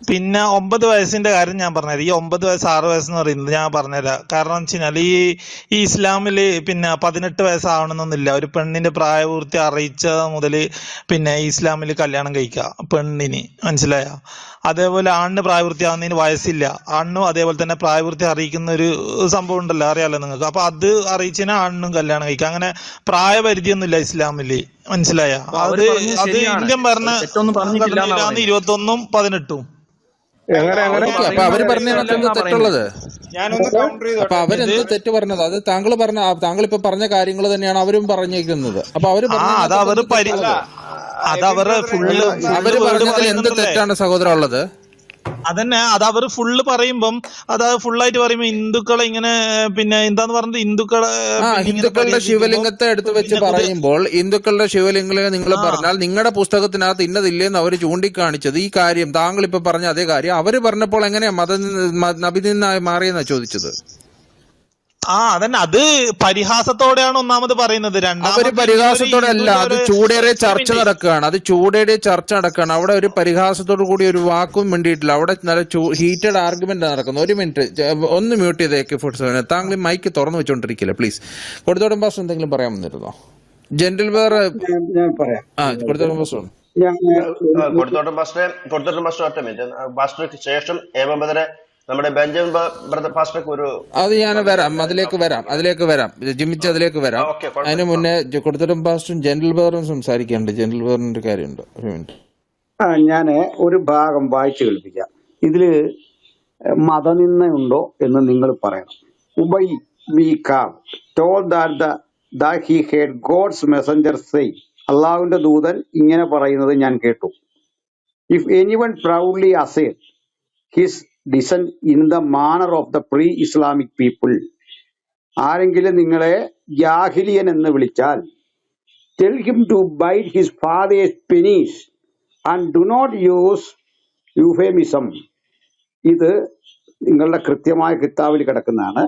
പിന്നെ 9 വയസ്സിന്റെ കാര്യം ഞാൻ പറഞ്ഞുതരാം. ഈ 9 വയസ്സ് 6 വയസ്സെന്ന് പറയുന്നത് ഞാൻ പറഞ്ഞുതരാം. കാരണം എന്ന് വെച്ച് കഴിഞ്ഞാൽ ഈ ഇസ്ലാമില് പിന്നെ 18 വയസ്സാവണമെന്നൊന്നുമില്ല. ഒരു പെണ്ണിന്റെ പ്രായപൂർത്തി അറിയിച്ച മുതൽ പിന്നെ ഇസ്ലാമിൽ കല്യാണം കഴിക്കുക പെണ്ണിന്, മനസ്സിലായോ? അതേപോലെ ആണിന് പ്രായപൂർത്തിയാവുന്നതിന് വയസ്സില്ല. ആണിനും അതേപോലെ തന്നെ പ്രായപൂർത്തി അറിയിക്കുന്ന ഒരു സംഭവം ഉണ്ടല്ലോ, അറിയാലോ നിങ്ങൾക്ക്. അപ്പൊ അത് അറിയിച്ചതിന് ആണിനും കല്യാണം കഴിക്കാം. അങ്ങനെ പ്രായപരിധിയൊന്നുമില്ല ഇസ്ലാമില്, മനസ്സിലായോ? അത് ഇന്ത്യൻ ഭരണഘടനയിലാണ് 21ഉം 18ഉം. അപ്പൊ അവര് പറഞ്ഞതിനകത്ത് എന്താ തെറ്റുള്ളത്? ഞാനൊന്ന് കൗണ്ടർ ചെയ്തോട്ടെ. അപ്പൊ അവരെന്ത് തെറ്റ് പറഞ്ഞത്? അത് താങ്കൾ ഇപ്പൊ പറഞ്ഞ കാര്യങ്ങൾ തന്നെയാണ് അവരും പറഞ്ഞേക്കുന്നത്. അപ്പൊ അവര് പറഞ്ഞതിൽ എന്ത് തെറ്റാണ് സഹോദരൻ ഉള്ളത്? അതന്നെ, അത് അവർ ഫുള്ള് പറയുമ്പം ഫുള്ളായിട്ട് പറയുമ്പോ ഹിന്ദുക്കളെ ഇങ്ങനെ പിന്നെ എന്താന്ന് പറഞ്ഞത്, ഹിന്ദുക്കളുടെ ശിവലിംഗത്തെ എടുത്തു വെച്ച് പറയുമ്പോൾ ഹിന്ദുക്കളുടെ ശിവലിംഗം നിങ്ങൾ പറഞ്ഞാൽ നിങ്ങളുടെ പുസ്തകത്തിനകത്ത് ഇന്നതില്ലെന്ന് അവർ ചൂണ്ടിക്കാണിച്ചത് ഈ കാര്യം താങ്കൾ ഇപ്പൊ പറഞ്ഞ അതേ കാര്യം അവര് പറഞ്ഞപ്പോൾ എങ്ങനെയാ നബി നിന്നായി മാറിയെന്നാ ചോദിച്ചത്. അതന്നെ, അത് പരിഹാസത്തോടെയാണ് ഒന്നാമത് പറയുന്നത്. അവര് പരിഹാസത്തോടെ അല്ല, അത് ചൂടേറിയ ചർച്ച നടക്കുകയാണ്. അവിടെ ഒരു പരിഹാസത്തോടു കൂടി ഒരു വാക്കും വേണ്ടിയിട്ടില്ല. അവിടെ നല്ല ഹീറ്റഡ് ആർഗ്യുമെന്റ് നടക്കുന്നു. ഒരു മിനിറ്റ് ഒന്ന് മ്യൂട്ട് ചെയ്ത് AK-47 താങ്കൾ മൈക്ക് തുറന്നു വെച്ചോണ്ടിരിക്കില്ല പ്ലീസ്. കൊടുത്തോടം പാസ്റ്റർ എന്തെങ്കിലും പറയാൻ വന്നിരുന്നോ? ജനറൽ വേറെ കൊടുത്തോടം പാസ്റ്റർ ഒറ്റ മിനിറ്റ് പാസ്റ്റർക്ക് ശേഷം നമ്മുടെ ബെഞ്ചമിൻ പാസ്റ്റർക്ക് ഒരു അത് ഞാൻ അതിലേക്ക് വരാം ജിമ്മിച്ച് അതിലേക്ക് വരാം. അതിന് മുന്നേ കൊടുത്തിട്ടും പാസ്റ്ററും ജനറൽ വേറും സംസാരിക്കാനുണ്ട്. ജനറൽ വേറിന്റെ കാര്യമുണ്ട്. ഒരു മിനിറ്റ് ഞാൻ ഒരു ഭാഗം വായിച്ചു കേൾപ്പിക്കാം. ഇതില് മതനിന്ദയുണ്ടോ എന്ന് നിങ്ങൾ പറയണം. Ubai bin Kab told that he heard God's messenger say, അള്ളാഹുവിന്റെ ദൂതൻ ഇങ്ങനെ പറയുന്നത് ഞാൻ കേട്ടു. If anyone proudly assert his descent in the manner of the pre-Islamic people, ആരെങ്കിലും നിങ്ങളെ ജാഹിലിയൻ എന്ന് വിളിച്ചാൽ, tell him to bite his father's penis and do not use euphemism. ഇത് നിങ്ങളുടെ കൃത്യമായ കിതാബിൽ കിടക്കുന്നതാണ്.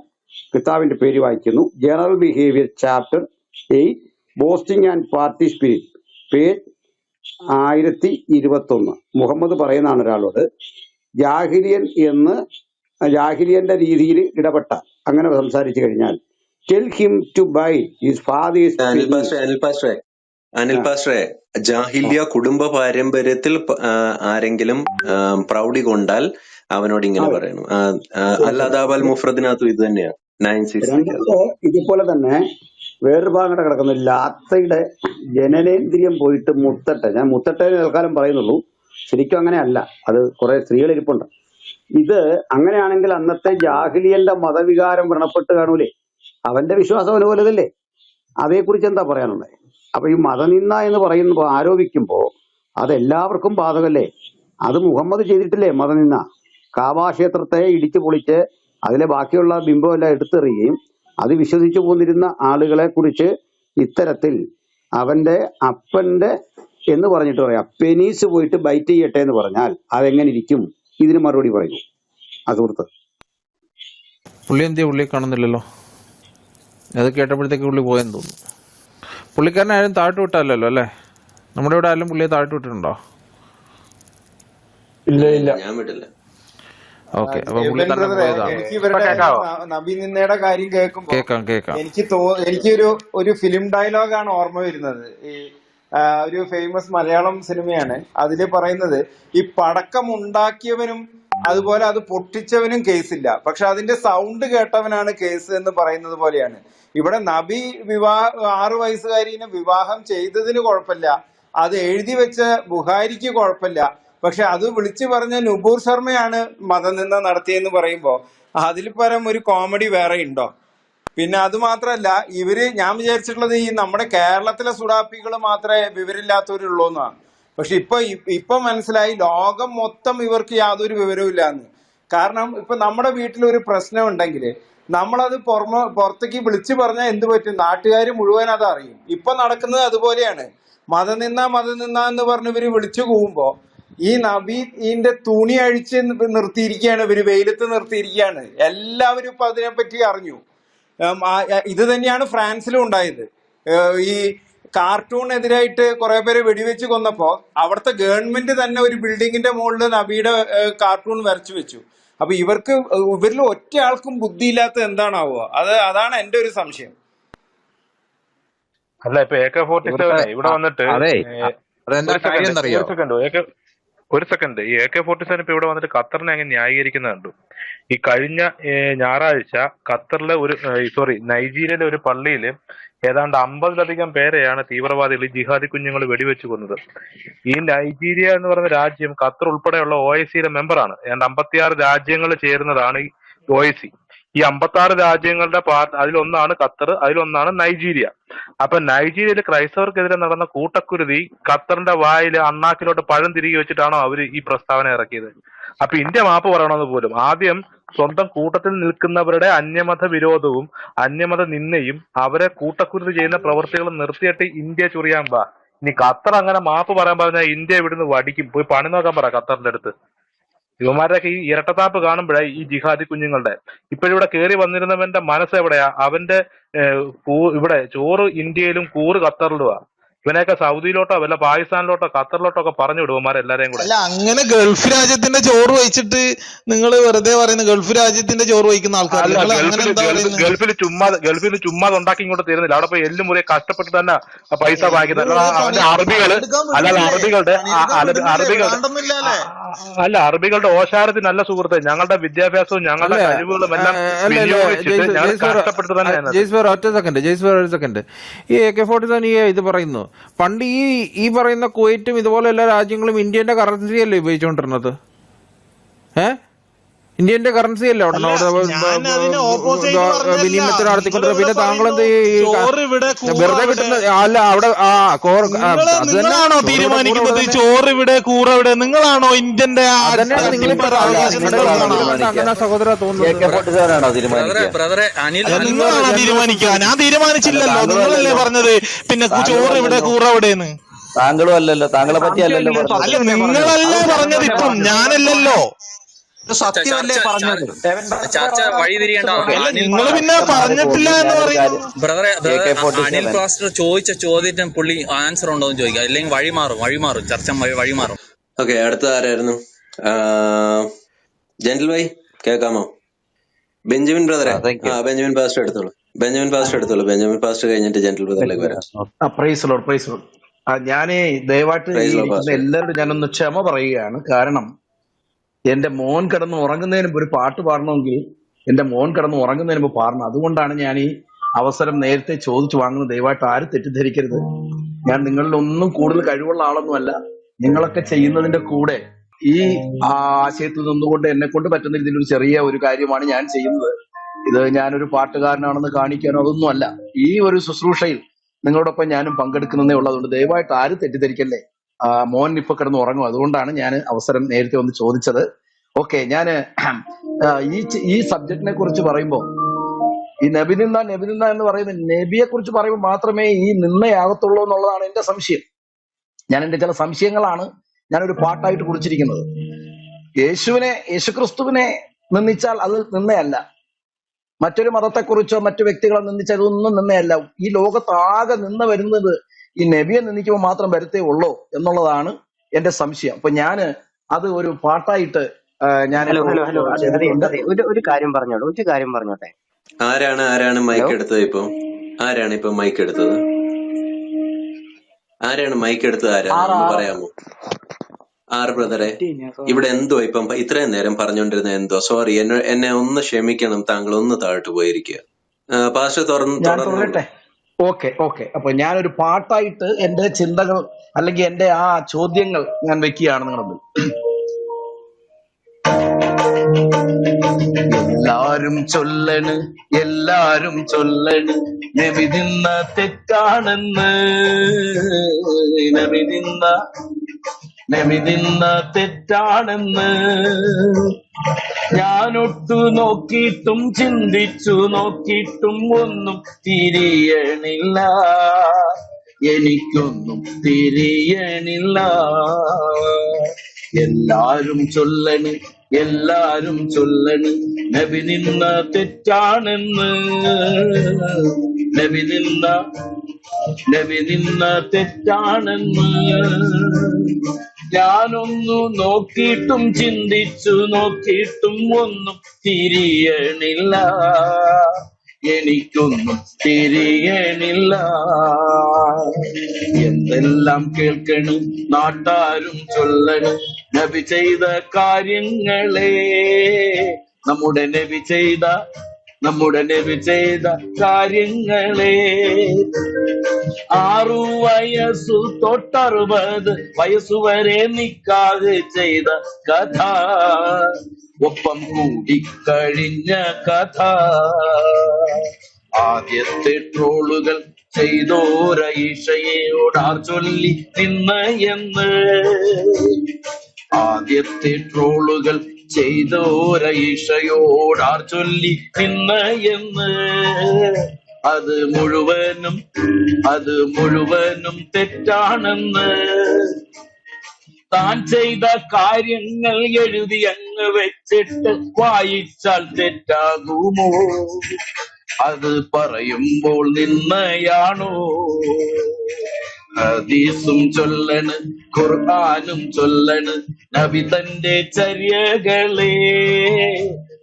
കിതാബിന്റെ പേര് വായിക്കുന്നു. General behaviour chapter 8 boasting and party spirit, page 1021. Muhammad പറയുന്നതാണ് ഒരാളോട് ജാഹിലിയന്റെ രീതിയിൽ ഇടപെട്ട അങ്ങനെ സംസാരിച്ചു കഴിഞ്ഞാൽ tell him to bite his father's penis. Anil പാസ്റ്ററെ, ജാഹിലിയ കുടുംബ പാരമ്പര്യത്തിൽ ആരെങ്കിലും പ്രൗഢി കൊണ്ടാൽ അവനോട് ഇങ്ങനെ പറയണം. അല്ലാതാബൽ മുഫ്രദിനകത്തും ഇത് തന്നെയാണ് 960. ഇതുപോലെ തന്നെ വേറൊരു ഭാഗം കൂടെ കിടക്കുന്നു. ലാത്തയുടെ ജനനേന്ദ്രിയം പോയിട്ട് മുത്തട്ടെ. ഞാൻ മുത്തട്ടെ തൽക്കാലം പറയുന്നുള്ളൂ, ശരിക്കും അങ്ങനെയല്ല. അത് കുറെ സ്ത്രീകൾ ഇരിപ്പുണ്ട്. ഇത് അങ്ങനെയാണെങ്കിൽ അന്നത്തെ ജാഹിലിയന്റെ മതവികാരം വ്രണപ്പെട്ട് കാണൂലേ? അവന്റെ വിശ്വാസം അനുകൂലതല്ലേ? അതേക്കുറിച്ച് എന്താ പറയാനുള്ളത്? അപ്പൊ ഈ മതനിന്ദ എന്ന് പറയുമ്പോൾ ആരോപിക്കുമ്പോ അതെല്ലാവർക്കും ബാധകല്ലേ? അത് മുഹമ്മദ് ചെയ്തിട്ടില്ലേ മതനിന്ദ? കാബാ ക്ഷേത്രത്തെ ഇടിച്ചു പൊളിച്ച് അതിലെ ബാക്കിയുള്ള ബിംബം എല്ലാം എടുത്തെറിയുകയും അത് വിശ്വസിച്ചു പോന്നിരുന്ന ആളുകളെ കുറിച്ച് ഇത്തരത്തിൽ അവന്റെ അപ്പന്റെ എന്ന് പറഞ്ഞിട്ട് പറയാം, പെനീസ് പോയിട്ട് ബൈറ്റ് ചെയ്യട്ടെ എന്ന് പറഞ്ഞാൽ അതെങ്ങനെ ഇരിക്കും? ഇതിന് മറുപടി പറയൂ ആ സുഹൃത്ത്. പുള്ളി എന്തിയാ പുള്ളിയെ കാണുന്നില്ലല്ലോ? അത് കേട്ടപ്പോഴത്തേക്ക് പുള്ളി പോയെന്ന് തോന്നുന്നു. പുള്ളിക്കാരനെ ആരും താഴ്ത്തു വിട്ടല്ലോ അല്ലേ? നമ്മുടെ ഇവിടെ ആരും പുള്ളിയെ താഴ്ത്തു വിട്ടിട്ടുണ്ടോ? ഇല്ല ഇല്ല. ഞാൻ വിട്ടില്ല. ഓക്കെ, അപ്പൊ എബൻ പുള്ളിക്കാരൻ ബ്രദറെ, പോയതാണ്. എനിക്ക് ഇവരുടെ നബി നിന്നയുടെ കാര്യം കേൾക്കുമ്പോ കേക്കാം. എനിക്കൊരു ഫിലിം ഡയലോഗാണ് ഓർമ്മ വരുന്നത്. ഈ ഒരു ഫേമസ് മലയാളം സിനിമയാണ്. അതില് പറയുന്നത്, ഈ പടക്കം ഉണ്ടാക്കിയവനും അതുപോലെ അത് പൊട്ടിച്ചവനും കേസില്ല, പക്ഷെ അതിന്റെ സൗണ്ട് കേട്ടവനാണ് കേസ് എന്ന് പറയുന്നത് പോലെയാണ്. ഇവിടെ നബി 6 വയസ്സുകാരിനെ വിവാഹം ചെയ്തതിന് കുഴപ്പമില്ല, അത് എഴുതി വെച്ച ബുഹാരിക്ക് കുഴപ്പമില്ല, പക്ഷെ അത് വിളിച്ചു പറഞ്ഞ നുപൂർ ശർമ്മയാണ് മതനിന്ദ നടത്തിയെന്ന് പറയുമ്പോ അതിൽ പരം ഒരു കോമഡി വേറെ ഉണ്ടോ? പിന്നെ അത് മാത്രല്ല, ഞാൻ വിചാരിച്ചിട്ടുള്ളത് ഈ നമ്മുടെ കേരളത്തിലെ സുഡാപ്പികൾ മാത്രമേ വിവരമില്ലാത്തവരുള്ളൂ എന്നാണ്. പക്ഷെ ഇപ്പൊ മനസ്സിലായി, ലോകം മൊത്തം ഇവർക്ക് യാതൊരു വിവരവും ഇല്ലാന്ന്. കാരണം ഇപ്പൊ നമ്മുടെ വീട്ടിലൊരു പ്രശ്നം ഉണ്ടെങ്കിൽ നമ്മളത് പുറത്തേക്ക് വിളിച്ചു പറഞ്ഞാൽ എന്ത് പറ്റും? നാട്ടുകാർ മുഴുവൻ അത് അറിയും. ഇപ്പൊ നടക്കുന്നത് അതുപോലെയാണ്. മതനിന്ന എന്ന് പറഞ്ഞ് ഇവര് വിളിച്ചു പോകുമ്പോ ഈ നബീന്റെ തുണി അഴിച്ച് നിർത്തിയിരിക്കുകയാണ്, ഇവര് വെയിലത്ത് നിർത്തിയിരിക്കുകയാണ്. എല്ലാവരും ഇപ്പൊ അതിനെപ്പറ്റി അറിഞ്ഞു. ഇത് തന്നെയാണ് ഫ്രാൻസിലും ഉണ്ടായത്. ഈ കാർട്ടൂണെതിരായിട്ട് കുറെ പേര് വെടിവെച്ച് കൊന്നപ്പോ അവിടുത്തെ ഗവൺമെന്റ് തന്നെ ഒരു ബിൽഡിങ്ങിന്റെ മുകളിൽ നബിയുടെ കാർട്ടൂൺ വരച്ചു വെച്ചു. അപ്പൊ ഇവരിൽ ഒറ്റ ആൾക്കും ബുദ്ധിയില്ലാത്ത എന്താണാവുക? അതാണ് എന്റെ ഒരു സംശയം. അല്ല, ഇപ്പൊ AK-47 ഇവിടെ വന്നിട്ട് ഒരു സെക്കൻഡ് ഈ AK-47 ഇപ്പൊ ഇവിടെ വന്നിട്ട് ഖത്തറിനെ അങ്ങ് ന്യായീകരിക്കുന്നത് കണ്ടു. ഈ കഴിഞ്ഞ ഞായറാഴ്ച ഖത്തറിലെ നൈജീരിയയിലെ ഒരു പള്ളിയിൽ ഏതാണ്ട് 50-ലധികം പേരെയാണ് തീവ്രവാദികൾ, ഈ ജിഹാദി കുഞ്ഞുങ്ങൾ വെടിവെച്ച് കൊന്നത്. ഈ നൈജീരിയ എന്ന് പറയുന്ന രാജ്യം ഖത്തർ ഉൾപ്പെടെയുള്ള OICയുടെ മെമ്പറാണ്. ഏതാണ്ട് 56 രാജ്യങ്ങൾ ചേരുന്നതാണ് ഈ OIC. ഈ 56 രാജ്യങ്ങളുടെ അതിലൊന്നാണ് ഖത്തർ, അതിലൊന്നാണ് നൈജീരിയ. അപ്പൊ നൈജീരിയയിൽ ക്രൈസ്തവർക്കെതിരെ നടന്ന കൂട്ടക്കുരുതി ഖത്തറിന്റെ വായിൽ അണ്ണാക്കിലോട്ട് പഴം തിരികെ വെച്ചിട്ടാണോ അവര് ഈ പ്രസ്താവന ഇറക്കിയത്? അപ്പൊ ഇന്ത്യ മാപ്പ് പറയണമെന്ന് പോലും ആദ്യം സ്വന്തം കൂട്ടത്തിൽ നിൽക്കുന്നവരുടെ അന്യമത വിരോധവും അന്യമത നിന്നയും അവരെ കൂട്ടക്കുരുതി ചെയ്യുന്ന പ്രവൃത്തികളും നിർത്തിയിട്ട് ഇന്ത്യ ചൊറിയാൻ പാ. ഇനി ഖത്തർ അങ്ങനെ മാപ്പ് പറയാൻ പറഞ്ഞാൽ ഇന്ത്യ ഇവിടുന്ന് വടിക്കും. പോയി പണി നോക്കാൻ പറ ഖത്തറിന്റെ അടുത്ത്. ഇവന്മാരുടെയൊക്കെ ഈ ഇരട്ടത്താപ്പ് കാണുമ്പോഴേ ഈ ജിഹാദി കുഞ്ഞുങ്ങളുടെ ഇപ്പോഴിവിടെ കയറി വന്നിരുന്നവന്റെ മനസ്സ് എവിടെയാ? അവന്റെ ഇവിടെ ചോറ് ഇന്ത്യയിലും കൂറ് ഖത്തറിലുവാ. ഇവനെയൊക്കെ സൗദിയിലോട്ടോ വല്ല പാകിസ്ഥാനിലോട്ടോ ഖത്തറിലോട്ടോ ഒക്കെ പറഞ്ഞു വിടും ഇവന്മാരെല്ലാരെയും കൂടെ. അല്ല, അങ്ങനെ ഗൾഫ് രാജ്യത്തിന്റെ ചോറ് വഹിച്ചിട്ട് നിങ്ങൾ വെറുതെ പറയുന്ന ഗൾഫ് രാജ്യത്തിന്റെ ചോറ് വഹിക്കുന്ന ആൾക്കാർ അല്ല, ഗൾഫിൽ ചുമ്മാ ഉണ്ടാക്കി ഇങ്ങോട്ട് തരുന്നില്ല. അവിടെ പോയി എല്ലും മുറിയെ കഷ്ടപ്പെട്ട് തന്നെ പൈസ വാങ്ങിക്കുന്നത്. അവന്റെ അറബികളുടെ ഓശാരത്തിനല്ല സുഹൃത്തെ, ഞങ്ങളുടെ വിദ്യാഭ്യാസവും ഞങ്ങളുടെ കഴിവുകളും എല്ലാം വിനിയോഗിച്ചിട്ട് ഞങ്ങൾ കഷ്ടപ്പെട്ട് തന്നെ. ഒരു സെക്കൻഡ് ഈ AK-47 ഇത് പറയുന്നു, പണ്ട് ഈ പറയുന്ന കുവൈറ്റും ഇതുപോലെ എല്ലാ രാജ്യങ്ങളും ഇന്ത്യന്റെ കറൻസി അല്ലേ ഉപയോഗിച്ചുകൊണ്ടിരുന്നത്? ഇന്ത്യന്റെ കറൻസി അല്ലേ അവിടെ വിനിമയത്തിന് നടത്തിക്കൊണ്ടിരുന്നത്? പിന്നെ താങ്കൾ എന്ത് വെറുതെ കിട്ടുന്ന അല്ല അവിടെ നിങ്ങളാണോ തീരുമാനിക്കുന്നത് ചോറ് ഇവിടെ കൂറ ഇവിടെ? നിങ്ങളാണോ ഇന്ത്യന്റെ സഹോദര നിങ്ങളാണോ തീരുമാനിക്കുക? ഞാൻ തീരുമാനിച്ചില്ലല്ലോ, നിങ്ങളല്ലേ പറഞ്ഞത് പിന്നെ ചോറ് ഇവിടെ കൂറ എവിടെയെന്ന്. താങ്കളും അല്ലല്ലോ, താങ്കളെ പറ്റിയല്ലല്ലോ പറഞ്ഞത്. അല്ല, നിങ്ങളല്ലേ പറഞ്ഞത്, ഇപ്പം ഞാനല്ലല്ലോ. സത്യമല്ലേ പറഞ്ഞത്? നിങ്ങൾ പിന്നെ പറഞ്ഞിട്ടില്ല എന്ന് പറയുന്നു. അനിൽ പാസ്റ്റർ ചോദിച്ച ചോദ്യത്തിന് പുള്ളി ആൻസർ ഉണ്ടോ എന്ന് ചോദിക്കാം, അല്ലെങ്കിൽ വഴിമാറും ചർച്ച വഴിമാറും. ഓക്കെ, അടുത്ത ആരായിരുന്നു? ജെന്റിൽ ഭായി കേൾക്കാമോ? ബെഞ്ചമിൻ ബ്രദറെ. ബെഞ്ചമിൻ പാസ്റ്റർ എടുത്തോളൂ. ബെഞ്ചമിൻ പാസ്റ്റർ കഴിഞ്ഞിട്ട് ജെന്റിൽ ബ്രദറിലേക്ക് വരാം. Praise Lord. ഞാനേ ദയവായിട്ട് എല്ലാവരോടും ഞാനൊന്ന് ക്ഷമ പറയുകയാണ്. കാരണം എന്റെ മോൻ കിടന്ന് ഉറങ്ങുന്നതിന് മുമ്പ് ഒരു പാട്ട് പാടണമെങ്കിൽ എന്റെ മോൻ കിടന്ന് ഉറങ്ങുന്നതിന് മുമ്പ് പാടണം. അതുകൊണ്ടാണ് ഞാൻ ഈ അവസരം നേരത്തെ ചോദിച്ചു വാങ്ങുന്നത്. ദയവായിട്ട് ആരും തെറ്റിദ്ധരിക്കരുത്. ഞാൻ നിങ്ങളിൽ ഒന്നും കൂടുതൽ കഴിവുള്ള ആളൊന്നുമല്ല. നിങ്ങളൊക്കെ ചെയ്യുന്നതിന്റെ കൂടെ ഈ ആശയത്തിൽ നിന്നുകൊണ്ട് എന്നെ കൊണ്ട് പറ്റുന്ന രീതിയിൽ ചെറിയ ഒരു കാര്യമാണ് ഞാൻ ചെയ്യുന്നത്. ഇത് ഞാനൊരു പാട്ടുകാരനാണെന്ന് കാണിക്കാനോ അതൊന്നുമല്ല. ഈ ഒരു ശുശ്രൂഷയിൽ നിങ്ങളോടൊപ്പം ഞാനും പങ്കെടുക്കുന്നതേ ഉള്ളൂ. അതുകൊണ്ട് ദയവായിട്ട് ആരും തെറ്റിദ്ധരിക്കല്ലേ. മോൻ ഇപ്പൊ കിടന്ന് ഉറങ്ങും, അതുകൊണ്ടാണ് ഞാൻ അവസരം നേരത്തെ ഒന്ന് ചോദിച്ചത്. ഓക്കെ, ഞാൻ ഈ സബ്ജക്റ്റിനെ കുറിച്ച് പറയുമ്പോൾ ഈ നബി നിന്ന എന്ന് പറയുന്നത് നബിയെ കുറിച്ച് പറയുമ്പോൾ മാത്രമേ ഈ നിന്നയാകത്തുള്ളൂ എന്നുള്ളതാണ് എന്റെ സംശയം. ഞാൻ എന്റെ ചില സംശയങ്ങളാണ് ഞാനൊരു പാട്ടായിട്ട് കുറിച്ചിരിക്കുന്നത്. യേശുക്രിസ്തുവിനെ നിന്ദിച്ചാൽ അത് നിന്നയല്ല. മറ്റൊരു മതത്തെക്കുറിച്ചോ മറ്റു വ്യക്തികളെ നിന്ദിച്ചാൽ അതൊന്നും നിന്നയല്ല. ഈ ലോകത്താകെ നിന്ന് വരുന്നത് ഈ നബിയെ നിന്ദിക്കുമ്പോൾ മാത്രം വരത്തേ ഉള്ളൂ എന്നുള്ളതാണ് എന്റെ സംശയം. അപ്പൊ ഞാന് അത് ഒരു പാട്ടായിട്ട് ഞാൻ ഹലോ ഹലോ ഹലോ അതെ അതെ അതെ ഒരു കാര്യം പറഞ്ഞോട്ടെ. ആരാണ് മൈക്ക് എടുത്തത്? ആരാണ് ഇപ്പൊ മൈക്ക് എടുത്തത്? ആരാണെന്ന് പറയാമോ? ബ്രദറെ, ഇവിടെ എന്തോ ഇപ്പം ഇത്രയും നേരം പറഞ്ഞുകൊണ്ടിരുന്ന എന്തോ? സോറി, എന്നെ ഒന്ന് ക്ഷമിക്കണം, താങ്കൾ ഒന്ന് താഴോട്ട് പോയിരിക്കുക. പാസ്റ്റർ തുടരട്ടെ. ഓക്കെ. അപ്പൊ ഞാനൊരു പാട്ടായിട്ട് എന്റെ ചിന്തകൾ അല്ലെങ്കിൽ എന്റെ ആ ചോദ്യങ്ങൾ ഞാൻ വെക്കുകയാണ് നിങ്ങളുടെ മുമ്പിൽ. എല്ലാരും ചൊല്ലണ് നബി നിന്ന തെറ്റാണെന്ന്, നബി നിന്ന തെറ്റാണെന്ന്. ഞാനൊട്ടു നോക്കിയിട്ടും ചിന്തിച്ചു നോക്കിയിട്ടും ഒന്നും തിരിയണില്ല, എനിക്കൊന്നും തിരിയണില്ല. എല്ലാരും ചൊല്ലണ് നബി നിന്ന തെറ്റാണെന്ന്, നബി നിന്ന തെറ്റാണെന്ന്. ഞാനൊന്നു നോക്കിയിട്ടും ചിന്തിച്ചു നോക്കിയിട്ടും ഒന്നും തിരിയണില്ല, എനിക്കൊന്നും തിരിയണില്ല. എന്തെല്ലാം കേൾക്കണ് നാട്ടാരും ചൊല്ലണ് നബി ചെയ്ത കാര്യങ്ങളെ, നമ്മുടെ നബി ചെയ്ത കാര്യങ്ങളെ. 6 വയസ്സു തൊട്ട് 60 വയസ്സുവരെ നിക്കാഹ് ചെയ്ത കഥ, ഒപ്പം കൂടിക്കഴിഞ്ഞ കഥ. ആദ്യത്തെ ട്രോളുകൾ ചെയ്തോരൈഷയോടാർ ചൊല്ലി നിന്നയെന്ന്, ആദ്യത്തെ ട്രോളുകൾ ചെയ്തോരൈഷയോടാർ ചൊല്ലി നിന്നയെന്ന്. അത് മുഴുവനും തെറ്റാണെന്ന്. താൻ ചെയ്ത കാര്യങ്ങൾ എഴുതി അങ്ങ് വെച്ചിട്ട് വായിച്ചാൽ തെറ്റാകുമോ? അത് പറയുമ്പോൾ നിന്നയാണോ? ഹദീസും ചൊല്ലണ് ഖുർആനും ചൊല്ലണ് നബി തന്റെ ചര്യകളെ,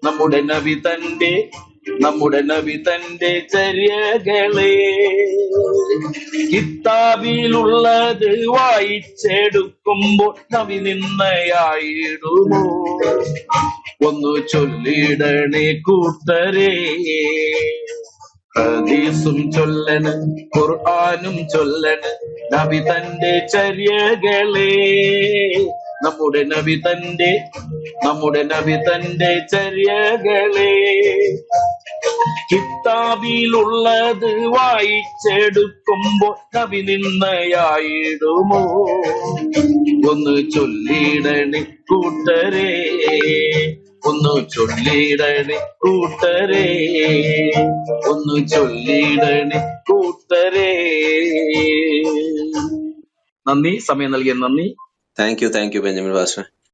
നമ്മുടെ നബി തന്റെ ചര്യകളെ. കിതാബിലുള്ളത് വായിച്ചെടുക്കുമ്പോൾ നബി നിന്നയായിടുമോ? ഒന്ന് ചൊല്ലിടണേ കൂട്ടരെ. ഹദീസും ചൊല്ലണ് ഖുർആനും ചൊല്ലണ് നബി തന്റെ ചര്യകളെ, നമ്മുടെ നബി തന്റെ ചര്യകളെ. കിതാബിലുള്ളത് വായിച്ചെടുക്കുമ്പോൾ നബി നിന്നയായിടുമോ? ഒന്ന് ചൊല്ലിടണേ കൂട്ടരെ, ഒന്ന് ചൊല്ലിടണേ കൂട്ടരെ, ഒന്ന് ചൊല്ലിടണേ കൂട്ടരെ. നന്ദി, സമയം നൽകിയ നന്ദി. Thank you Benjamin pastor.